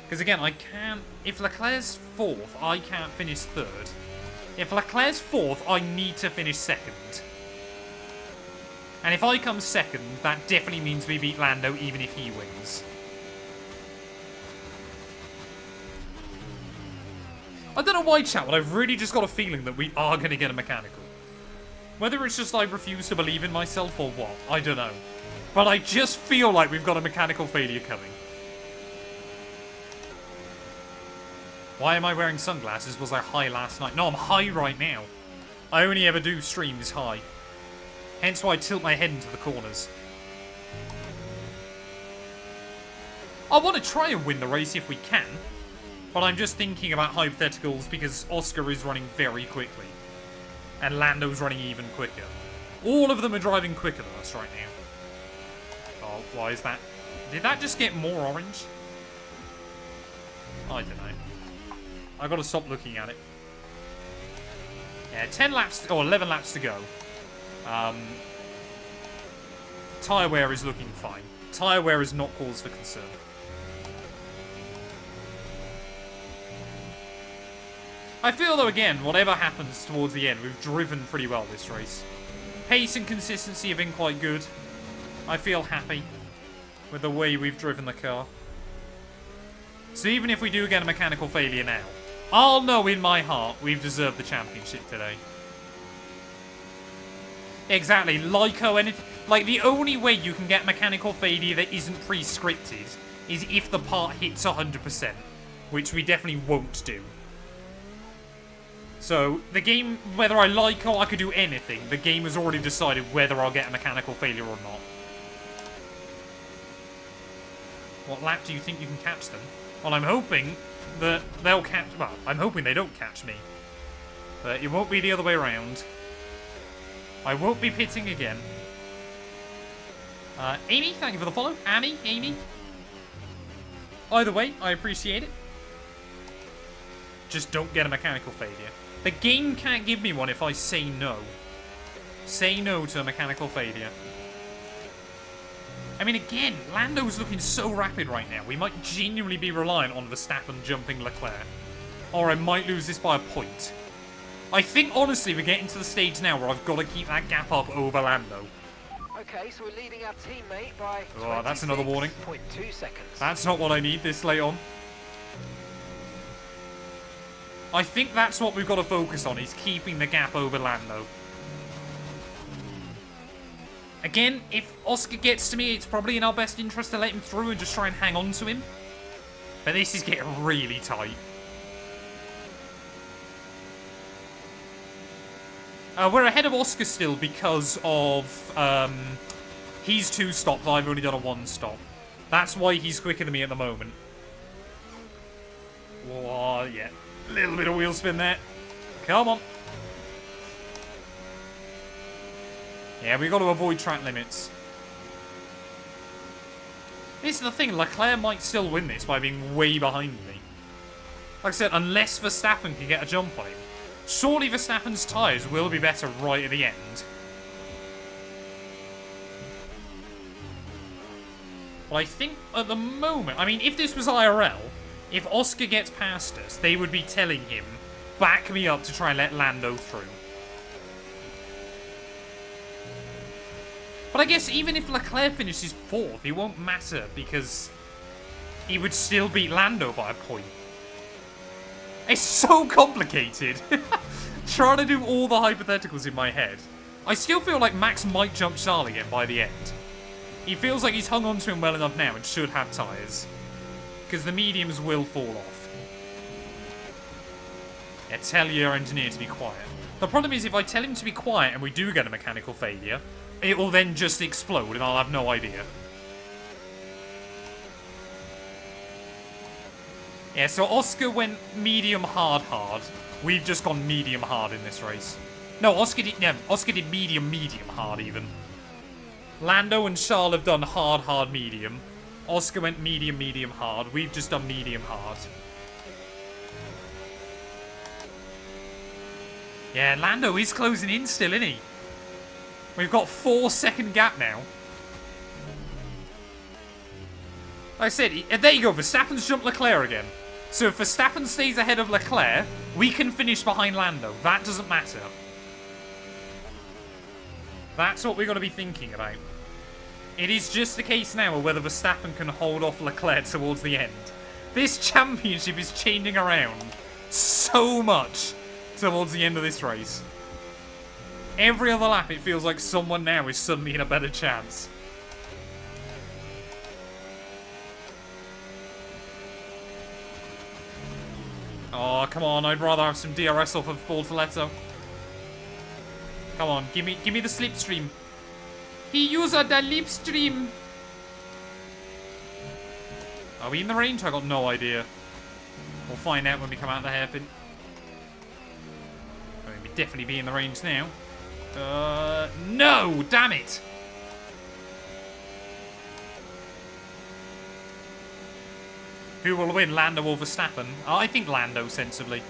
Because again, I can't... If Leclerc's 4th, I can't finish 3rd. If Leclerc's 4th, I need to finish 2nd. And if I come 2nd, that definitely means we beat Lando even if he wins. I don't know why, chat, but I've really just got a feeling that we are going to get a mechanical. Whether it's just I refuse to believe in myself or what, I don't know. But I just feel like we've got a mechanical failure coming. Why am I wearing sunglasses? Was I high last night? No, I'm high right now. I only ever do streams high. Hence why I tilt my head into the corners. I want to try and win the race if we can. But I'm just thinking about hypotheticals because Oscar is running very quickly. And Lando's running even quicker. All of them are driving quicker than us right now. Oh, why is that? Did that just get more orange? I don't know. I've got to stop looking at it. Yeah, 10 laps, or 11 laps to go. Tyre wear is looking fine. Tyre wear is not cause for concern. I feel, though, again, whatever happens towards the end, we've driven pretty well this race. Pace and consistency have been quite good. I feel happy with the way we've driven the car. So even if we do get a mechanical failure now, I'll know in my heart we've deserved the championship today. Exactly, like the only way you can get mechanical failure that isn't pre-scripted is if the part hits 100%, which we definitely won't do. So, the game, whether I like or I could do anything, the game has already decided whether I'll get a mechanical failure or not. What lap do you think you can catch them? Well, I'm hoping that they'll catch... Well, I'm hoping they don't catch me. But it won't be the other way around. I won't be pitting again. Amy, thank you for the follow. Amy. Either way, I appreciate it. Just don't get a mechanical failure. The game can't give me one if I say no. Say no to a mechanical failure. I mean, again, Lando's looking so rapid right now. We might genuinely be reliant on Verstappen jumping Leclerc. Or I might lose this by a point. I think, honestly, we're getting to the stage now where I've got to keep that gap up over Lando. Okay, so we're leading our teammate by Oh, that's another warning. 26.2 seconds. That's not what I need this late on. I think that's what we've got to focus on, is keeping the gap over Lando. Again, if Oscar gets to me, it's probably in our best interest to let him through and just try and hang on to him. But this is getting really tight. We're ahead of Oscar still because of he's 2 stops, I've only done a 1 stop. That's why he's quicker than me at the moment. Whoa, yeah. A little bit of wheel spin there. Come on. Yeah, we've got to avoid track limits. This is the thing, Leclerc might still win this by being way behind me. Like I said, unless Verstappen can get a jump on him. Surely Verstappen's tyres will be better right at the end. But I think at the moment, I mean, if this was IRL, if Oscar gets past us, they would be telling him, back me up to try and let Lando through. But I guess even if Leclerc finishes 4th, it won't matter because he would still beat Lando by a point. It's so complicated. Trying to do all the hypotheticals in my head. I still feel like Max might jump Charles again by the end. He feels like he's hung on to him well enough now and should have tyres. Because the mediums will fall off. Yeah, tell your engineer to be quiet. The problem is if I tell him to be quiet and we do get a mechanical failure, it will then just explode and I'll have no idea. Yeah, so Oscar went medium hard. We've just gone medium hard in this race. No, Oscar did medium hard even. Lando and Charles have done hard medium. Oscar went medium hard. We've just done medium hard. Yeah, Lando is closing in still, isn't he? We've got 4-second gap now. Like I said, there you go. Verstappen's jumped Leclerc again. So if Verstappen stays ahead of Leclerc, we can finish behind Lando. That doesn't matter. That's what we're going to be thinking about. It is just the case now of whether Verstappen can hold off Leclerc towards the end. This championship is changing around so much towards the end of this race. Every other lap, it feels like someone now is suddenly in a better chance. Oh, come on. I'd rather have some DRS off of Bortoletto. Come on. Give me the slipstream. He used the slipstream. Are we in the range? I got no idea. We'll find out when we come out of the hairpin. I mean, we'd definitely be in the range now. No! Damn it! Who will win, Lando or Verstappen? I think Lando, sensibly.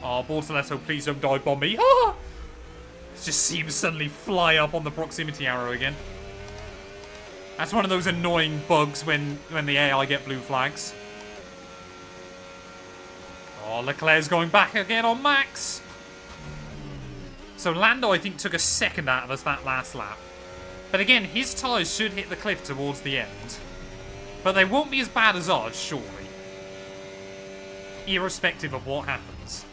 Oh, Bortoletto, please don't dive bomb me. Ah! Just see him suddenly fly up on the proximity arrow again. That's one of those annoying bugs when the AI get blue flags. Oh, Leclerc's going back again on Max. So Lando, I think, took a second out of us that last lap. But again, his tyres should hit the cliff towards the end. But they won't be as bad as ours, surely. Irrespective of what happens.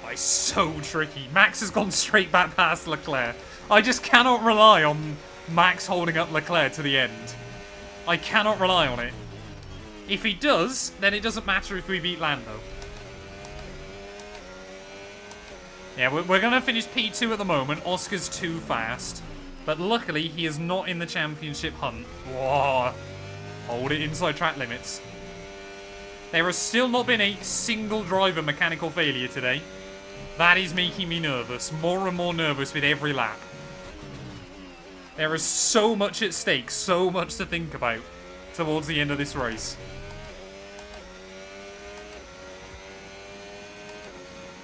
Oh, it's so tricky. Max has gone straight back past Leclerc. I just cannot rely on Max holding up Leclerc to the end. I cannot rely on it. If he does, then it doesn't matter if we beat Lando. Yeah, we're going to finish P2 at the moment. Oscar's too fast. But luckily, he is not in the championship hunt. Whoa. Hold it inside track limits. There has still not been a single driver mechanical failure today. That is making me nervous. More and more nervous with every lap. There is so much at stake. So much to think about towards the end of this race.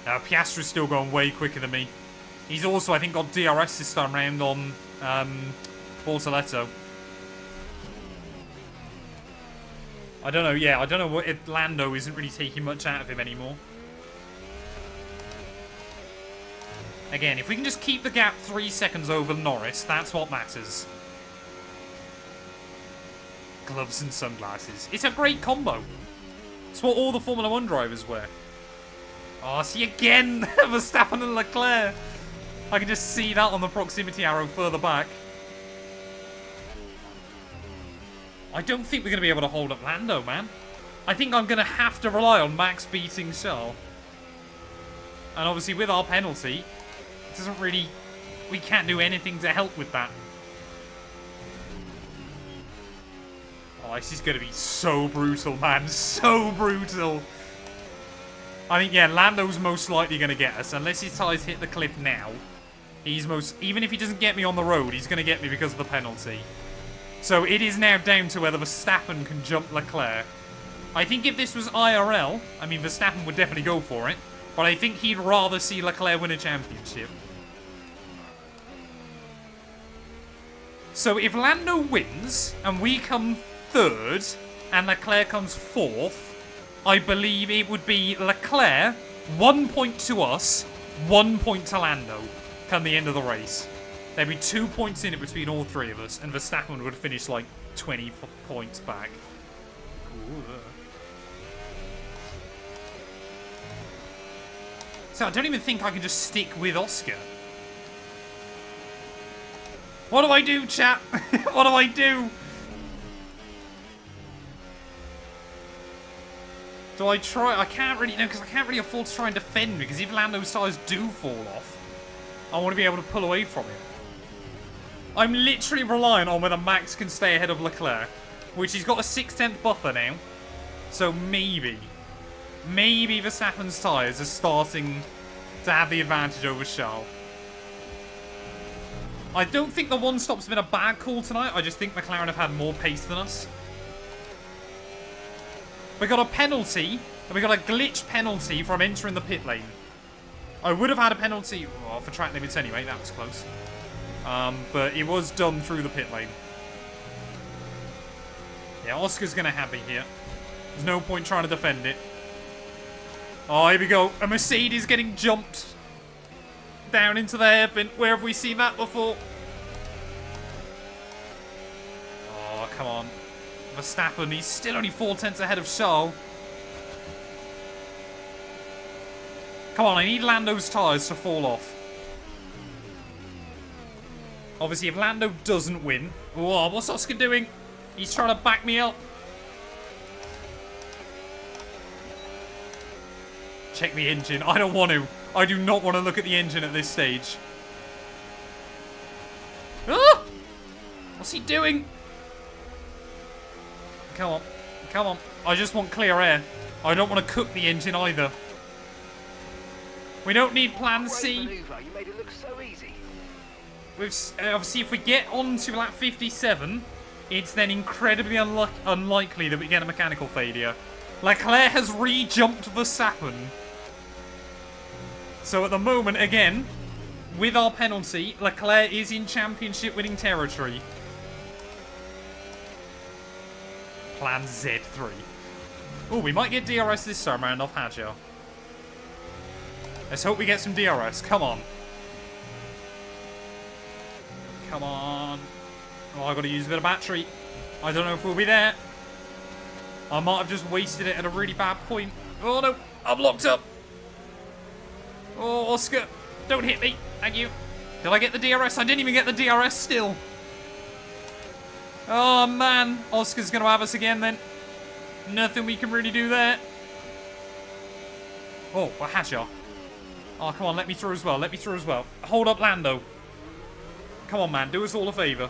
Now, Piastri's still going way quicker than me. He's also, I think, got DRS this time round on Bortoletto. I don't know, yeah, I don't know what if Lando isn't really taking much out of him anymore. Again, if we can just keep the gap 3 seconds over Norris, that's what matters. Gloves and sunglasses. It's a great combo. It's what all the Formula 1 drivers wear. Oh, see again, Verstappen and Leclerc. I can just see that on the proximity arrow further back. I don't think we're going to be able to hold up Lando, man. I think I'm going to have to rely on Max beating Charles. And obviously with our penalty, it doesn't really... We can't do anything to help with that. Oh, this is going to be so brutal, man. So brutal. I think, yeah, Lando's most likely going to get us. Unless his tyres hit the cliff now. He's most... Even if he doesn't get me on the road, he's going to get me because of the penalty. So it is now down to whether Verstappen can jump Leclerc. I think if this was IRL, I mean, Verstappen would definitely go for it. But I think he'd rather see Leclerc win a championship. So if Lando wins, and we come third, and Leclerc comes fourth, I believe it would be Leclerc, 1 point to us, 1 point to Lando, come the end of the race. There'd be 2 points in it between all three of us, and Verstappen would finish like 20 points back. Ooh. So I don't even think I can just stick with Oscar. What do I do, chat? What do I do? Do I try? I can't really know, because I can't really afford to try and defend, because if Lando's tyres do fall off, I want to be able to pull away from him. I'm literally relying on whether Max can stay ahead of Leclerc, which he's got a 6/10 buffer now. So maybe Verstappen's tyres are starting to have the advantage over Charles. I don't think the one-stop's been a bad call tonight. I just think McLaren have had more pace than us. We got a penalty, and we got a glitch penalty from entering the pit lane. I would have had a penalty for track limits anyway. That was close. But it was done through the pit lane. Yeah, Oscar's going to have me here. There's no point trying to defend it. Oh, here we go. A Mercedes getting jumped down into the hairpin. Where have we seen that before? Oh, come on. Verstappen, he's still only 4/10 ahead of Charles. Come on, I need Lando's tyres to fall off. Obviously, if Lando doesn't win... Whoa, what's Oscar doing? He's trying to back me up. Check the engine. I don't want to. I do not want to look at the engine at this stage. Ah! What's he doing? Come on. Come on. I just want clear air. I don't want to cook the engine either. We don't need plan C. You made it look so easy. Obviously, if we get on to lap 57, it's then incredibly unlikely that we get a mechanical failure. Leclerc has re-jumped Verstappen. So at the moment, again, with our penalty, Leclerc is in championship-winning territory. Plan Z3. Oh, we might get DRS this time round off Hadjar. Let's hope we get some DRS. Come on. Come on. Oh, I've got to use a bit of battery. I don't know if we'll be there. I might have just wasted it at a really bad point. Oh, no. I'm locked up. Oh, Oscar. Don't hit me. Thank you. Did I get the DRS? I didn't even get the DRS still. Oh, man. Oscar's going to have us again, then. Nothing we can really do there. Oh, a Hajar. Oh, come on. Let me through as well. Let me through as well. Hold up, Lando. Come on, man. Do us all a favour.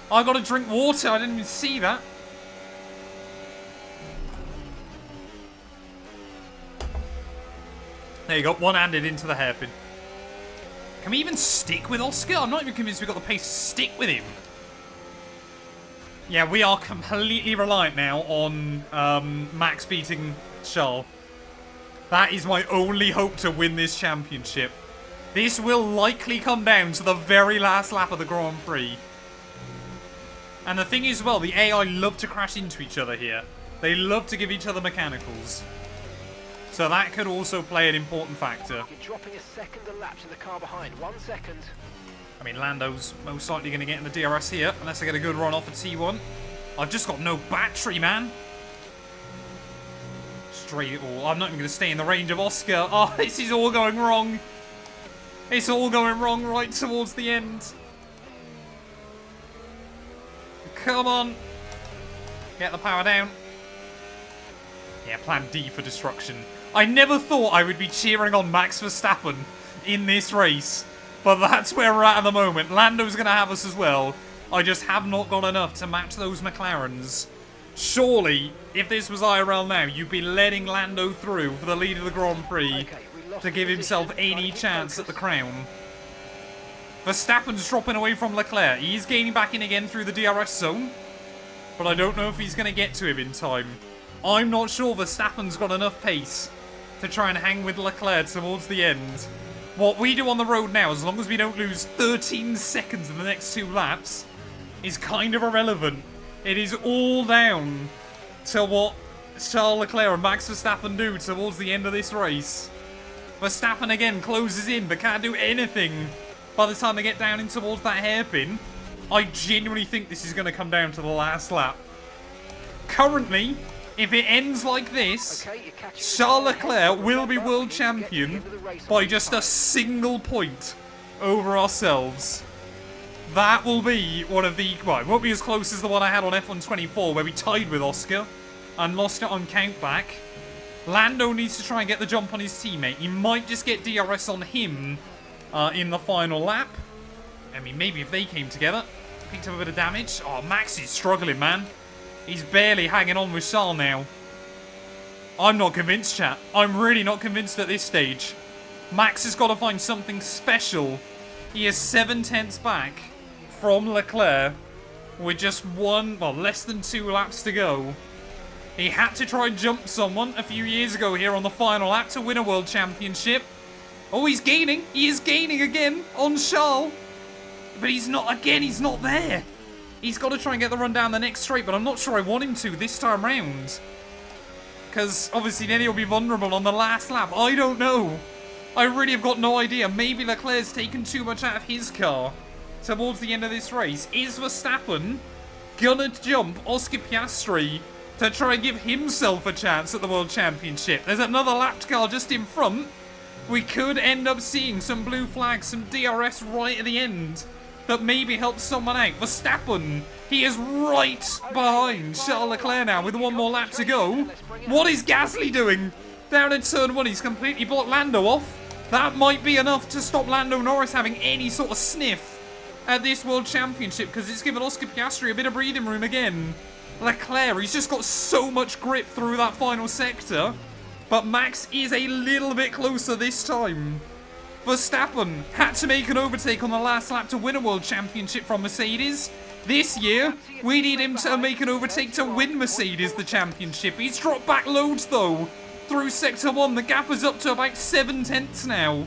I got to drink water. I didn't even see that. There you go. One-handed into the hairpin. Can we even stick with Oscar? I'm not even convinced we've got the pace to stick with him. Yeah, we are completely reliant now on Max beating Charles. That is my only hope to win this championship. This will likely come down to the very last lap of the Grand Prix. And the thing is, well, the AI love to crash into each other here. They love to give each other mechanicals. So that could also play an important factor. You're dropping a second a lap to the car behind. 1 second. I mean, Lando's most likely going to get in the DRS here, unless I get a good run off at T1. I've just got no battery, man. Straight it all. I'm not even going to stay in the range of Oscar. Oh, this is all going wrong. It's all going wrong right towards the end. Come on. Get the power down. Yeah, plan D for destruction. I never thought I would be cheering on Max Verstappen in this race. But that's where we're at the moment. Lando's going to have us as well. I just have not got enough to match those McLarens. Surely, if this was IRL now, you'd be letting Lando through for the lead of the Grand Prix to give himself any chance at the crown. Verstappen's dropping away from Leclerc. He's gaining back in again through the DRS zone. But I don't know if he's going to get to him in time. I'm not sure Verstappen's got enough pace to try and hang with Leclerc towards the end. What we do on the road now, as long as we don't lose 13 seconds in the next 2 laps, is kind of irrelevant. It is all down to what Charles Leclerc and Max Verstappen do towards the end of this race. Verstappen again closes in but can't do anything by the time they get down in towards that hairpin. I genuinely think this is going to come down to the last lap. Currently, if it ends like this, Charles Leclerc will be world champion by just a single point over ourselves. That will be one of the... Well, it won't be as close as the one I had on F124 where we tied with Oscar and lost it on countback. Lando needs to try and get the jump on his teammate. He might just get DRS on him in the final lap. I mean, maybe if they came together, picked up a bit of damage. Oh, Max is struggling, man. He's barely hanging on with Charles now. I'm not convinced, chat. I'm really not convinced at this stage. Max has got to find something special. He is 7/10 back from Leclerc with just less than 2 laps to go. He had to try and jump someone a few years ago here on the final lap to win a world championship. Oh, he's gaining. He is gaining again on Charles. But he's not there. He's got to try and get the run down the next straight, but I'm not sure I want him to this time round. Because obviously then he'll be vulnerable on the last lap. I don't know. I really have got no idea. Maybe Leclerc's taken too much out of his car towards the end of this race. Is Verstappen gonna jump Oscar Piastri to try and give himself a chance at the World Championship? There's another lapped car just in front. We could end up seeing some blue flags, some DRS right at the end that maybe helps someone out. Verstappen, he is right behind Charles Leclerc now with 1 more lap to go. What is Gasly doing? Down in turn 1, he's completely blocked Lando off. That might be enough to stop Lando Norris having any sort of sniff at this World Championship, because it's given Oscar Piastri a bit of breathing room again. Leclerc, he's just got so much grip through that final sector, but Max is a little bit closer this time. Verstappen had to make an overtake on the last lap to win a World Championship from Mercedes. This year, we need him to make an overtake to win Mercedes the championship. He's dropped back loads though. Through Sector 1, the gap is up to about 7/10 now.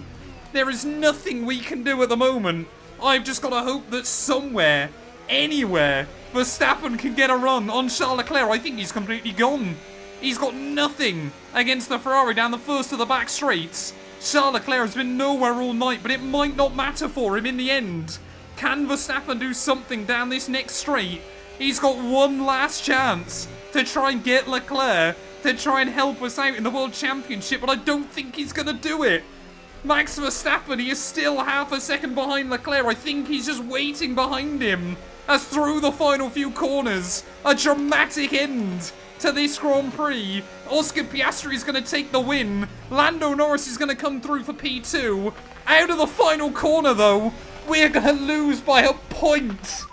There is nothing we can do at the moment. I've just got to hope that somewhere, anywhere, Verstappen can get a run on Charles Leclerc. I think he's completely gone. He's got nothing against the Ferrari down the first of the back straights. Charles Leclerc has been nowhere all night, but it might not matter for him in the end. Can Verstappen do something down this next straight? He's got one last chance to try and get Leclerc to try and help us out in the World Championship, but I don't think he's going to do it. Max Verstappen, he is still half a second behind Leclerc. I think he's just waiting behind him as through the final few corners, a dramatic end to this Grand Prix. Oscar Piastri is going to take the win. Lando Norris is going to come through for P2. Out of the final corner, though, we're going to lose by a point.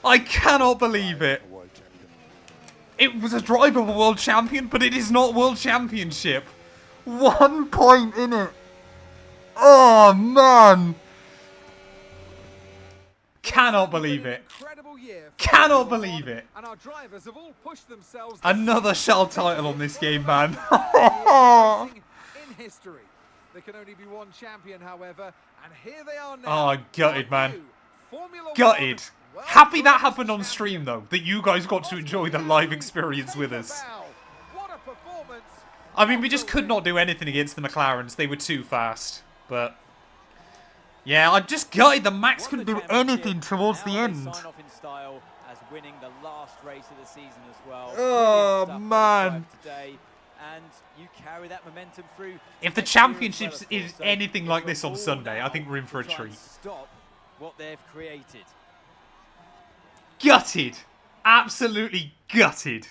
I cannot believe it. It was a drive of a world champion, but it is not World Championship. 1 point in it. Oh, man. Cannot believe it. Cannot believe it. And our drivers have all pushed themselves. Another Shell title on this game, man. In history. There can only be one champion, however, and here they are now. Oh, gutted, man. Gutted. Happy that happened on stream, though, that you guys got to enjoy the live experience with us. I mean, we just could not do anything against the McLarens. They were too fast. But, yeah, I'm just gutted that Max couldn't do anything towards the end. Oh, man. And you carry that momentum through. If the championship is anything like this on Sunday, I think we're in for a treat. Stop what they've created. Gutted. Absolutely gutted.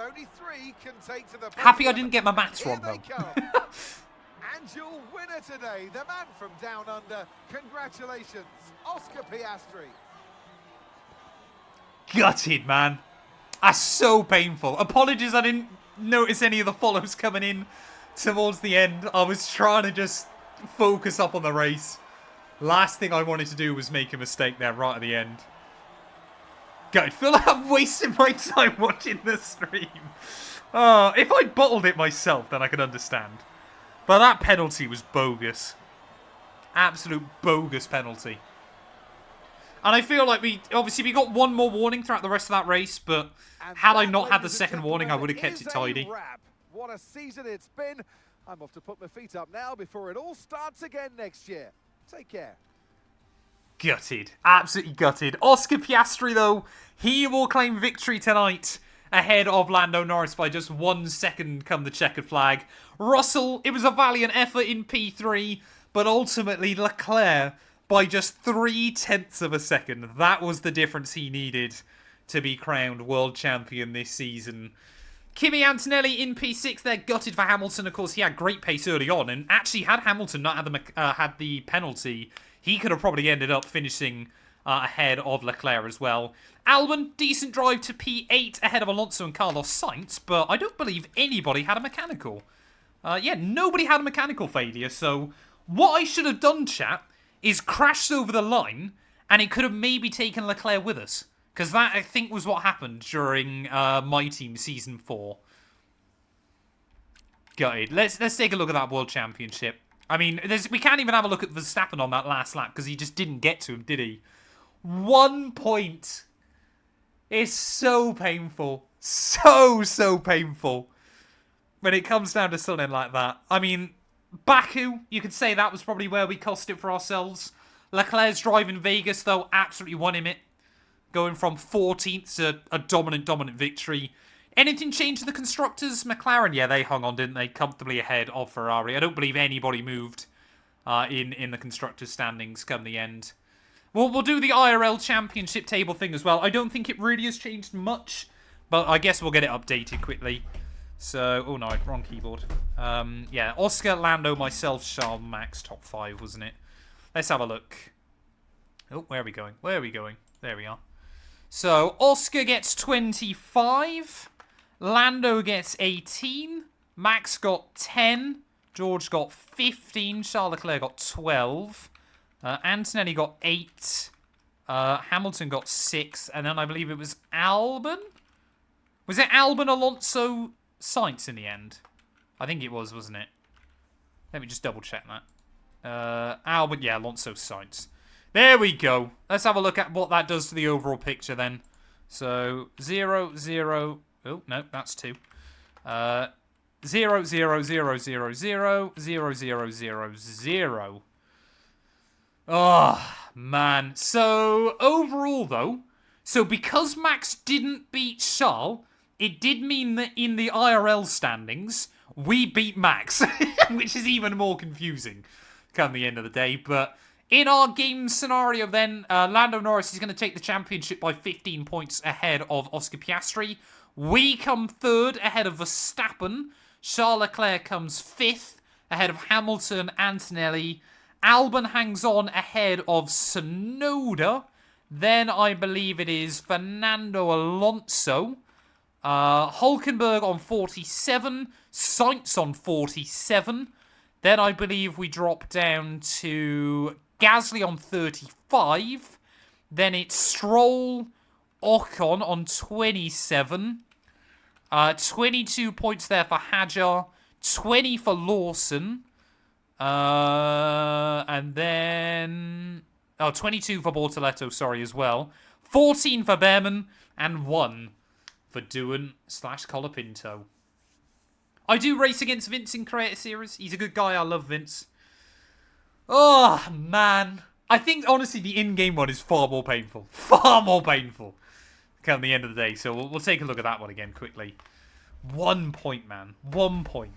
Only 3 can take to the Happy I didn't get my maths wrong, though. And your winner today, the man from down under. Congratulations, Oscar Piastri. Gutted, man. That's so painful. Apologies I didn't notice any of the follows coming in towards the end. I was trying to just focus up on the race. Last thing I wanted to do was make a mistake there right at the end. God, I feel like I'm wasting my time watching the stream. If I bottled it myself, then I could understand. But that penalty was bogus. Absolute bogus penalty. And I feel like we got one more warning throughout the rest of that race, but had I not had the second warning, I would have kept it tidy. What a season it's been. I'm off to put my feet up now before it all starts again next year. Take care. Gutted. Absolutely gutted. Oscar Piastri, though, he will claim victory tonight ahead of Lando Norris by just 1 second come the checkered flag. Russell, it was a valiant effort in P3, but ultimately Leclerc by just 0.3 of a second. That was the difference he needed to be crowned world champion this season. Kimi Antonelli in P6, they're gutted for Hamilton. Of course, he had great pace early on, and actually had Hamilton not had the penalty, he could have probably ended up finishing ahead of Leclerc as well. Albon, decent drive to P8 ahead of Alonso and Carlos Sainz, but I don't believe anybody had a mechanical. Yeah, nobody had a mechanical failure, so what I should have done, chat, is crashed over the line, and it could have maybe taken Leclerc with us. Because that, I think, was what happened during my team Season 4. Gutted. Let's take a look at that World Championship. I mean, we can't even have a look at Verstappen on that last lap, because he just didn't get to him, did he? 1 point. It's so painful. So painful. When it comes down to something like that. I mean, Baku, you could say that was probably where we cost it for ourselves. Leclerc's drive in Vegas, though, absolutely won him it. Going from 14th to a dominant victory. Anything changed to the constructors? McLaren, yeah, they hung on, didn't they? Comfortably ahead of Ferrari. I don't believe anybody moved in the constructors' standings come the end. We'll do the IRL Championship table thing as well. I don't think it really has changed much, but I guess we'll get it updated quickly. So, oh no, wrong keyboard. Yeah, Oscar, Lando, myself, Charles, Max, top 5, wasn't it? Let's have a look. Oh, where are we going? Where are we going? There we are. So, Oscar gets 25. Lando gets 18. Max got 10. George got 15. Charles Leclerc got 12. Antonelli got 8. Hamilton got 6. And then I believe it was Albon? Was it Albon, Alonso, Sainz in the end? I think it was, wasn't it? Let me just double check that. Albon, yeah, Alonso, Sainz. There we go. Let's have a look at what that does to the overall picture then. So 0, 0. Oh no, that's 2. 0, 0, 0, 0, 0, 0, 0, 0, 0, 0. Oh, man. So, overall, though, so because Max didn't beat Charles, it did mean that in the IRL standings, we beat Max, which is even more confusing come the end of the day. But in our game scenario, then, Lando Norris is going to take the championship by 15 points ahead of Oscar Piastri. We come third ahead of Verstappen. Charles Leclerc comes 5th ahead of Hamilton, Antonelli. Albon hangs on ahead of Tsunoda. Then I believe it is Fernando Alonso. Hulkenberg on 47. Sainz on 47. Then I believe we drop down to Gasly on 35. Then it's Stroll, Ocon on 27. 22 points there for Hadjar. 20 for Lawson. And then... Oh, 22 for Bortoletto, sorry, as well. 14 for Behrman. And 1 for Doohan/Colapinto. I do race against Vince in Creator Series. He's a good guy. I love Vince. Oh, man. I think, honestly, the in-game one is far more painful. Far more painful. Come the end of the day. So we'll take a look at that one again quickly. 1 point, man. 1 point.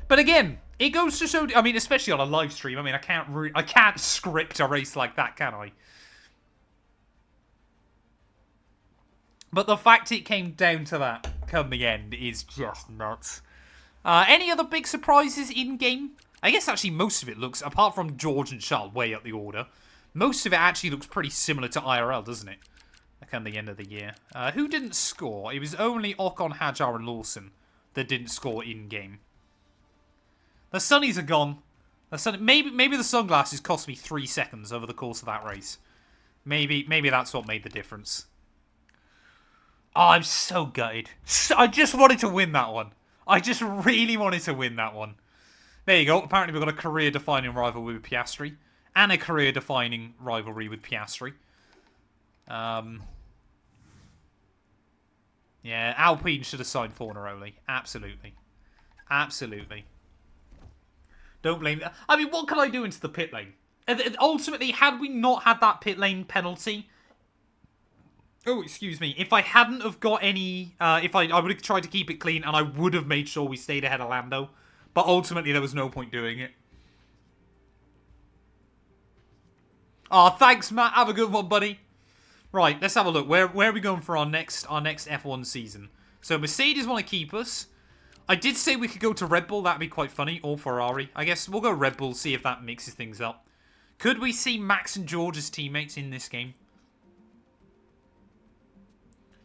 But again, it goes to show... I mean, especially on a live stream. I mean, I can't script a race like that, can I? But the fact it came down to that come the end is just nuts. Any other big surprises in-game? I guess actually most of it looks, apart from George and Charles way up the order, most of it actually looks pretty similar to IRL, doesn't it? Come the end of the year. Who didn't score? It was only Ocon, Hadjar and Lawson that didn't score in-game. The sunnies are gone. Maybe the sunglasses cost me 3 seconds over the course of that race. Maybe that's what made the difference. Oh, I'm so gutted. I just wanted to win that one. I just really wanted to win that one. There you go. Apparently we've got a career-defining rivalry with Piastri. And a career-defining rivalry with Piastri. Yeah, Alpine should have signed for Neroli. Absolutely. Absolutely. Don't blame me. I mean, what can I do into the pit lane? Ultimately, had we not had that pit lane penalty... Oh, excuse me. If I hadn't have got any... I would have tried to keep it clean, and I would have made sure we stayed ahead of Lando. But ultimately, there was no point doing it. Oh, thanks, Matt. Have a good one, buddy. Right, let's have a look. Where are we going for our next F1 season? So, Mercedes want to keep us. I did say we could go to Red Bull. That'd be quite funny. Or Ferrari. I guess we'll go Red Bull, see if that mixes things up. Could we see Max and George as teammates in this game?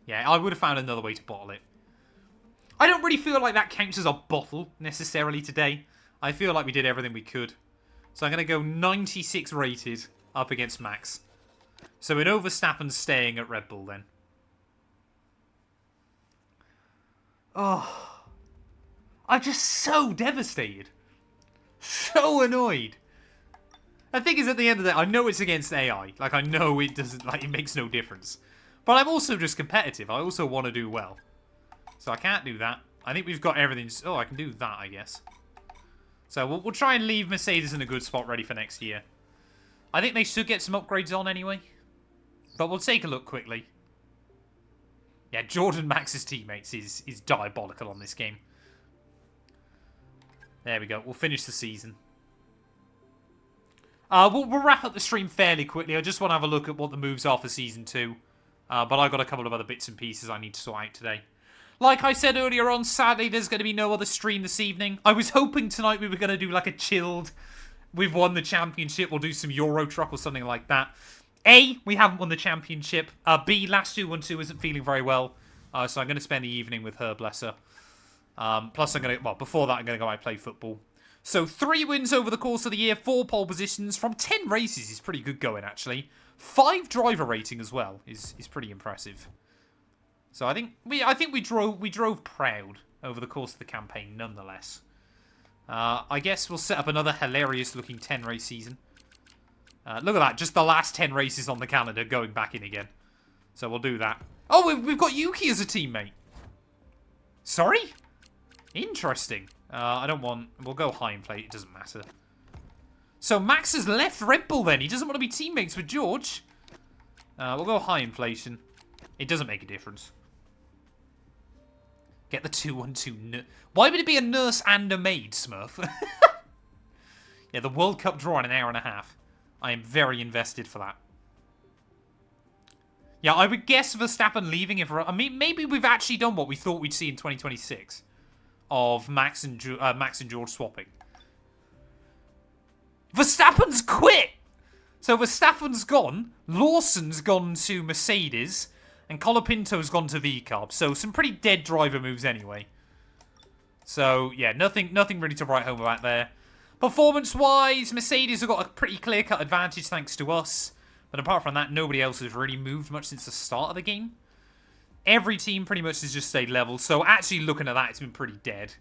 Yeah, I would have found another way to bottle it. I don't really feel like that counts as a bottle, necessarily, today. I feel like we did everything we could. So I'm going to go 96 rated up against Max. So we know Verstappen's staying at Red Bull, then. Oh. I'm just so devastated. So annoyed. The thing is, at the end of the day, I know it's against AI. Like, I know it doesn't, like, it makes no difference. But I'm also just competitive. I also want to do well. So I can't do that. I think we've got everything. Oh, I can do that, I guess. So we'll try and leave Mercedes in a good spot ready for next year. I think they should get some upgrades on anyway. But we'll take a look quickly. Yeah, Jordan Max's teammates is diabolical on this game. There we go. We'll finish the season. We'll wrap up the stream fairly quickly. I just want to have a look at what the moves are for Season 2. But I've got a couple of other bits and pieces I need to sort out today. Like I said earlier on, sadly, there's going to be no other stream this evening. I was hoping tonight we were going to do like a chilled, we've won the championship, we'll do some Euro Truck or something like that. A, we haven't won the championship. B, last 212 isn't feeling very well. So I'm going to spend the evening with her, bless her. Plus, I'm going to, well, before that, I'm going to go out and play football. So 3 wins over the course of the year, 4 pole positions from 10 races is pretty good going, actually. 5 driver rating as well is pretty impressive. So I think we drove proud over the course of the campaign, nonetheless. I guess we'll set up another hilarious-looking 10-race season. Look at that, just the last 10 races on the calendar going back in again. So we'll do that. Oh, we've got Yuki as a teammate. Sorry? Interesting. I don't want... We'll go high inflate. It doesn't matter. So Max has left Red Bull then. He doesn't want to be teammates with George. We'll go high inflation. It doesn't make a difference. Get the 2-1-2. Why would it be a nurse and a maid, Smurf? Yeah, the World Cup draw in an hour and a half. I am very invested for that. Yeah, I would guess Verstappen leaving if... I mean, maybe we've actually done what we thought we'd see in 2026. Of Max and George swapping. Verstappen's quit! So Verstappen's gone. Lawson's gone to Mercedes. And Colapinto's gone to VCarb. So some pretty dead driver moves anyway. So, yeah, nothing really to write home about there. Performance-wise, Mercedes have got a pretty clear-cut advantage thanks to us. But apart from that, nobody else has really moved much since the start of the game. Every team pretty much has just stayed level. So actually looking at that, it's been pretty dead.